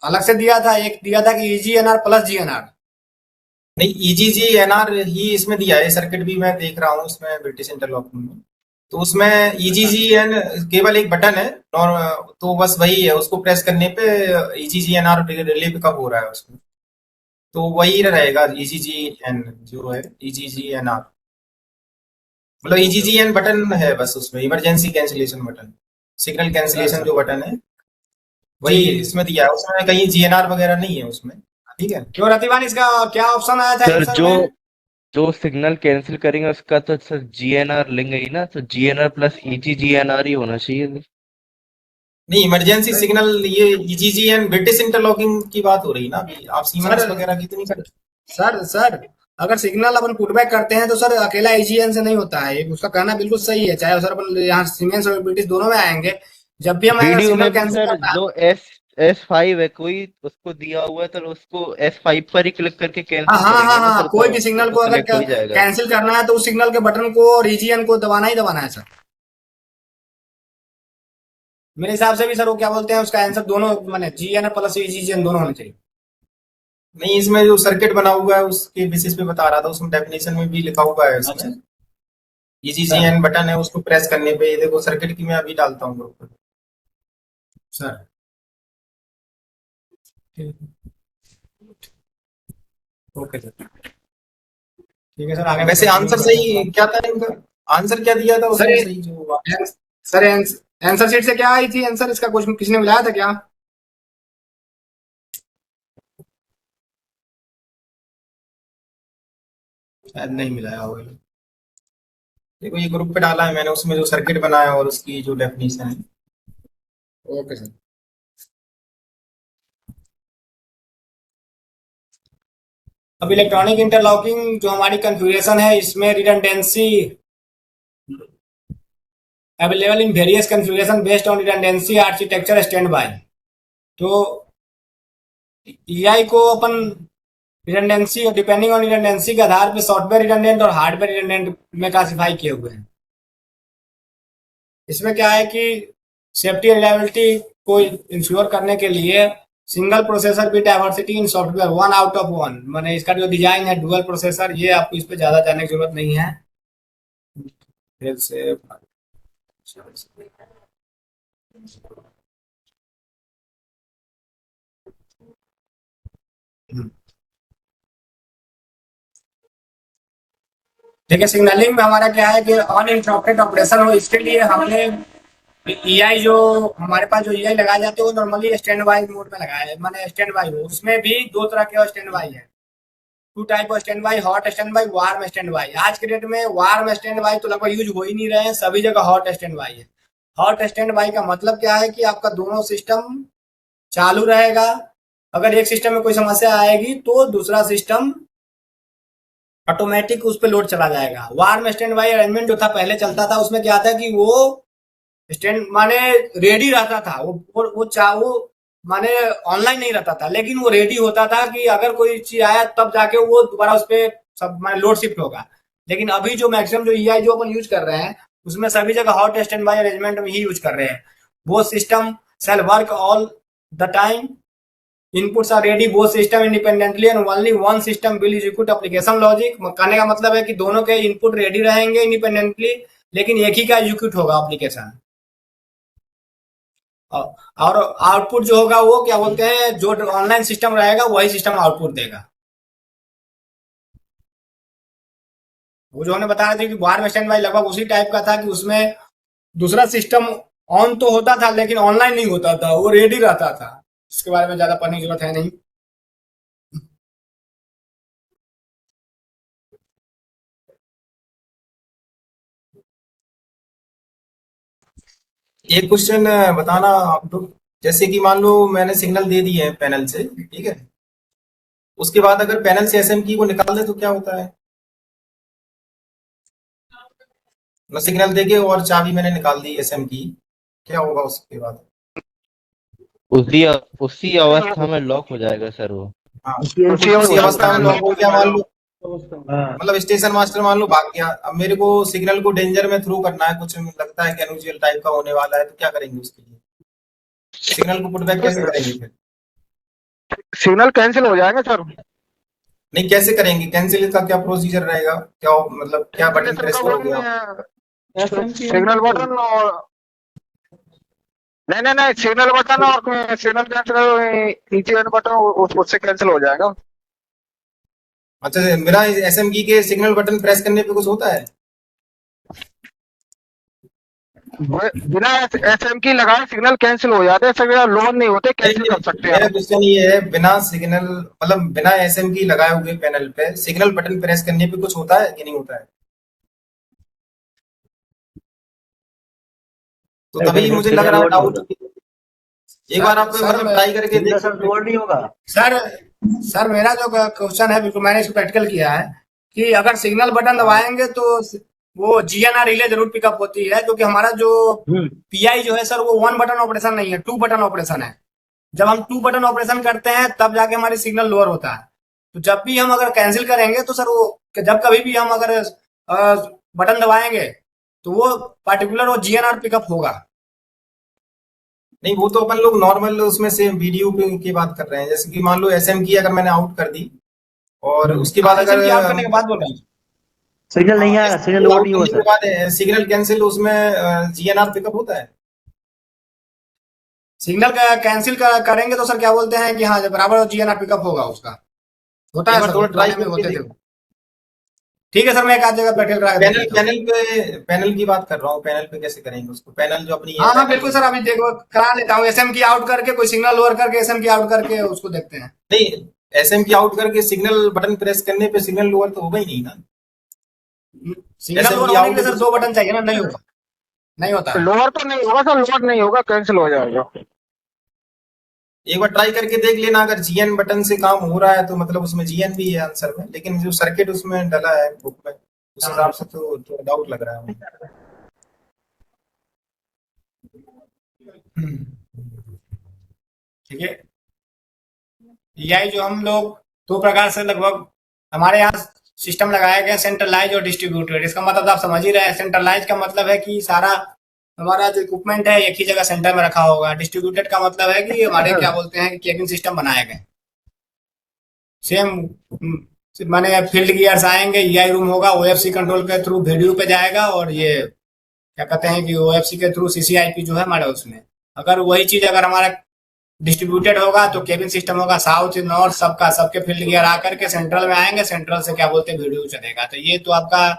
अलग से दिया था, एक दिया था कि ईजीएनआर प्लस जीएनआर। नहीं, ईजीजीएनआर ही इसमें दिया है। सर्किट भी मैं देख रहा हूँ इसमें ब्रिटिश इंटरलॉकिंग में, तो उसमें ईजीजीएन केवल एक बटन है और तो बस वही है, उसको प्रेस करने पे ईजीजीएनआर रिले पिकअप हो रहा है उसमें, तो वही रहेगा ईजीजीएन जो है ईजीजीएनआर। मतलब ईजीजीएन बटन है बस उसमें, emergency cancellation button, signal cancellation जो बटन है वही इसमें दिया है, उसमें कहीं जीएनआर वगैरह नहीं है उसमें। ठीक है, क्यों रतिवान, इसका क्या ऑप्शन आया था सर आंसर जो में? जो सिग्नल कैंसिल करेंगे उसका तो सर जीएनआर लेंगे ही ना, तो जीएनआर प्लस ईजी जीएनआर ही होना चाहिए। नहीं इमरजेंसी सिग्नल, ये ईजीजी एंड ब्रिटिश इंटरलॉकिंग की बात हो रही है ना अभी, आप सीमेंस सर वगैरह की तो नहीं कर। सर अगर सिग्नल अपन पुटबैक करते हैं तो सर अकेला एजीएन से नहीं होता है, ये उसका कहना बिल्कुल सही है। चाहे सर अपन यहाँ सीमेंस और ब्रिटिश दोनों में आएंगे, जब भी हमें अगर वीडियो सिग्नल में भी कैंसिल सर करना है। जो S5 है कोई उसको दिया हुआ है तो उसको S5 पर ही क्लिक करके हाँ कैंसिल हाँ हाँ करेंगे ना हाँ, सर, कोई तो भी सिग्नल तो को अगर कनेक्ट हो ही जाएगा। कैंसिल करना है तो उस सिग्नल के बटन को और रीजीएन को दबाना ही दबाना है सर। मेरे हिसाब से भी सर वो क्या बोलते हैं, उसका आंसर दोनों माने जीएन प्लस ईजीएन दोनों होने चाहिए। नहीं इसमें जो सर्किट बना हुआ है उसके बेसिस पे बता रहा था, उसमें डेफिनेशन में भी लिखा हुआ है अच्छा इसमें ईजीजीएन बटन है, उसको प्रेस करने पे ये देखो सर्किट की मैं अभी डालता हूँ ग्रुप पे। सर ओके सर, ठीक है सर, आगे वैसे आंसर सही क्या था इनका, आंसर क्या दिया था सर उसमें सही जो हुआ? सर आंसर शीट से क्या आई थी आंसर, इसका क्वेश्चन किसने मिलाया था क्या? शायद नहीं मिलाया होगा। देखो ये ग्रुप पे डाला है मैंने, उसमें जो सर्किट बनाया है और उसकी जो डेफिनेशन है। Okay sir. अब इलेक्ट्रॉनिक इंटरलॉकिंग जो हमारी कॉन्फ़िगरेशन है, इसमें redundancy available in various configuration based on redundancy architecture stand by. तो ईआई को अपन रिडंडेंसी और डिपेंडिंग ऑन रिडंडेंसी के आधार पे सॉफ्टवेयर रिडंडेंट और हार्डवेयर रिडंडेंट में क्लासिफाई किए हुए हैं। इसमें क्या है कि सेफ्टी और रिलायबिलिटी को इंश्योर करने के लिए सिंगल प्रोसेसर भी diversity in software 1 out of 1, माने इसका जो डिजाइन है डुअल प्रोसेसर, ये आपको इस पे ज्यादा जानने की जरूरत नहीं है। फिर से देखिए, सिग्नलिंग में हमारा क्या है कि अनइंटरप्टेड ऑपरेशन हो, इसके लिए हमने ईआई जो हमारे पास जो ईआई लगाए जाते हैं वो नॉर्मली स्टैंड बाई मोड में लगाया है, माने स्टैंड बाई हो। उसमें भी दो तरह के स्टैंड बाई है, two type of standby, hot standby, warm standby. आज के डेट में वार्म स्टैंड बाई तो लगभग यूज हो ही नहीं रहे हैं, सभी जगह हॉट स्टैंड बाई है। हॉट स्टैंड बाई का मतलब क्या है कि आपका दोनों सिस्टम चालू रहेगा, अगर एक सिस्टम में कोई समस्या आएगी तो दूसरा सिस्टम ऑटोमेटिक उस पर लोड चला जाएगा। वार्म स्टैंड बाई अरेंजमेंट जो था पहले चलता था, उसमें क्या था कि वो स्टैंड माने रेडी रहता था, वो माने ऑनलाइन नहीं रहता था, लेकिन वो रेडी होता था कि अगर कोई चीज आया तब जाके वो दोबारा उस पर सब माने लोड शिफ्ट होगा। लेकिन अभी जो मैक्सिमम जो ईआई जो अपन यूज कर रहे हैं, उसमें सभी जगह हॉट स्टैंड बाई अरेंजमेंट में ही यूज कर रहे हैं। वो system shall work all the time, inputs are ready both system independently and only one system will execute application logic. कहने का मतलब है कि दोनों के इनपुट रेडी रहेंगे इंडिपेंडेंटली, लेकिन एक ही का एग्जीक्यूट होगा एप्लीकेशन। और आउटपुट जो होगा वो क्या बोलते हैं, जो ऑनलाइन सिस्टम रहेगा वही सिस्टम आउटपुट देगा। वो जो हमने बताया था कि वार्म स्टैंड बाई लगभग उसी टाइप का था कि उसमें दूसरा सिस्टम ऑन तो होता था लेकिन ऑनलाइन नहीं होता था, वो रेडी रहता था। इसके बारे में ज्यादा पढ़ने की जरूरत है नहीं। एक क्वेश्चन बताना आप लोग, जैसे कि मान लो मैंने सिग्नल दे दी है पैनल से, ठीक है, उसके बाद अगर पैनल से एसएम की को निकाल दे तो क्या होता है? मैं सिग्नल देके और चाबी मैंने निकाल दी एसएम की, क्या होगा उसके बाद? उसी अवस्था में लॉक हो जाएगा सर वो। हाँ, उसी अवस्था में लॉक हो गया मान लो, हाँ मतलब स्टेशन मास्टर मान लो भाग गया, अब मेरे को सिग्नल को डेंजर में थ्रू करना है, कुछ लगता है कि अनयूजुअल टाइप का होने वाला है, तो क्या करेंगे उसके लिए? सिग्नल को पुटबैक कैसे करेंगे फिर? सिग्नल कैंसिल हो जाएगा सर। नहीं कैसे करेंगे कैंसिल, का क्या प्रोसीजर रहेगा, क्या मतलब क्या बटन प्रेस करोगे आप? सिग्नल बटन और नहीं सिग्नल बटन और सिग्नल कैंसिल ईजीएन बटन उससे कैंसिल हो जाएगा। अच्छा मेरा एसएम की के सिग्नल बटन प्रेस करने पे कुछ होता है? बिना एसएम की लगाए सिग्नल कैंसिल हो जाते हैं, सिग्नल लोअर नहीं होते, कैंसिल कर सकते हैं मेरा हम। क्वेश्चन ये है, बिना सिग्नल मतलब बिना एसएम की लगाए हुए पैनल पे सिग्नल बटन प्रेस करने पे कुछ होता है कि नहीं होता है? तो तभी मुझे लग रहा है डाउट। एक बार आप सर मतलब ट्राई करके सिग्नल देख सर लोड नहीं होगा। सर सर मेरा जो क्वेश्चन है, बिल्कुल मैंने इसको प्रैक्टिकल किया है कि अगर सिग्नल बटन दबाएंगे तो वो जीएनआर रिले जरूर पिकअप होती है, क्योंकि हमारा जो पीआई जो है सर वो 1 बटन ऑपरेशन नहीं है, 2 बटन ऑपरेशन है। जब हम 2 बटन ऑपरेशन करते हैं तब जाके हमारी सिग्नल लोअर होता है। तो जब भी हम अगर कैंसिल करेंगे तो सर वो जब कभी भी हम अगर बटन दबाएंगे तो वो पर्टिकुलर वो जीएनआर पिकअप होगा। नहीं, वो तो अपन लोग नॉर्मल उसमें से वीडियो की बात कर रहे हैं, जैसे कि मान लो एसएम की अगर मैंने आउट कर दी और उसके बाद अगर आउट करने के बाद बोल रहे हैं सिग्नल नहीं आएगा, सिग्नल लोड आउट नहीं करने होगा के सर। बाद सिग्नल कैंसिल उसमें जीएनआर पिकअप होता है। सिग्नल का कैंसिल करेंगे तो सर क्या बोलते हैं कि हाँ जब बराबर जीएनआर पिकअप होगा उसका, होता एक है बार सर, थोड़ा वो ट्राई पुराने में करके होते थे। देख। ठीक है सर, मैं एक आध जगह प्रैक्टिकल करा के देख पैनल लेता हूँ। पैनल पे पैनल की बात कर रहा हूँ, पैनल पे कैसे करेंगे उसको, पैनल जो अपनी है हाँ हाँ पैनल। बिल्कुल सर, अभी देखो करा लेता हूँ, एसएम की आउट करके कोई सिग्नल लोअर करके एसएम की आउट करके उसको देखते हैं। नहीं, एसएम की आउट करके सिग्नल बटन प्रेस करने पे सिग्नल लोअर तो होगा ही नहीं ना। सिग्नल एसएम लोअर की होने के आउट लिए सर 2 बटन चाहिए ना, नहीं होगा, नहीं होता है। लोअर तो नहीं होगा सर, लोअर नहीं होगा, कैंसिल हो जाएगा। एक बार ट्राई करके देख लेना, अगर जीएन बटन से काम हो रहा है तो मतलब उसमें जीएन भी है आंसर में, लेकिन जो सर्किट उसमें डला है बुक में उस हिसाब से तो थोड़ा डाउट लग रहा है मुझे। ठीक है, यही जो हम लोग 2 प्रकार से लगभग हमारे यहाँ सिस्टम लगाए गए, सेंट्रलाइज और डिस्ट्रीब्यूटेड। इसका मतलब आप समझ ही रहे हैं, सेंट्रलाइज का मतलब है कि सारा हमारा जो इक्विपमेंट है एक ही जगह सेंटर में रखा होगा। डिस्ट्रीब्यूटेड का मतलब है कि हमारे क्या बोलते हैं कि केबिन सिस्टम बनाए गए सेम, माने फील्ड गियर्स आएंगे, ईआई रूम होगा, ओएफसी कंट्रोल के थ्रू वीडियो पे जाएगा, और ये क्या कहते हैं कि ओएफसी के थ्रू सीसीआईपी जो है हमारे उसमें। अगर वही चीज अगर हमारा डिस्ट्रीब्यूटेड होगा तो केबिन सिस्टम होगा साउथ नॉर्थ सबका, सबके फील्ड गियर आकर के सेंट्रल में आएंगे, सेंट्रल से क्या बोलते हैं वीडियो चलेगा। तो ये तो आपका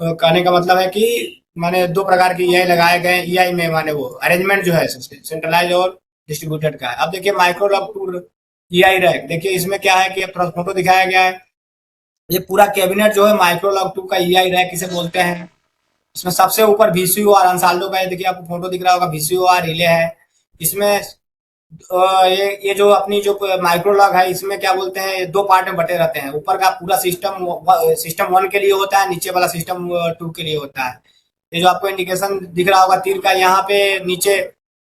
कहने का मतलब है कि माने 2 प्रकार की ईआई लगाए गए। ईआई में माने वो अरेंजमेंट जो है सेंट्रलाइज और डिस्ट्रीब्यूटेड का है। अब देखिए माइक्रोलॉग टूर ईआई रैक, देखिए इसमें क्या है कि फोटो दिखाया गया है, ये पूरा कैबिनेट जो है माइक्रोलॉग 2 का ईआई रैक इसे बोलते हैं। इसमें सबसे ऊपर VCOR अंसाल्डो का, ये देखिए आपको फोटो दिख रहा होगा, VCOR रिले है। इसमें ये जो अपनी जो माइक्रोलॉग है इसमें क्या बोलते हैं 2 पार्ट में बटे रहते हैं। ऊपर का पूरा सिस्टम 1 के लिए होता है, नीचे वाला सिस्टम 2 के लिए होता है। ये जो आपको इंडिकेशन दिख रहा होगा तीर का, यहाँ पे नीचे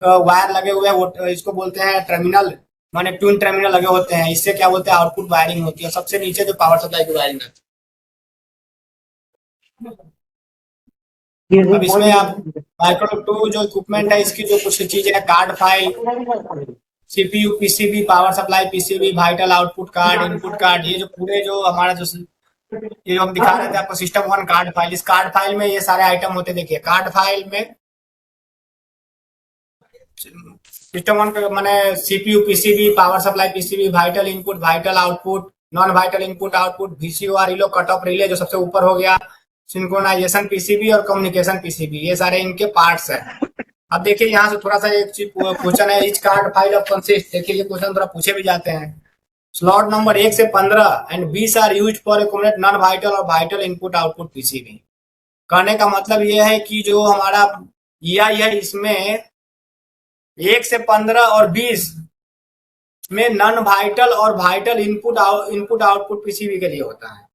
वायर लगे हुए हैं, वो इसको बोलते हैं टर्मिनल, माने ट्विन टर्मिनल लगे होते हैं। इससे क्या बोलते हैं आउटपुट वायरिंग होती है। सबसे नीचे जो पावर सप्लाई की वायरिंग है। अब इसमें आप माइक्रो 2 जो इक्विपमेंट है इसकी जो कुछ चीजें है, card file, CPU PCB, power supply PCB, vital output card, input card, ये जो पूरे जो हमारा जो ये जो हम दिखा रहे थे आपको सिस्टम 1 कार्ड फाइल, इस कार्ड फाइल में ये सारे आइटम होते। देखिए कार्ड फाइल में सिस्टम 1 पे माने CPU PCB, power supply PCB, vital input, vital output, non vital input output, VCOR relay, cut off relay जो सबसे ऊपर हो गया, सिंक्रोनाइजेशन पीसीबी और कम्युनिकेशन पीसीबी, ये सारे इनके पार्ट्स हैं। अब देखिए यहाँ से थोड़ा सा एक चीज क्वेश्चन है, etch card file of consist, देखिए ये क्वेश्चन थोड़ा पूछे भी जाते हैं। स्लॉट नंबर 1 से 15 and 20 are used for accumulate non vital और वाइटल इनपुट आउटपुट पीसीबी। कहने का मतलब ये है कि जो हमारा ईआई है इसमें 1 से 15 और 20 में नॉन वाइटल और वाइटल इनपुट आउटपुट पीसीबी के लिए होता है।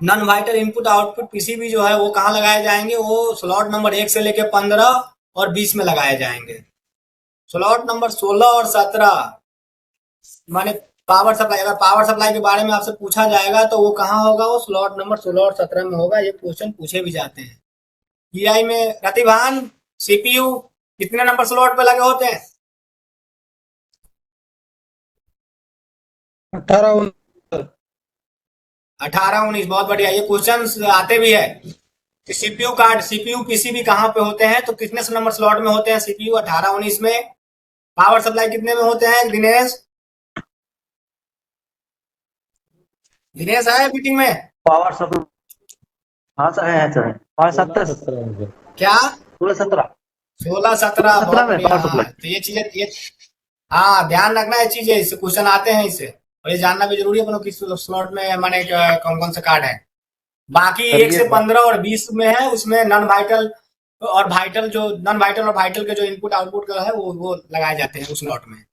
Non vital input output PCB जो है वो कहाँ लगाए जाएंगे, वो स्लॉट नंबर 1 से लेके 15 और 20 में लगाए जाएंगे। स्लॉट नंबर 16 और 17 माने पावर सप्लाई, अगर पावर सप्लाई के बारे में आपसे पूछा जाएगा तो वो कहाँ होगा, वो स्लॉट नंबर 16 और 17 में होगा। ये क्वेश्चन पूछे भी जाते हैं ईआई में। प्रतिभान सीपीयू कितने नंबर स्लॉट पे लगे होते हैं? 18 18 19, बहुत बढ़िया। ये क्वेश्चन आते भी है कि सीपीयू पीसीबी कहाँ पे होते हैं, तो कितने नंबर स्लॉट में होते हैं सीपीयू? 18 19 में। पावर सप्लाई कितने में होते हैं दिनेश? दिनेश है मीटिंग में? पावर सप्लाई हाँ सर है सर, 5-7 क्या 16-17 16-17 16-17 बहुत में बढ़िया। पावर हाँ सप्लाई। तो ये चीजें ये हाँ ध्यान रखना है चीजें, इससे क्वेश्चन आते हैं इससे, और ये जानना भी जरूरी है अपनों किस स्लॉट में माने कौन कौन से कार्ड है। बाकी सर 1 ये से 15 और 20 में है, उसमें नॉन वाइटल और वाइटल, जो नॉन वाइटल और वाइटल के जो इनपुट आउटपुट का है वो लगाए जाते हैं उस स्लॉट में।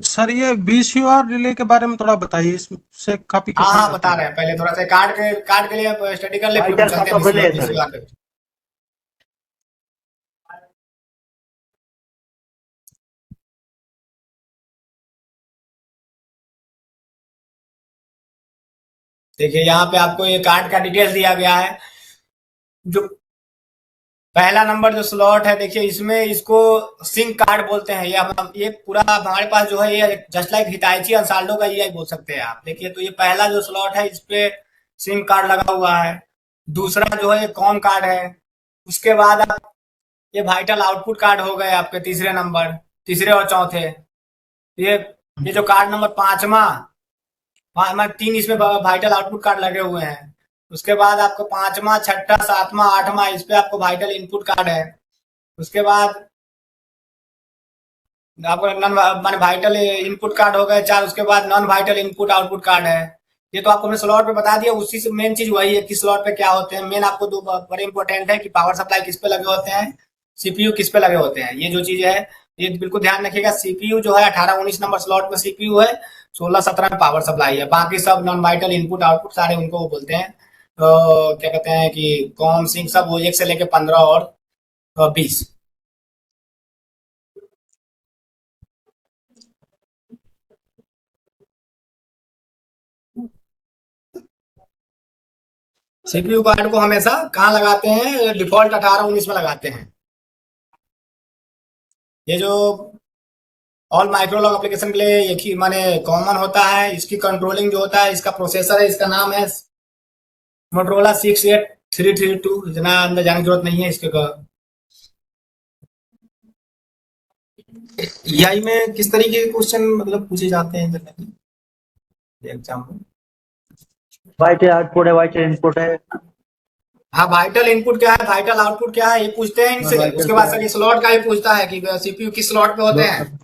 सर ये VCR रिले के बारे में थोड़ा बताइए, इससे काफी हाँ क्वेश्चन हाँ आते बता हैं। रहे हैं, पहले थोड़ा सा कार्ड के लिए स्टडी कर ले, फिर हम वाइटर चलते कट हैं ऑफ रिले है सर। VCR पे। देखिए यहाँ पे आपको ये कार्ड का डिटेल्स दिया गया है। जो पहला नंबर जो स्लॉट है, देखिए इसमें इसको सिंक कार्ड बोलते हैं। ये पूरा हमारे पास जो है, ये जस्ट लाइक हिताची अंसाल्डो का EI बोल सकते हैं आप। देखिए तो ये पहला जो स्लॉट है, इस पे सिंक कार्ड लगा हुआ है। दूसरा जो है ये कॉम कार्ड है। उसके बाद आप ये वाइटल आउटपुट कार्ड हो गए आपके तीसरे नंबर, तीसरे और चौथे। ये ये जो कार्ड नंबर पांचवा, 3 इसमें वाइटल आउटपुट कार्ड लगे हुए हैं। उसके बाद आपको पांचवा, छठा, सातवां, आठवां, इस पे आपको वाइटल इनपुट कार्ड है। उसके बाद आपको नॉन माने वाइटल इनपुट कार्ड हो गए 4। उसके बाद non vital input output card है। ये तो आपको हमने स्लॉट पे बता दिया, उसी से मेन चीज वही है कि स्लॉट पे क्या होते हैं। मेन आपको दो बड़े इंपॉर्टेंट है कि पावर सप्लाई किस पे लगे होते हैं, CPU किस पे लगे होते हैं। ये जो चीज है ये बिल्कुल ध्यान रखिएगा। CPU जो है 18-19 नंबर स्लॉट में CPU है, 16-17 में पावर सप्लाई है। बाकी सब नॉन वाइटल इनपुट आउटपुट सारे उनको वो बोलते हैं, क्या कहते हैं कि कॉम सिंक सब, वो 1 से लेके 15 और 20। CPU कार्ड को हमेशा कहाँ लगाते हैं, डिफॉल्ट 18-19 में लगाते हैं। ये जो ऑल माइक्रोलॉग एप्लीकेशन के लिए एक ही माने कॉमन होता है। इसकी कंट्रोलिंग जो होता है, इसका प्रोसेसर है, इसका नाम है मोटरोला 68332। इतना अंदर जाने की जरूरत नहीं है इसके EI में किस तरीके के क्वेश्चन मतलब पूछे जाते हैं जनरली एग्जाम में? वाइटर आउटपुट है, वाइटर इनपुट है। हाँ वाइटल इनपुट क्या है, वाइटल आउटपुट क्या है, ये पूछते हैं इनसे। वाइटल उसके क्या बाद सर है? ये स्लॉट का ही पूछता है कि CPU किस स्लॉट पे होते हैं।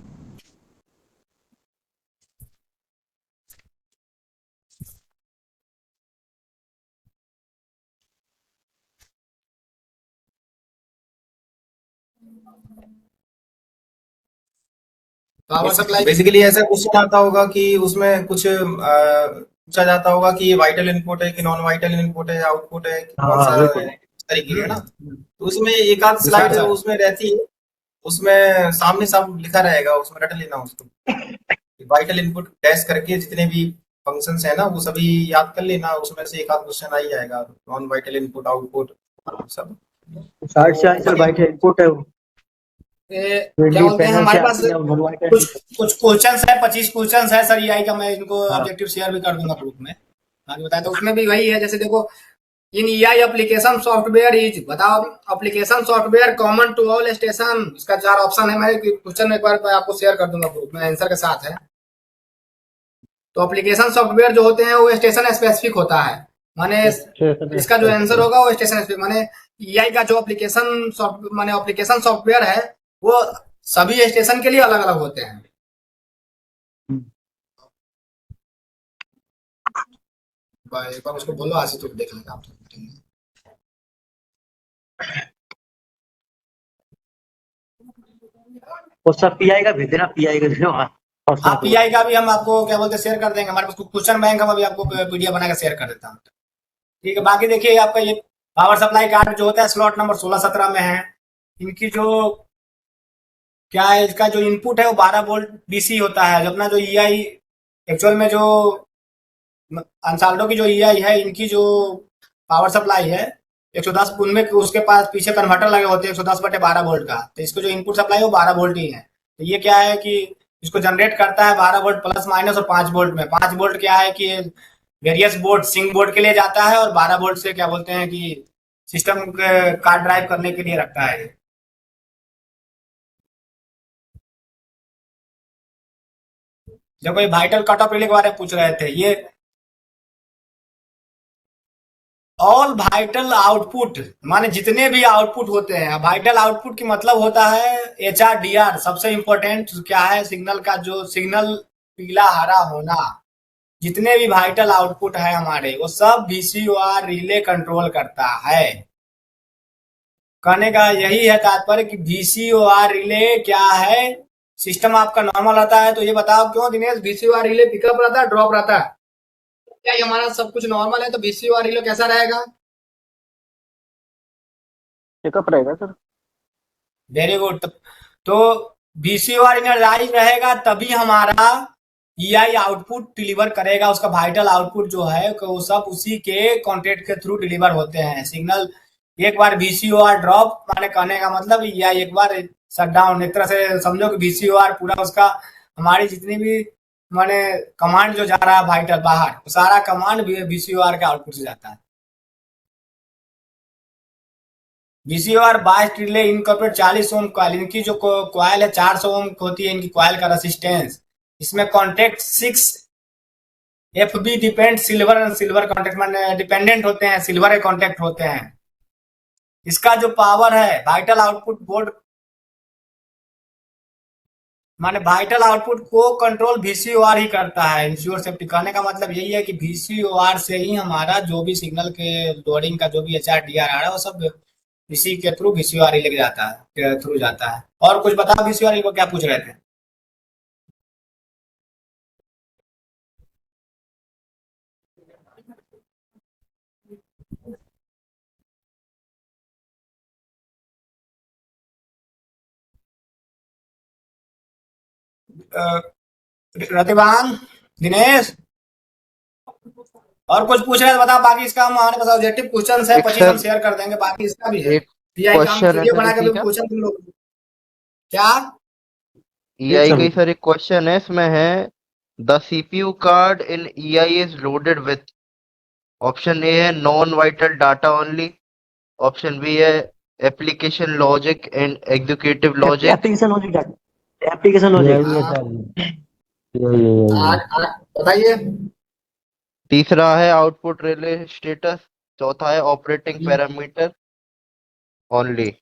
पावर सप्लाई बेसिकली ऐसा क्वेश्चन आता होगा कि उसमें कुछ पूछा जाता होगा कि ये वाइटल इनपुट है कि नॉन वाइटल इनपुट है, आउटपुट है कि कौन हाँ सा बिल्कुल। है, इस तरीके है ना। तो उसमें एक आध स्लाइड उसमें रहती है, उसमें सामने सब लिखा रहेगा, उसमें रट लेना उसको। वाइटल इनपुट डैश करके जितने भी फंक्शंस है ना वो सभी याद कर लेना, उसमें से एक आध क्वेश्चन आ ही जाएगा। नॉन वाइटल इनपुट, आउटपुट सब। 60 से आंसर वाइटर इनपुट है। क्या बोलते हैं हमारे पास नॉन वाइटर कुछ कुछ क्वेश्चन है, 25 क्वेश्चन है सर EI का। मैं इनको हाँ। ऑब्जेक्टिव शेयर भी कर दूंगा ग्रुप में, आगे बताया। तो उसमें भी वही है, जैसे देखो इन EI एप्लीकेशन सॉफ्टवेयर इज, बताओ application software common to all station. इसका 4 ऑप्शन है। मैं क्वेश्चन एक बार मैं आपको शेयर कर दूंगा ग्रुप में, आंसर के साथ है। तो एप्लीकेशन सॉफ्टवेयर जो होते हैं वो स्टेशन स्पेसिफिक होता है, माने इसका जो आंसर होगा वो स्टेशन स्पेसिफिक। माने EI का जो माने एप्लीकेशन सॉफ्टवेयर है वो सभी स्टेशन के लिए अलग अलग होते हैं। एक बार उसको बोलो आशी तो देख लेगा आप। और सब PI का भेज देना, PI का देना। हाँ PI का भी हम आपको क्या बोलते हैं शेयर कर देंगे। हमारे पास क्वेश्चन बैंक हम अभी आपको PDF बना के शेयर कर देता हूँ। ठीक है, बाकी देखिए आपका ये पावर सप्लाई कार्ड जो होता है स्लॉट नंबर 16-17 में है। इनकी जो क्या है, इसका जो इनपुट है वो 12 वोल्ट DC होता है। जो अपना जो EI एक्चुअल में जो अंसाल्डो की जो EI है, इनकी जो पावर सप्लाई है 110, उनमें उसके पास पीछे कन्वर्टर लगे होते हैं 110/12 वोल्ट का। तो इसको जो इनपुट सप्लाई है वो 12 वोल्ट ही है। तो ये क्या है कि इसको जनरेट करता है 12 वोल्ट प्लस माइनस और 5 वोल्ट में। 5 वोल्ट क्या है कि वेरियस बोर्ड सिंक बोर्ड के लिए जाता है, और 12 वोल्ट से क्या बोलते हैं कि सिस्टम कार्ड ड्राइव करने के लिए रखता है। जब कोई वाइटल कट ऑफ रिले के बारे में पूछ रहे थे, ये ऑल वाइटल आउटपुट माने जितने भी आउटपुट होते हैं, वाइटल आउटपुट की मतलब होता है HRDR। सबसे इंपॉर्टेंट क्या है, सिग्नल का जो सिग्नल पीला हरा होना, जितने भी वाइटल आउटपुट है हमारे, वो सब VCOR रिले कंट्रोल करता है। कहने का यही है तात्पर्य कि VCOR रिले क्या है। सिस्टम आपका नॉर्मल रहता है तो ये बताओ क्यों दिनेश VCOR रिले पिकअप रहता है ड्रॉप रहता है? क्या ये हमारा सब कुछ नॉर्मल है तो VCOR रिले कैसा रहेगा? पिकअप रहेगा सर। Very good. तो VCOR इनरजाइज रहेगा तभी हमारा EI आउटपुट डिलीवर करेगा। उसका वाइटल आउटपुट जो है वो सब उसी के कॉन्टेक्ट के थ्रू डिलीवर होते हैं। सिग्नल एक बार VCOR ड्रॉप माने कहने का मतलब EI एक बार शट डाउन। एक तरह से समझो कि VCOR पूरा उसका हमारी जितनी भी माने कमांड जो जा रहा है वाइटल बाहर, वो सारा कमांड भी VCOR के आउटपुट से जाता है। VCOR बायस्ड रिले इनकॉर्पोरेट 40 ओम कॉइल, इनकी जो कॉइल है 400 ओम होती है इनकी कॉइल का रेसिस्टेंस। इसमें contact 6 FB depend silver silver contact माने डिपेंडेंट होते हैं, सिल्वर के कॉन्टेक्ट होते हैं। इसका जो पावर है वाइटल आउटपुट बोर्ड माने वाइटल आउटपुट को कंट्रोल VCOR ही करता है। इंश्योर सेफ्टी कहने का मतलब यही है कि VCOR से ही हमारा जो भी सिग्नल के लोडिंग का जो भी HRDR आ रहा है वो सब इसी के थ्रू VCOR ही लेके जाता है, के थ्रू जाता है। और कुछ बताओ VCOR को क्या पूछ रहे थे? प्रतिभान, दिनेश, और कुछ पूछ रहे थे बताओ। बाकी इसका हमारे पास ऑब्जेक्टिव क्वेश्चन है, एक 25 हम सर शेयर कर देंगे। बाकी इसका भी है, एक PI का हम क्वेश्चन है वीडियो सर बना के इसी भी का क्वेश्चन तुम लोग क्या EI का ही सर एक क्वेश्चन है इसमें है the CPU card in EI is loaded with option A है non vital data only, option B है application logic and executive logic, application logic, application logic. यही है हाँ, सर, यही है। बताइए। तीसरा है आउटपुट रिले स्टेटस, चौथा है ऑपरेटिंग पैरामीटर ओनली।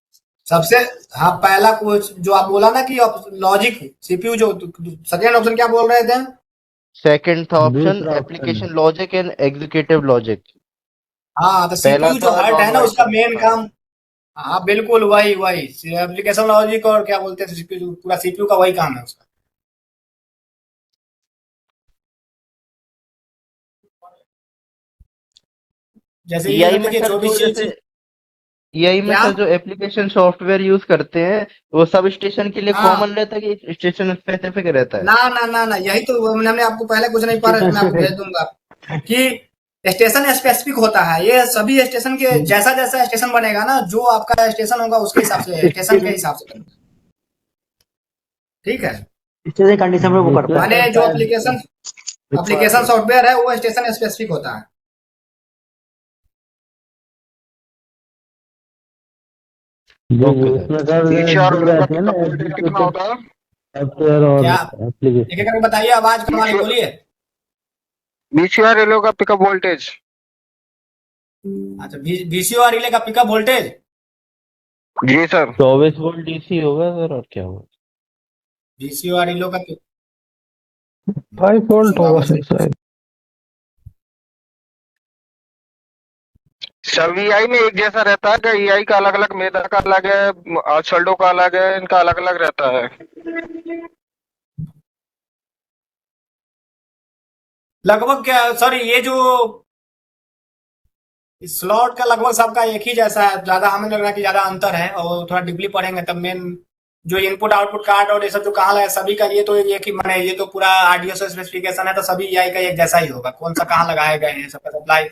सबसे हाँ, पहला कुछ जो आप बोला ना कि लॉजिक CPU जो सेकेंड ऑप्शन क्या बोल रहे थे? सेकंड था ऑप्शन दूसरा option application logic and executive logic. हाँ, तो पहला CPU जो था हर्ट है नॉन ना उसका वाइटल। मेन हाँ काम। हाँ बिल्कुल वही वही एप्लीकेशन लॉजिक और क्या बोलते हैं CPU, पूरा CPU का वही काम है उसका। जैसे ये EI सब में देखिए सर छोटी जो चीज जैसे EI में क्या। सर जो एप्लीकेशन सॉफ्टवेयर यूज करते हैं वो सब स्टेशन के लिए हाँ, कॉमन रहता है कि स्टेशन स्पेसिफिक रहता है? ना ना ना ना, यही तो हमने आपको पहले कुछ नहीं पर स्टेशन मैं आपको भेज स्पेसिफिक। दूंगा कि स्टेशन स्पेसिफिक होता है। ये सभी स्टेशन के जैसा जैसा स्टेशन बनेगा ना, जो आपका स्टेशन होगा उसके हिसाब से स्टेशन के हिसाब से बनेगा। ठीक है, स्टेशन कंडीशन में वो करता जिसमें है। माने सर जो शायद एप्लीकेशन एप्लीकेशन रिक्वायरमेंट सॉफ्टवेयर है वो स्टेशन स्पेसिफिक होता है। जी जी, ओके सर। उसमें सर दो रहते हैं ना, एग्जीक्यूटिव सॉफ्टवेयर और क्या एक एक एप्लीकेशन। करके बताइए, आवाज कम आ रही, बोलिए। VCR रिले का पिकअप वोल्टेज। अच्छा, VCOR रिले का पिकअप वोल्टेज जी सर। 24 वोल्ट DC होगा सर और क्या होगा? VCOR रिलो का 5 वोल्ट होगा वापस सर शायद। सब EI में एक जैसा रहता है क्या? EI का अलग अलग, मेधा का अलग है, आर्चल्डो का अलग है, इनका अलग अलग रहता है। लगभग क्या सॉरी, ये जो स्लॉट का लगभग सबका एक ही जैसा है। ज्यादा हमें लग रहा है कि ज्यादा अंतर है, और थोड़ा डीपली पढ़ेंगे तब मेन जो इनपुट आउटपुट कार्ड और ये सब जो कहाँ लगा सभी का, ये तो ये कि मैंने ये तो पूरा आरडीएस स्पेसिफिकेशन है तो सभी EI का एक जैसा ही होगा। कौन सा कहाँ लगाए गए हैं सबका सप्लाई,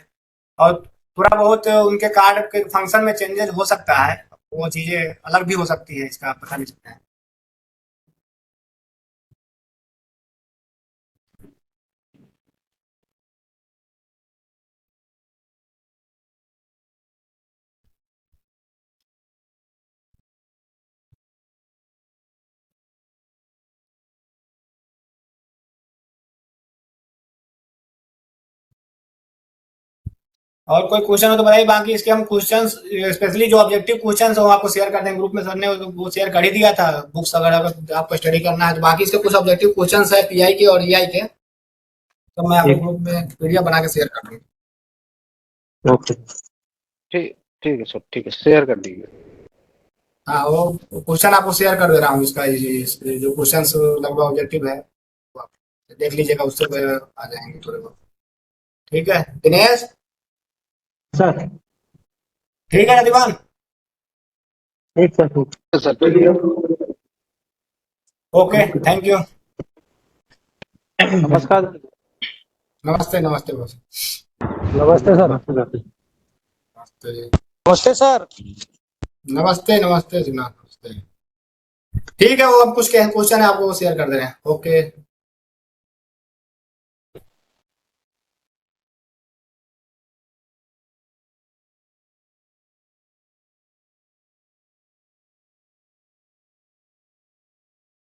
और थोड़ा बहुत उनके कार्ड के फंक्शन में चेंजेस हो सकता है, वो चीजें अलग भी हो सकती है, इसका पता नहीं सकता है। और कोई क्वेश्चन हो तो बताइए, बाकी इसके हम क्वेश्चंस स्पेशली जो ऑब्जेक्टिव क्वेश्चंस हो आपको शेयर कर देंगे ग्रुप में, सर ने वो शेयर कर ही दिया था बुक्स, अगर आपको स्टडी करना है तो। बाकी इसके कुछ ऑब्जेक्टिव क्वेश्चंस है पीआई के और ईआई के, तो मैं आपको ग्रुप में पीडीएफ बना के शेयर कर दूंगा। ओके। ठीक है सर, ठीक है, शेयर कर दीजिए। हाँ वो क्वेश्चन आपको शेयर कर दे रहा हूँ, इसका जो क्वेश्चंस लगभग ऑब्जेक्टिव है वो आप देख लीजिएगा, उससे आ जाएंगे थोड़े बहुत। ठीक है दिनेश, सर ठीक है नदीवान, ठीक सर, ठीक सर ओके थैंक यू, नमस्कार। नमस्ते नमस्ते बॉस, नमस्ते सर। नमस्ते नमस्ते सर। नमस्ते नमस्ते जी, नमस्ते। ठीक है, वो अब कुछ क्वेश्चन है आपको शेयर कर दे रहे हैं। ओके।